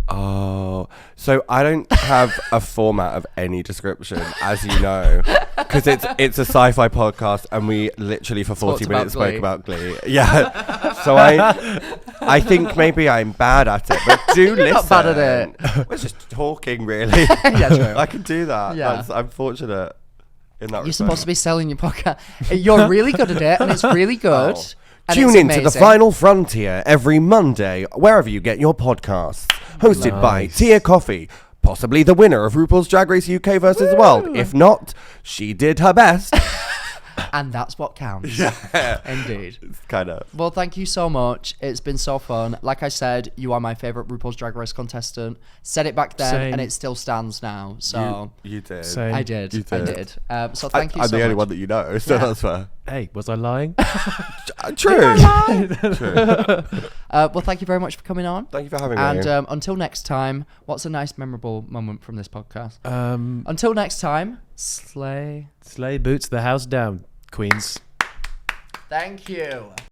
Oh, so I don't have a format of any description, as you know, because it's a sci-fi podcast, and we literally for 40 Talked minutes about spoke Glee. about Glee. Yeah, so I think maybe I'm bad at it, but do listen. not bad at it. We're just talking, really. Yeah, true. I can do that. Yeah. I'm fortunate in that. You're supposed to be selling your podcast. You're really good at it, and it's really good. Oh. and Tune it's in to The amazing. Final Frontier every Monday, wherever you get your podcasts. Hosted by Nice. Tia Kofi, possibly the winner of RuPaul's Drag Race UK versus the World. If not, she did her best. And that's what counts. Yeah. Indeed. It's kind of... Well, thank you so much. It's been so fun. Like I said, you are my favourite RuPaul's Drag Race contestant. Said it back then, Same. and it still stands now. So You did. Same. I did. You I did. did. So thank you I'm so the only much. one that you know, so Yeah. that's fair. Hey, was I lying? True. True. Well, thank you very much for coming on. Thank you for having And me. until next time, what's a nice, memorable moment from this podcast? Um, Until next time, slay. Slay boots the house down, queens. Thank you.